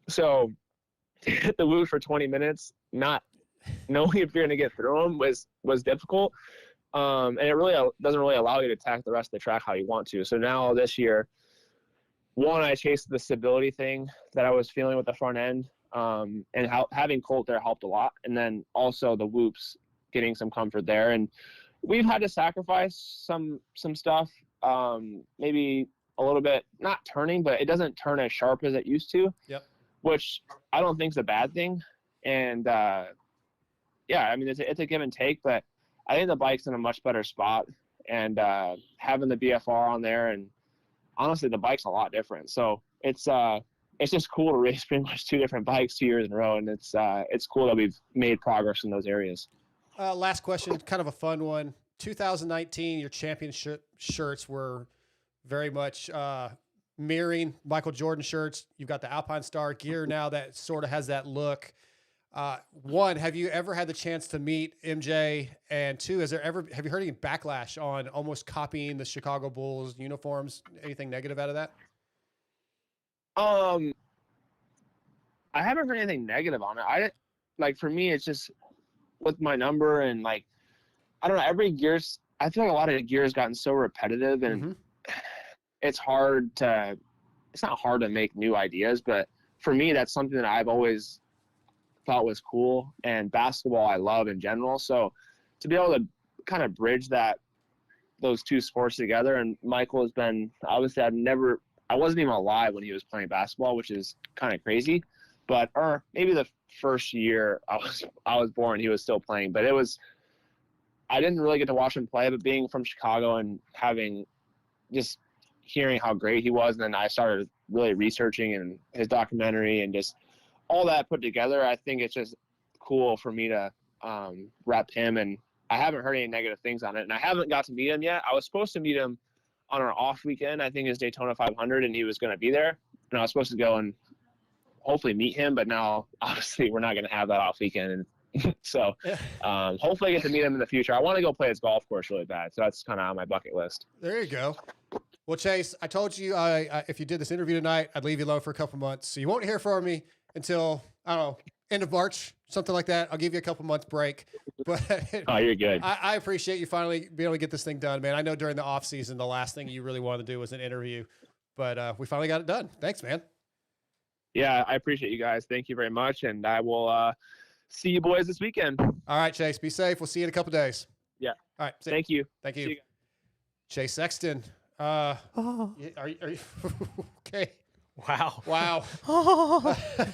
So to hit the whoops for 20 minutes, not knowing if you're going to get through them was difficult. And it really doesn't really allow you to attack the rest of the track how you want to. So now this year, I chased the stability thing that I was feeling with the front end. And having Colt there helped a lot. And then also the whoops, getting some comfort there. And we've had to sacrifice some stuff, maybe a little bit, not turning, but it doesn't turn as sharp as it used to. Yep. Which I don't think is a bad thing. And yeah, I mean, it's a give and take, but I think the bike's in a much better spot. And having the BFR on there, and honestly, the bike's a lot different. So it's just cool to race pretty much two different bikes 2 years in a row, and it's cool that we've made progress in those areas. Last question, kind of a fun one. 2019, your championship shirts were very much mirroring Michael Jordan shirts. You've got the Alpine Star gear now that sort of has that look. One, have you ever had the chance to meet MJ? And two, have you heard any backlash on almost copying the Chicago Bulls uniforms? Anything negative out of that? I haven't heard anything negative on it. For me, it's just with my number and like, I don't know, I feel like a lot of the gear has gotten so repetitive, and it's not hard to make new ideas, but for me, that's something that I've always thought was cool, and basketball I love in general. So to be able to kind of bridge those two sports together, and Michael has been, obviously I wasn't even alive when he was playing basketball, which is kind of crazy, but maybe the first year I was born, he was still playing, but I didn't really get to watch him play, but being from Chicago and just hearing how great he was, and then I started really researching and his documentary and just all that put together, I think it's just cool for me to rep him, and I haven't heard any negative things on it, and I haven't got to meet him yet. I was supposed to meet him on our off weekend. I think it's Daytona 500, and he was going to be there, and I was supposed to go and hopefully meet him, but now obviously we're not going to have that off weekend. So hopefully I get to meet him in the future. I want to go play his golf course really bad, so that's kind of on my bucket list. There you go. Well, Chase, I told you if you did this interview tonight, I'd leave you alone for a couple months. So you won't hear from me until, I don't know, end of March, something like that. I'll give you a couple months break. But oh, you're good. I appreciate you finally being able to get this thing done, man. I know during the off season, the last thing you really wanted to do was an interview, but we finally got it done. Thanks, man. Yeah, I appreciate you guys. Thank you very much. And I will see you boys this weekend. All right, Chase, be safe. We'll see you in a couple days. Yeah. All right. Thank you. Thank See you. you. Chase Sexton. Are you okay? Wow. Wow.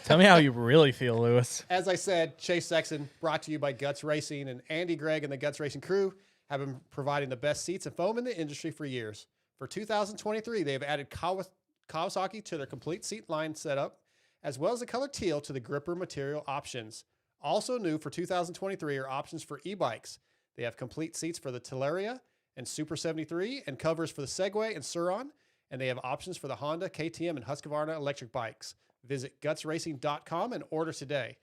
Tell me how you really feel, Lewis. As I said, Chase Sexton, brought to you by Guts Racing, and Andy Gregg and the Guts Racing crew have been providing the best seats and foam in the industry for years. For 2023, they have added Kawasaki to their complete seat line setup, as well as the color teal to the gripper material options. Also new for 2023 are options for e-bikes. They have complete seats for the Teleria and Super 73 and covers for the Segway and Suron, and they have options for the Honda, KTM, and Husqvarna electric bikes. Visit gutsracing.com and order today.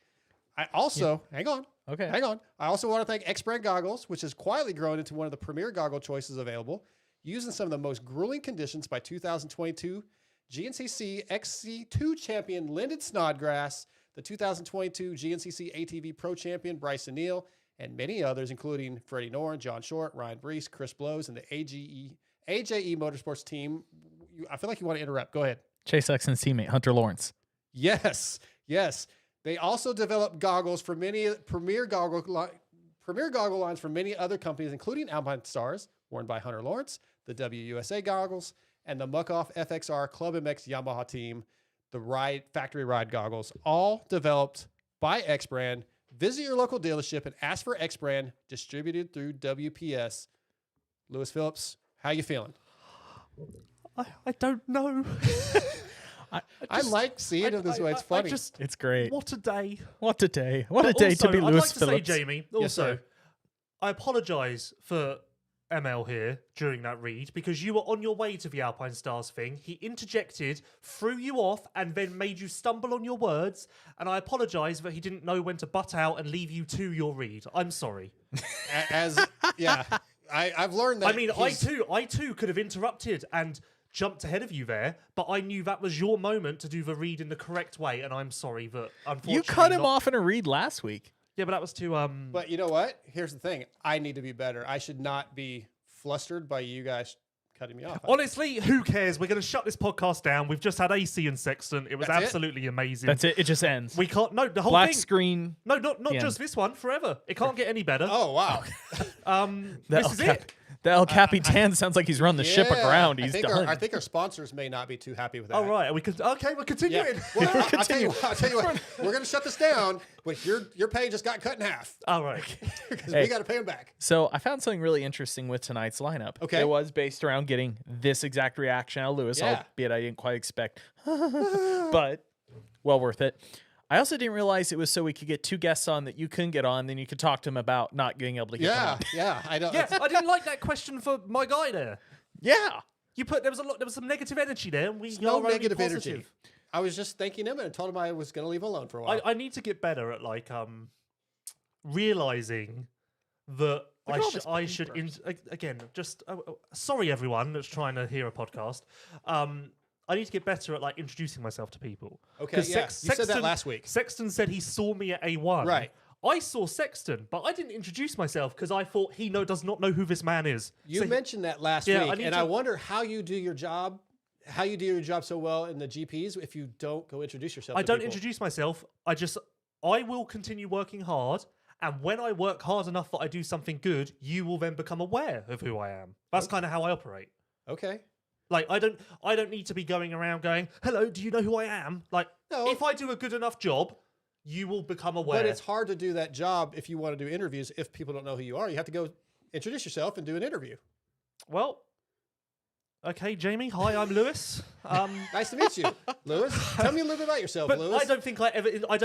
I also, hang on. I also want to thank X Brand Goggles, which has quietly grown into one of the premier goggle choices available, using some of the most grueling conditions by 2022 GNCC XC2 champion Lyndon Snodgrass, the 2022 GNCC ATV Pro champion Bryson Neal, and many others, including Freddie Noren, John Short, Ryan Brees, Chris Blows, and the AJE Motorsports team. I feel like you want to interrupt. Go ahead. Chase Sexton's teammate, Hunter Lawrence. Yes. They also develop goggles for many premier goggle lines for many other companies, including Alpine Stars, worn by Hunter Lawrence, the WUSA goggles, and the Muck-Off FXR Club MX Yamaha team, the factory ride goggles, all developed by X Brand. Visit your local dealership and ask for X Brand, distributed through WPS. Lewis Phillips, how you feeling? I don't know. I like seeing it this way. It's funny. It's great. What a day. What a day. What a day to be Lewis I'd like to Phillips. say, Jamie, Yes, sir. I apologise for ML here during that read because you were on your way to the Alpine Stars thing. He interjected, threw you off, and then made you stumble on your words. And I apologise that he didn't know when to butt out and leave you to your read. I'm sorry. I've learned that. I mean, I too could have interrupted and jumped ahead of you there, but I knew that was your moment to do the read in the correct way, and I'm sorry that unfortunately You cut him off in a read last week. Yeah, but that was too But you know what? Here's the thing. I need to be better. I should not be flustered by you guys cutting me off. Honestly, who cares? We're going to shut this podcast down. We've just had AC and Sexton. It was That's absolutely amazing. That's it. It just ends. We can't. No, the whole Black thing. screen. No, not the just end. this one. Forever. It can't get any better. Oh, wow. This is it. The El Capitan sounds like he's run the ship aground. He's done. I think our sponsors may not be too happy with that. All right. We're continuing. Yeah. Well, I'll tell you what. We're going to shut this down, but your pay just got cut in half. All right. Because we got to pay them back. So I found something really interesting with tonight's lineup. Okay. It was based around getting this exact reaction out of Lewis, Yeah. albeit I didn't quite expect. But well worth it. I also didn't realize it was so we could get two guests on that you couldn't get on, then you could talk to them about not being able to get them on. Yeah. I don't. Yeah, I didn't like that question for my guy there. Yeah. You put there was some negative energy there. And No are only negative positive. energy. I was just thanking him and told him I was going to leave him alone for a while. I need to get better at realizing that I should again just sorry everyone that's trying to hear a podcast. I need to get better at introducing myself to people. Okay, yeah. You said that last week. Sexton said he saw me at A1. Right. I saw Sexton, but I didn't introduce myself because I thought he does not know who this man is. You mentioned that last Yeah, week, and I wonder how you do your job. How you do your job so well in the GPs if you don't go introduce yourself. I to don't people. introduce myself. I will continue working hard, and when I work hard enough that I do something good, you will then become aware of who I am. That's kind of how I operate. Okay. I don't need to be going around going, hello, do you know who I am? No. If I do a good enough job, you will become aware. But it's hard to do that job if you want to do interviews if people don't know who you are. You have to go introduce yourself and do an interview. Well, okay, Jamie. Hi, I'm Lewis. Nice to meet you, Lewis. Tell me a little bit about yourself, But Lewis. I don't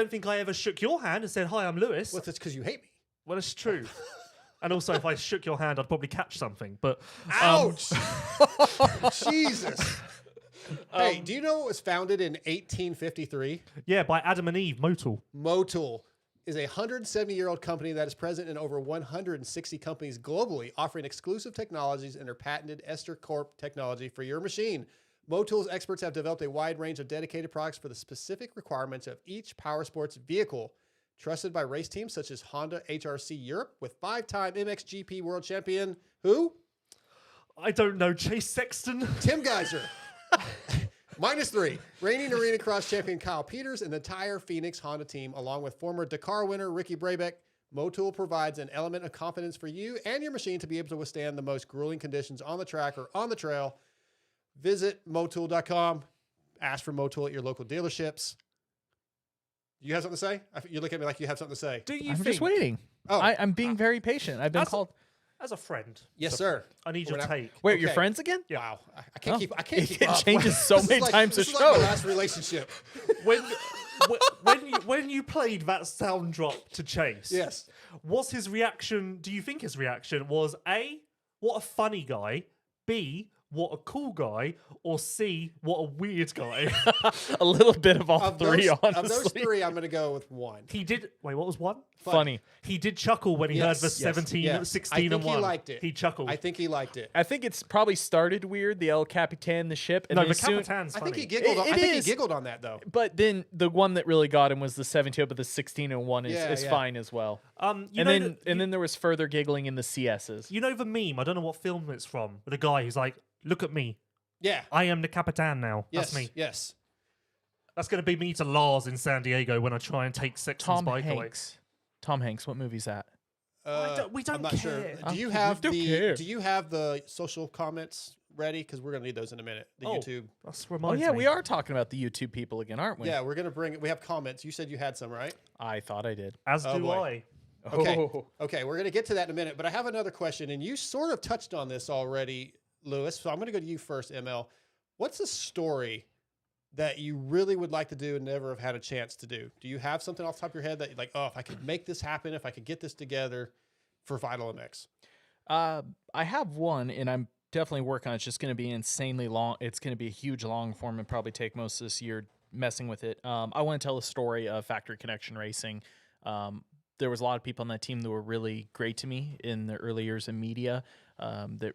think I ever shook your hand and said, hi, I'm Lewis. Well, that's because you hate me. Well, it's true. And also, if I shook your hand, I'd probably catch something. But Ouch! Jesus. Hey, do you know it was founded in 1853? Yeah, by Adam and Eve, Motul. Motul is a 170-year-old company that is present in over 160 companies globally, offering exclusive technologies and their patented Ester Corp technology for your machine. Motul's experts have developed a wide range of dedicated products for the specific requirements of each power sports vehicle. Trusted by race teams such as Honda HRC Europe with 5-time MXGP world champion, who? I don't know, Chase Sexton. Tim Geiser. -3. Reigning Arena Cross champion Kyle Peters and the entire Phoenix Honda team, along with former Dakar winner Ricky Brabeck. Motul provides an element of confidence for you and your machine to be able to withstand the most grueling conditions on the track or on the trail. Visit motul.com. ask for Motul at your local dealerships. You have something to say? You look at me like you have something to say. Do you I'm think, just waiting. Oh. I'm being very patient. I've been As a- called. as a friend, Yes, sir. I need your We're not- take. Wait, you're okay. friends again? Wow, I can't Oh. keep. I can't It keep up. changes so This is many times a this is like my show. last relationship. When you played that sound drop to Chase, Yes. was his reaction? Do you think his reaction was A, what a funny guy, B, what a cool guy, or C, what a weird guy? A little bit of all Of three, those, honestly. of those three, I'm going to go with one. He did. Wait, what was one? Funny. He did chuckle when he Yes, heard the yes, 17, yes. 16, I think and 1. he liked it. He chuckled. I think he liked it. I think it's probably started weird, the El Capitan, the ship. And no, then the soon- Capitan's I funny. think he giggled. It I think is. he giggled on that though. But then the one that really got him was the 17, but the 16 and 1 is, Yeah, is yeah. fine as well. You And know then that- and then there was further giggling in the CSs. you know the meme. I don't know what film it's from. But the guy who's like, "Look at me. Yeah. I am the Capitan now. Yes. That's me. Yes. That's going to be me to Lars in San Diego when I try and take Sexton's Tom bike away." Hanks. Tom Hanks, what movie's that? We don't I'm not care. sure. Oh, Do you we have don't the care. Do you have the social comments ready? Because we're gonna need those in a minute. The Oh. YouTube. That's Oh reminds yeah, me. we are talking about the YouTube people again, aren't we? Yeah, we're gonna bring. We have comments. You said you had some, right? I thought I did. As Oh, do boy. I. Okay. Oh. Okay, we're gonna get to that in a minute. But I have another question, and you sort of touched on this already, Lewis. So I'm gonna go to you first, ML. What's a story that you really would like to do and never have had a chance to do? Do you have something off the top of your head that you're like, oh, if I could make this happen, if I could get this together for Vital MX? I have one, and I'm definitely working on it. It's just going to be insanely long. It's going to be a huge long form and probably take most of this year messing with it. I want to tell the story of Factory Connection Racing. There was a lot of people on that team that were really great to me in the early years in media that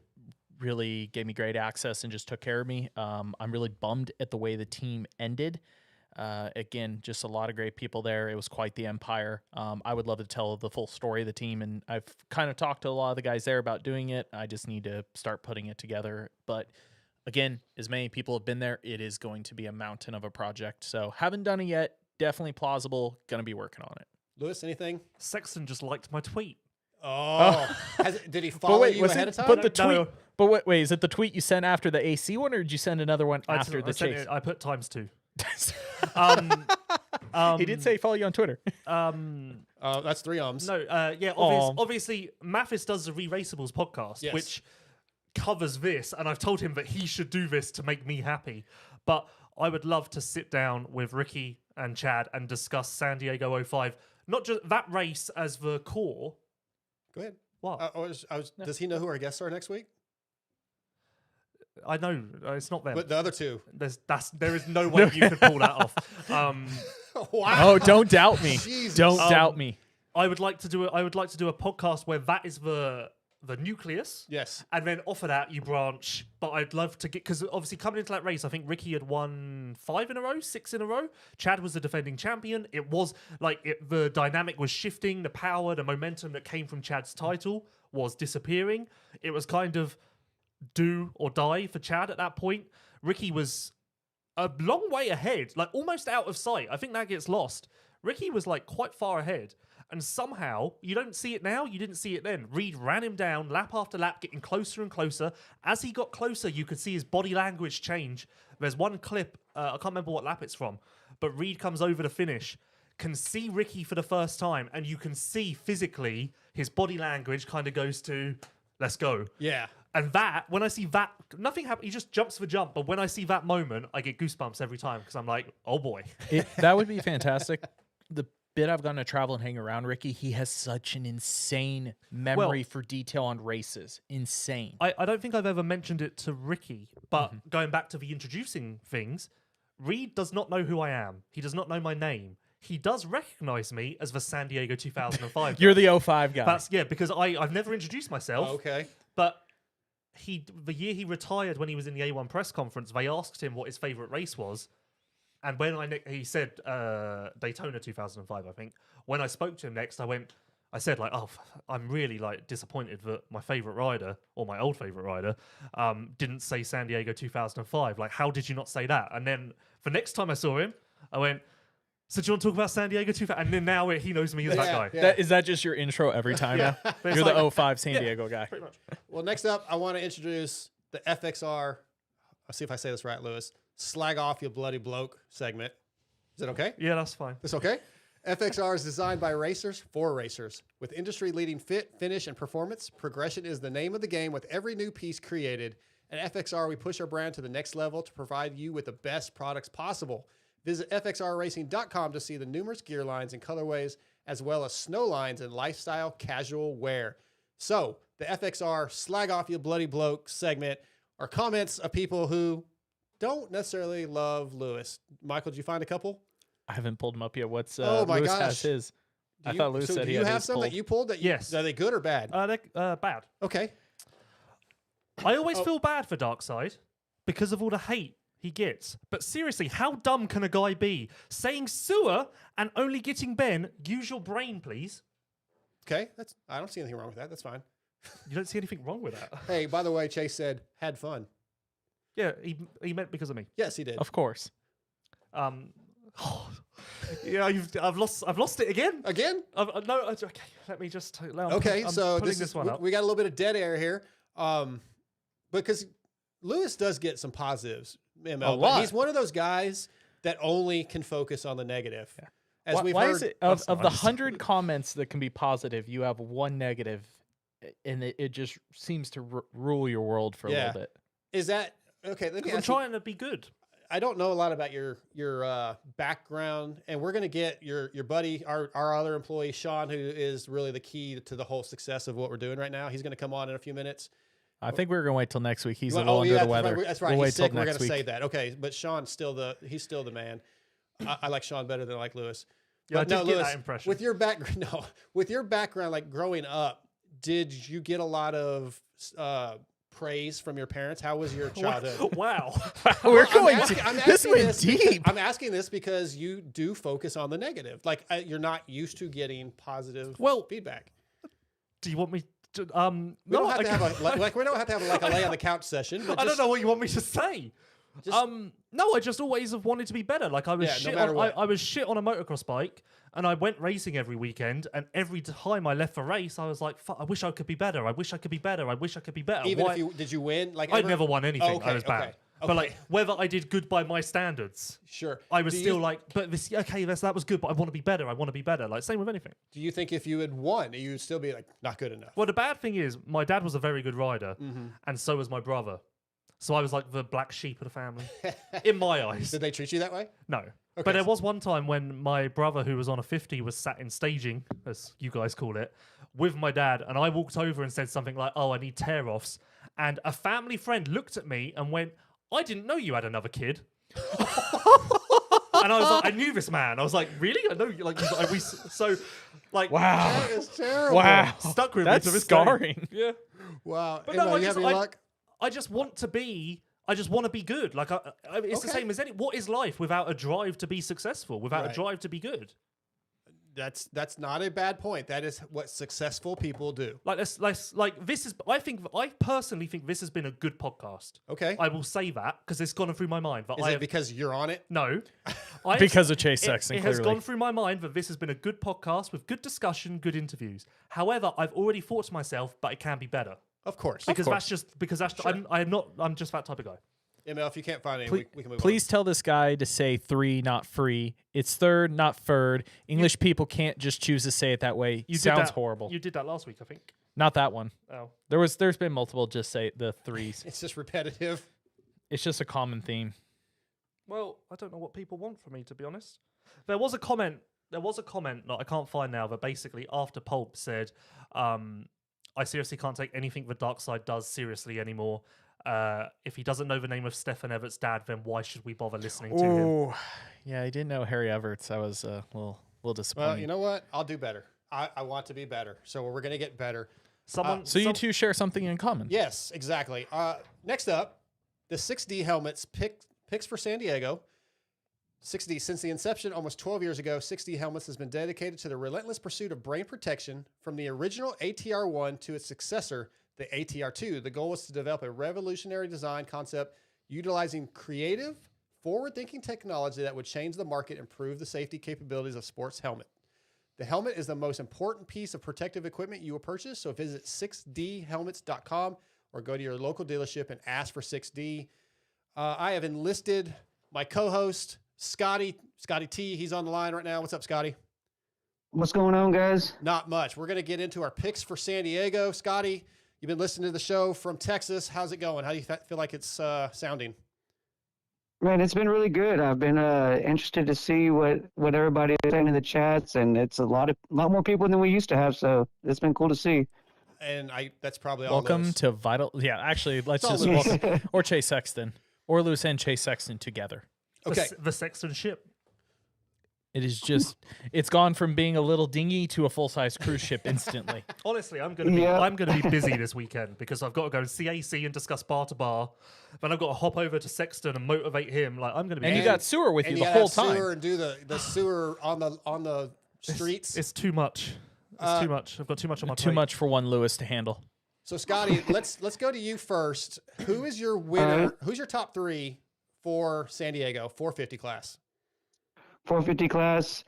really gave me great access and just took care of me. I'm really bummed at the way the team ended. Again, just a lot of great people there. It was quite the empire. I would love to tell the full story of the team, and I've kind of talked to a lot of the guys there about doing it. I just need to start putting it together. But again, as many people have been there, it is going to be a mountain of a project. So haven't done it yet. Definitely plausible. Going to be working on it. Lewis, anything? Sexton just liked my tweet. Oh, did he follow you was ahead it, of time? But the No. tweet. But wait, is it the tweet you sent after the AC one, or did you send another one after the sent chase? it- I put times 2. He did say follow you on Twitter. That's 3 ums. No, yeah, Aw. obviously, Mathis does the Re-Raceables podcast, Yes. which covers this, and I've told him that he should do this to make me happy. But I would love to sit down with Ricky and Chad and discuss San Diego 05, not just that race as the core. Go ahead. What? Does he know who our guests are next week? I know it's not them. But the other two. There is no way you could pull that off. Wow. Oh, don't doubt me. Jesus. Don't doubt me. I would like to do a podcast where that is the nucleus. Yes. And then off of that, you branch. But I'd love to get, because obviously coming into that race, I think Ricky had won 5 in a row, 6 in a row. Chad was the defending champion. It was like the dynamic was shifting, the power, the momentum that came from Chad's title was disappearing. It was kind of do or die for Chad at that point. Ricky was a long way ahead, like almost out of sight. I think that gets lost. Ricky was like quite far ahead. And somehow, you don't see it now, you didn't see it then. Reed ran him down, lap after lap, getting closer and closer. As he got closer, you could see his body language change. There's one clip, I can't remember what lap it's from, but Reed comes over to finish, can see Ricky for the first time, and you can see physically his body language kind of goes to, let's go. Yeah. And that, when I see that, nothing happens, he just jumps the jump, but when I see that moment, I get goosebumps every time, because I'm like, oh boy. That would be fantastic. The bit I've gotten to travel and hang around Ricky, he has such an insane memory for detail on races. Insane. I don't think I've ever mentioned it to Ricky, but going back to the introducing things, Reed does not know who I am. He does not know my name. He does recognize me as the San Diego 2005 You're guy. the 05 guy. That's, yeah, because I've never introduced myself. Okay. But the year he retired, when he was in the A1 press conference, they asked him what his favorite race was. And when he said Daytona 2005, I think, when I spoke to him next, I said like, oh, I'm really like disappointed that my favorite rider, or my old favorite rider, didn't say San Diego 2005. Like, how did you not say that? And then the next time I saw him, I went, so do you want to talk about San Diego 2000? And then now he knows me as that guy. Yeah. Is that just your intro every time now? But it's You're like- the 05 San Diego guy. Pretty much. Well, next up, I want to introduce the FXR. I'll see if I say this right, Lewis. slag off you bloody bloke segment. Is that okay? Yeah, that's fine. That's okay? FXR is designed by racers for racers. With industry-leading fit, finish, and performance, progression is the name of the game with every new piece created. At FXR, we push our brand to the next level to provide you with the best products possible. Visit fxrracing.com to see the numerous gear lines and colorways, as well as snow lines and lifestyle casual wear. So, the FXR Slag Off You Bloody Bloke segment are comments of people who don't necessarily love Lewis. Michael, did you find a couple? I haven't pulled them up yet. What's Oh my Lewis gosh. has his? I thought Lewis said do he you had have his some pulled. that you pulled? That you, Yes. Are they good or bad? They're bad. Okay. I always feel bad for Darkseid because of all the hate he gets. But seriously, how dumb can a guy be? Saying sewer and only getting Ben, use your brain, please. Okay. I don't see anything wrong with that. That's fine. You don't see anything wrong with that. Hey, by the way, Chase said, had fun. Yeah, he meant because of me. Yes, he did. Of course. Yeah, I've lost it again. Again? No, okay. Let me just. Okay, I'm so putting this one up. we got a little bit of dead air here, because Lewis does get some positives. ML, but lot. he's one of those guys that only can focus on the negative. Yeah. As Why, we've why heard, is it of the nice. 100 comments that can be positive, you have one negative, and it just seems to rule your world for a little bit? Is that okay? Let me I'm ask you, trying to be good. I don't know a lot about your background, and we're going to get your buddy, our other employee, Sean, who is really the key to the whole success of what we're doing right now. He's going to come on in a few minutes. I think we're going to wait till next week. He's a Well, little under the that's weather. right. That's right. We'll He's wait till sick. We're going next to week. say that. Okay, but Sean's still the man. I like Sean better than I like Lewis. Yeah, But I did get Lewis, that impression. with your background, with your background, like growing up, did you get a lot of praise from your parents? How was your childhood? Wow. We're I'm going asking- to. I'm This asking went deep. I'm asking this because you do focus on the negative. Like you're not used to getting positive feedback. Do you want me to? We don't have to have we don't have to have like a lay on the couch session. But I don't know what you want me to say. No, I just always have wanted to be better. Like I was shit matter on, what. I was shit on a motocross bike, and I went racing every weekend. And every time I left for race, I was like, "Fuck! I wish I could be better. I wish I could be better. I wish I could be better." Even if did you win? Like I ever? never won anything. Oh, okay, I was bad. okay, But okay. like whether I did good by my standards, Sure. I was Do still you- like, but this okay, that was good, but I want to be better. I want to be better. Like same with anything. Do you think if you had won, you would still be like not good enough? Well, the bad thing is my dad was a very good rider, Mm-hmm. and so was my brother. So I was like the black sheep of the family, in my eyes. Did they treat you that way? No. But there was one time when my brother, who was on a 50, was sat in staging, as you guys call it, with my dad. And I walked over and said something like, "Oh, I need tear-offs." And a family friend looked at me and went, "I didn't know you had another kid." And I was like, I knew this man. I was like, really? I know you. Like, so, like, Wow. That is terrible. Wow. stuck with That's me to this scarring. day. Yeah. Wow. But Emma, no, you have any luck? I just want to be. I just want to be good. Like it's the Okay. same as any. What is life without a drive to be successful? Without Right. a drive to be good? That's not a bad point. That is what successful people do. Like this is. I personally think this has been a good podcast. Okay. I will say that because it's gone through my mind. But Is I it have, because you're on it? no, Because of Chase Sexton, It has clearly. gone through my mind that this has been a good podcast with good discussion, good interviews. However, I've already thought to myself, but it can be better Of course. because I'm just that type of guy. ML, if you can't find any, we can move Please tell this guy to say 3, not free. It's third, not third. English people can't just choose to say it that way. You did Sounds that- horrible. You did that last week, I think. Not that one. Oh. There's been multiple just say the 3s. on. It's just repetitive. It's just a common theme. Well, I don't know what people want from me, to be honest. There was a comment that I can't find now that basically after Pulp said, I seriously can't take anything the Dark Side does seriously anymore. If he doesn't know the name of Stefan Everett's dad, then why should we bother listening to him? Oh, yeah, I didn't know Harry Everett's. I was a little disappointed. Well, you know what? I'll do better. I want to be better. So we're going to get better. so you two share something in common. Yes, exactly. Next up, the 6D helmets picks for San Diego. 6D, since the inception almost 12 years ago, 6D Helmets has been dedicated to the relentless pursuit of brain protection from the original ATR-1 to its successor, the ATR-2. The goal was to develop a revolutionary design concept utilizing creative, forward-thinking technology that would change the market and improve the safety capabilities of sports helmet. The helmet is the most important piece of protective equipment you will purchase, so visit 6dhelmets.com or go to your local dealership and ask for 6D. I have enlisted my co-host, Scotty T. He's on the line right now. What's up, Scotty? What's going on, guys? Not much. We're going to get into our picks for San Diego. Scotty, you've been listening to the show from Texas. How's it going? How do you feel like it's sounding? Man, it's been really good. I've been interested to see what everybody is saying in the chats, and it's a lot more people than we used to have. So it's been cool to see. And that's probably all. Welcome Lewis. to Vital. Yeah, actually, let's It's all just Lewis. welcome or Chase Sexton or Lewis and Chase Sexton together. Okay. The Sexton ship. It is just it's gone from being a little dinghy to a full-size cruise ship instantly. Honestly, I'm gonna be busy this weekend because I've got to go and see AC and discuss bar to bar. Then I've got to hop over to Sexton and motivate him. Like I'm gonna be. And you got sewer with you the gotta whole have time. Sewer and do the sewer on the streets. It's too much. It's too much. I've got too much on my Too plate. much for one Lewis to handle. So Scotty, let's go to you first. Who is your winner? Who's your top 3 for San Diego 450 class? 450 class.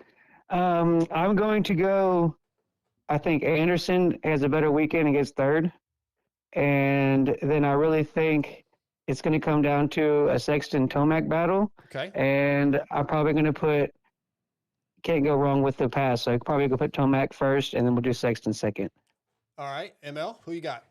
I'm going to go. I think Anderson has a better weekend and gets third, and then I really think it's going to come down to a Sexton Tomac battle. Okay. And I'm probably going to can't go wrong with the pass. So I'm probably going to put Tomac first, and then we'll do Sexton second. All right, ML, who you got?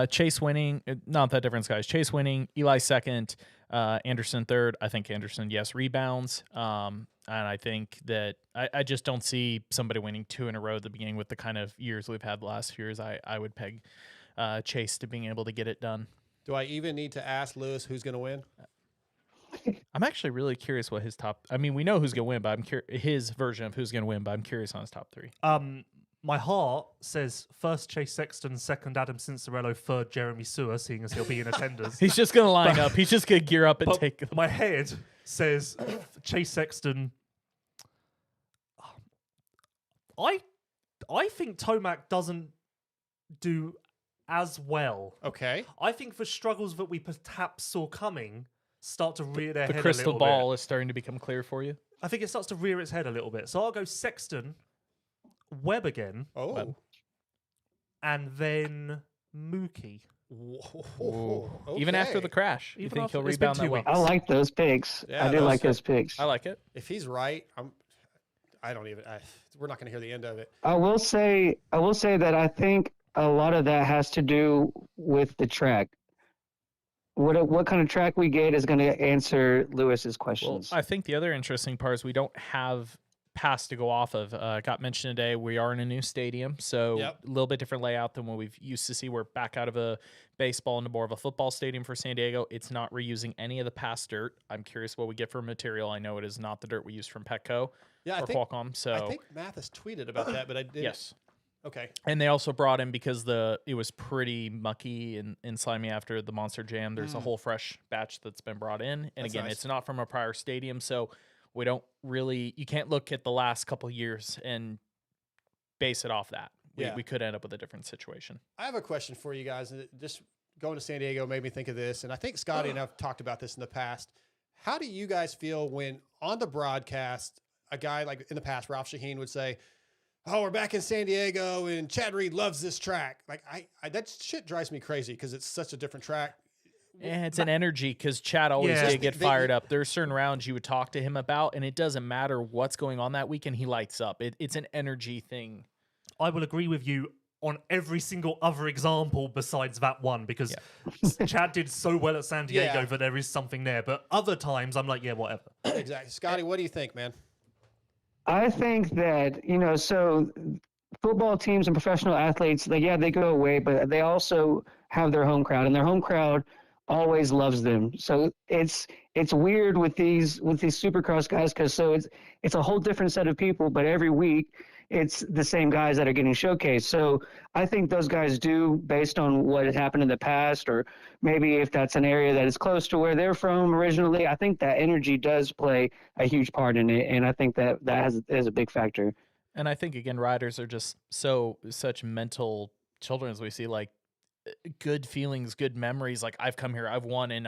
Chase winning, not that difference, guys. Chase winning, Eli second, Anderson third. I think Anderson, yes, rebounds. And I think that I just don't see somebody winning 2 in a row at the beginning with the kind of years we've had the last few years. I would peg Chase to being able to get it done. Do I even need to ask Lewis who's going to win? I'm actually really curious what his top. I mean, we know who's going to win, but I'm curious his version of who's going to win. But I'm curious on his top 3. My heart says first Chase Sexton, second Adam Cianciarulo, third Jeremy Sewer, seeing as he'll be in attendance. He's just going to line up. He's just going to gear up and take. My head says Chase Sexton. I think Tomac doesn't do as well. Okay. I think the struggles that we perhaps saw coming start to rear their head The a crystal little ball bit. is starting to become clear for you. I think it starts to rear its head a little bit. So I'll go Sexton, Webb again, Oh. and then Mookie. Even after the crash, you Even think after- he'll it's been rebound 2 that way? weeks. I like those picks. Yeah, I do those like are- those picks. I like it. If he's right, we're not going to hear the end of it. I will say that I think a lot of that has to do with the track. What kind of track we get is going to answer Lewis's Well, questions. I think the other interesting part is we don't have pass to go off of. Got mentioned today. We are in a new stadium, so Yep. a little bit different layout than what we've used to see. We're back out of a baseball into more of a football stadium for San Diego. It's not reusing any of the past dirt. I'm curious what we get for material. I know it is not the dirt we used from Petco Yeah, or Qualcomm. So I think Mathis tweeted about that, but I didn't. yes. Okay. And they also brought in because it was pretty mucky and slimy after the Monster Jam. There's a whole fresh batch that's been brought in. And That's again, nice. it's not from a prior stadium, so we don't really you can't look at the last couple of years and base it off that. Yeah. We could end up with a different situation. I have a question for you guys. And just going to San Diego made me think of this, and I think Scotty and I've talked about this in the past. How do you guys feel when on the broadcast, a guy like in the past, Ralph Shaheen would say, "Oh, we're back in San Diego, and Chad Reed loves this track." Like, I that shit drives me crazy because it's such a different track. And it's an energy because Chad always Yeah. did get fired up. There are certain rounds you would talk to him about, and it doesn't matter what's going on that weekend, he lights up. It's an energy thing. I will agree with you on every single other example besides that one because Chad did so well at San Diego Yeah. that there is something there. But other times I'm like, yeah, whatever. Exactly. Scotty, what do you think, man? I think that, so football teams and professional athletes, they go away, but they also have their home crowd, and their home crowd always loves them. So it's weird with these Supercross guys because it's a whole different set of people, but every week it's the same guys that are getting showcased. So I think those guys do, based on what has happened in the past, or maybe if that's an area that is close to where they're from originally, I think that energy does play a huge part in it, and I think that is a big factor. And I think, again, riders are just such mental children, as we see, like good feelings, good memories. Like, I've come here, I've won, and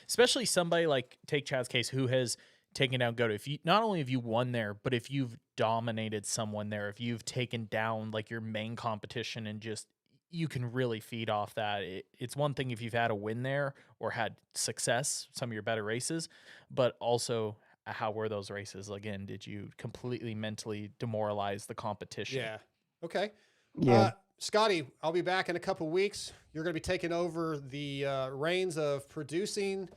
especially somebody like, take Chad's case, who has taken down Goto. If you, not only have you won there, but if you've dominated someone there, if you've taken down like your main competition and just, you can really feed off that. It's one thing if you've had a win there or had success, some of your better races, but also how were those races? Again, did you completely mentally demoralize the competition? Yeah. Okay. Yeah. Scotty, I'll be back in a couple weeks. You're going to be taking over the reins of producing.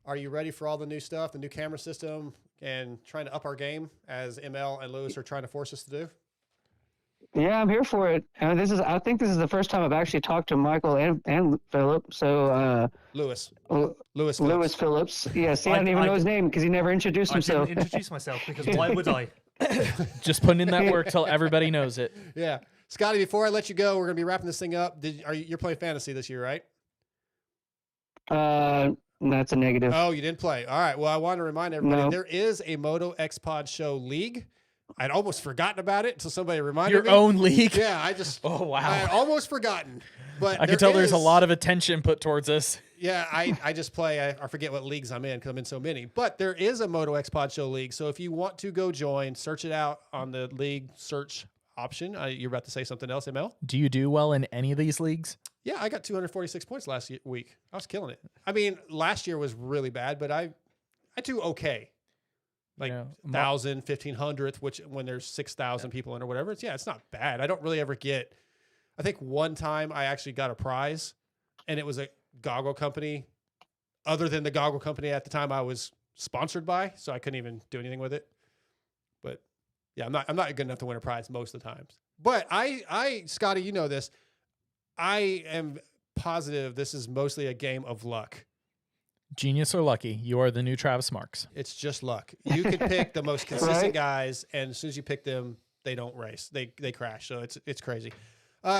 Are you ready for all the new stuff, the new camera system, and trying to up our game as ML and Lewis are trying to force us to do? Yeah, I'm here for it. I think this is the first time I've actually talked to Michael and Philip. So Lewis Phillips. Yeah, see, I didn't even know his name because he never introduced I himself. didn't introduce myself because why would I? Just putting in that work till everybody knows it. Yeah. Scotty, before I let you go, we're going to be wrapping this thing up. You're playing fantasy this year, right? That's a negative. Oh, you didn't play. All right. Well, I want to remind everybody No. there is a MotoXPod Show league. I'd almost forgotten about it until somebody reminded me. Your own league? Yeah, I just. Oh, wow. I had almost forgotten. But I can tell there's a lot of attention put towards this. Yeah, I just play. I forget what leagues I'm in because I'm in so many. But there is a MotoXPod Show league. So if you want to go join, search it out on the league search option. You're about to say something else, ML? Do you do well in any of these leagues? Yeah, I got 246 points last week. I was killing it. I mean, last year was really bad, but I do okay. Like 1,000, 1,500th, which when there's 6,000 people in or whatever, it's not bad. I don't really ever get. I think one time I actually got a prize, and it was a goggle company, other than the goggle company at the time I was sponsored by, so I couldn't even do anything with it. But yeah, I'm not good enough to win a prize most of the times. But I Scotty, you know this. I am positive this is mostly a game of luck. Genius or lucky, you are the new Travis Marks. It's just luck. You could pick the most consistent guys, and as soon as you pick them, they don't race. They crash. So it's crazy.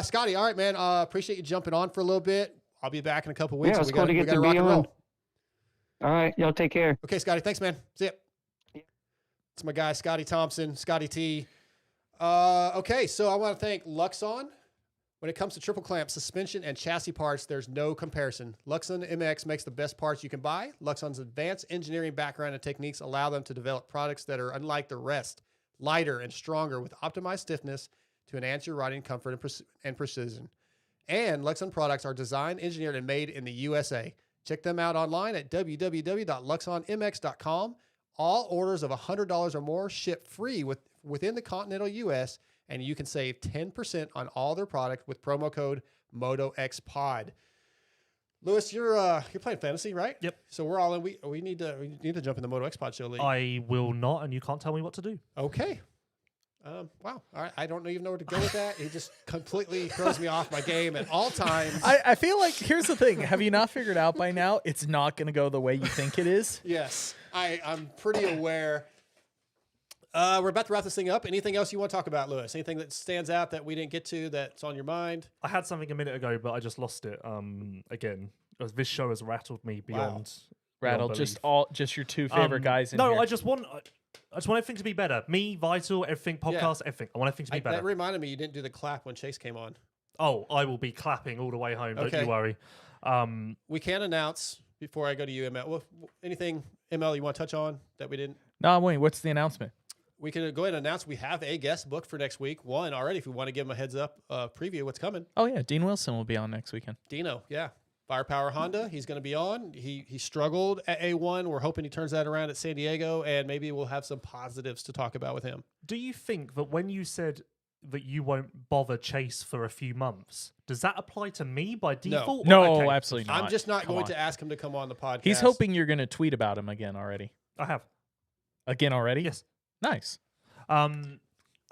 Scotty, all right, man. Appreciate you jumping on for a little bit. I'll be back in a couple weeks. Yeah, it's cool to get to rock be and on. roll. All right, y'all take care. Okay, Scotty. Thanks, man. See ya. It's my guy, Scotty Thompson, Scotty T. Okay, so I want to thank Luxon. When it comes to triple clamp, suspension, and chassis parts, there's no comparison. Luxon MX makes the best parts you can buy. Luxon's advanced engineering background and techniques allow them to develop products that are unlike the rest, lighter and stronger with optimized stiffness to enhance your riding comfort and precision. And Luxon products are designed, engineered, and made in the USA. Check them out online at www.luxonmx.com. All orders of $100 or more ship free within the continental U.S., and you can save 10% on all their products with promo code MotoXPod. Lewis, you're playing fantasy, right? Yep. So we're all in. We need to jump in the MotoXPod Show league. I will not, and you can't tell me what to do. Okay. Wow. All right. I don't even know where to go with that. He just completely throws me off my game at all times. I feel like, here's the thing. Have you not figured out by now it's not going to go the way you think it is? Yes. I'm pretty aware. We're about to wrap this thing up. Anything else you want to talk about, Lewis? Anything that stands out that we didn't get to that's on your mind? I had something a minute ago, but I just lost it. Again, this show has rattled me beyond. Rattled belief. just your two favorite guys in no, here. I just want everything to be better. Me, Vital, everything, podcast, everything. I want everything to be better. That reminded me you didn't do the clap when Chase came on. Oh, I will be clapping all the way home. Okay. Don't you worry. We can announce before I go to you, ML. Well, anything, ML, you want to touch on that we didn't? No, wait. What's the announcement? We can go ahead and announce we have a guest booked for next week. One already, if we want to give him a heads up, preview what's coming. Oh, yeah. Dean Wilson will be on next weekend. Dino, yeah. Firepower Honda, he's going to be on. He struggled at A1. We're hoping he turns that around at San Diego, and maybe we'll have some positives to talk about with him. Do you think that when you said that you won't bother Chase for a few months, does that apply to me by default? No, Okay. absolutely not. I'm just not Come going on. to ask him to come on the podcast. He's hoping you're going to tweet about him again already. I have. Again already? Yes. Nice. Yeah,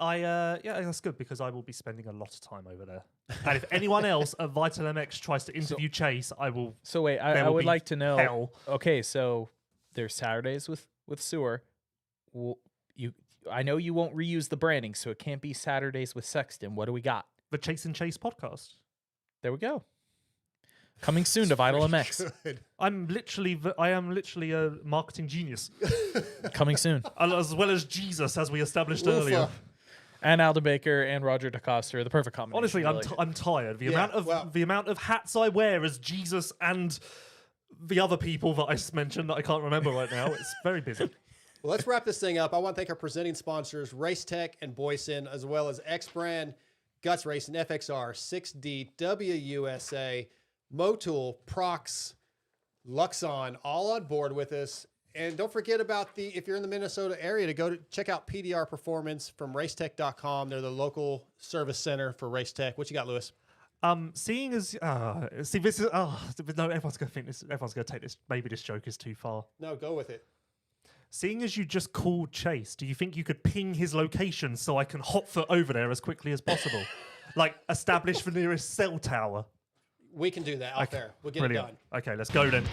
that's good because I will be spending a lot of time over there. And if anyone else at Vital MX tries to interview Chase, I will. So wait, I will would be like to know. hell. Okay, so there's Saturdays with Sewer. Well, I know you won't reuse the branding, so it can't be Saturdays with Sexton. What do we got? The Chase and Chase podcast. There we go. Coming soon to Vital MX. Good. I am literally a marketing genius, Coming soon. as well as Jesus, as we established earlier. And Alden Baker and Roger DeCoster, the perfect combination. Honestly, really. I'm tired. The Yeah, amount of hats I wear as Jesus and the other people that I mentioned that I can't remember right now. It's very busy. Well, let's wrap this thing up. I want to thank our presenting sponsors, Race Tech and Boyson, as well as X Brand. Guts Racing, FXR, 6D, WUSA, Motul, Prox, Luxon, all on board with us. And don't forget about if you're in the Minnesota area, to go to check out PDR Performance from racetech.com. They're the local service center for Racetech. What you got, Lewis? Seeing as this is no, everyone's gonna think this. Everyone's gonna take this. Maybe this joke is too far. No, go with it. Seeing as you just called Chase, do you think you could ping his location so I can hot foot over there as quickly as possible? Like establish the nearest cell tower. We can do that out there. We'll get Brilliant. it done. Okay, let's go then.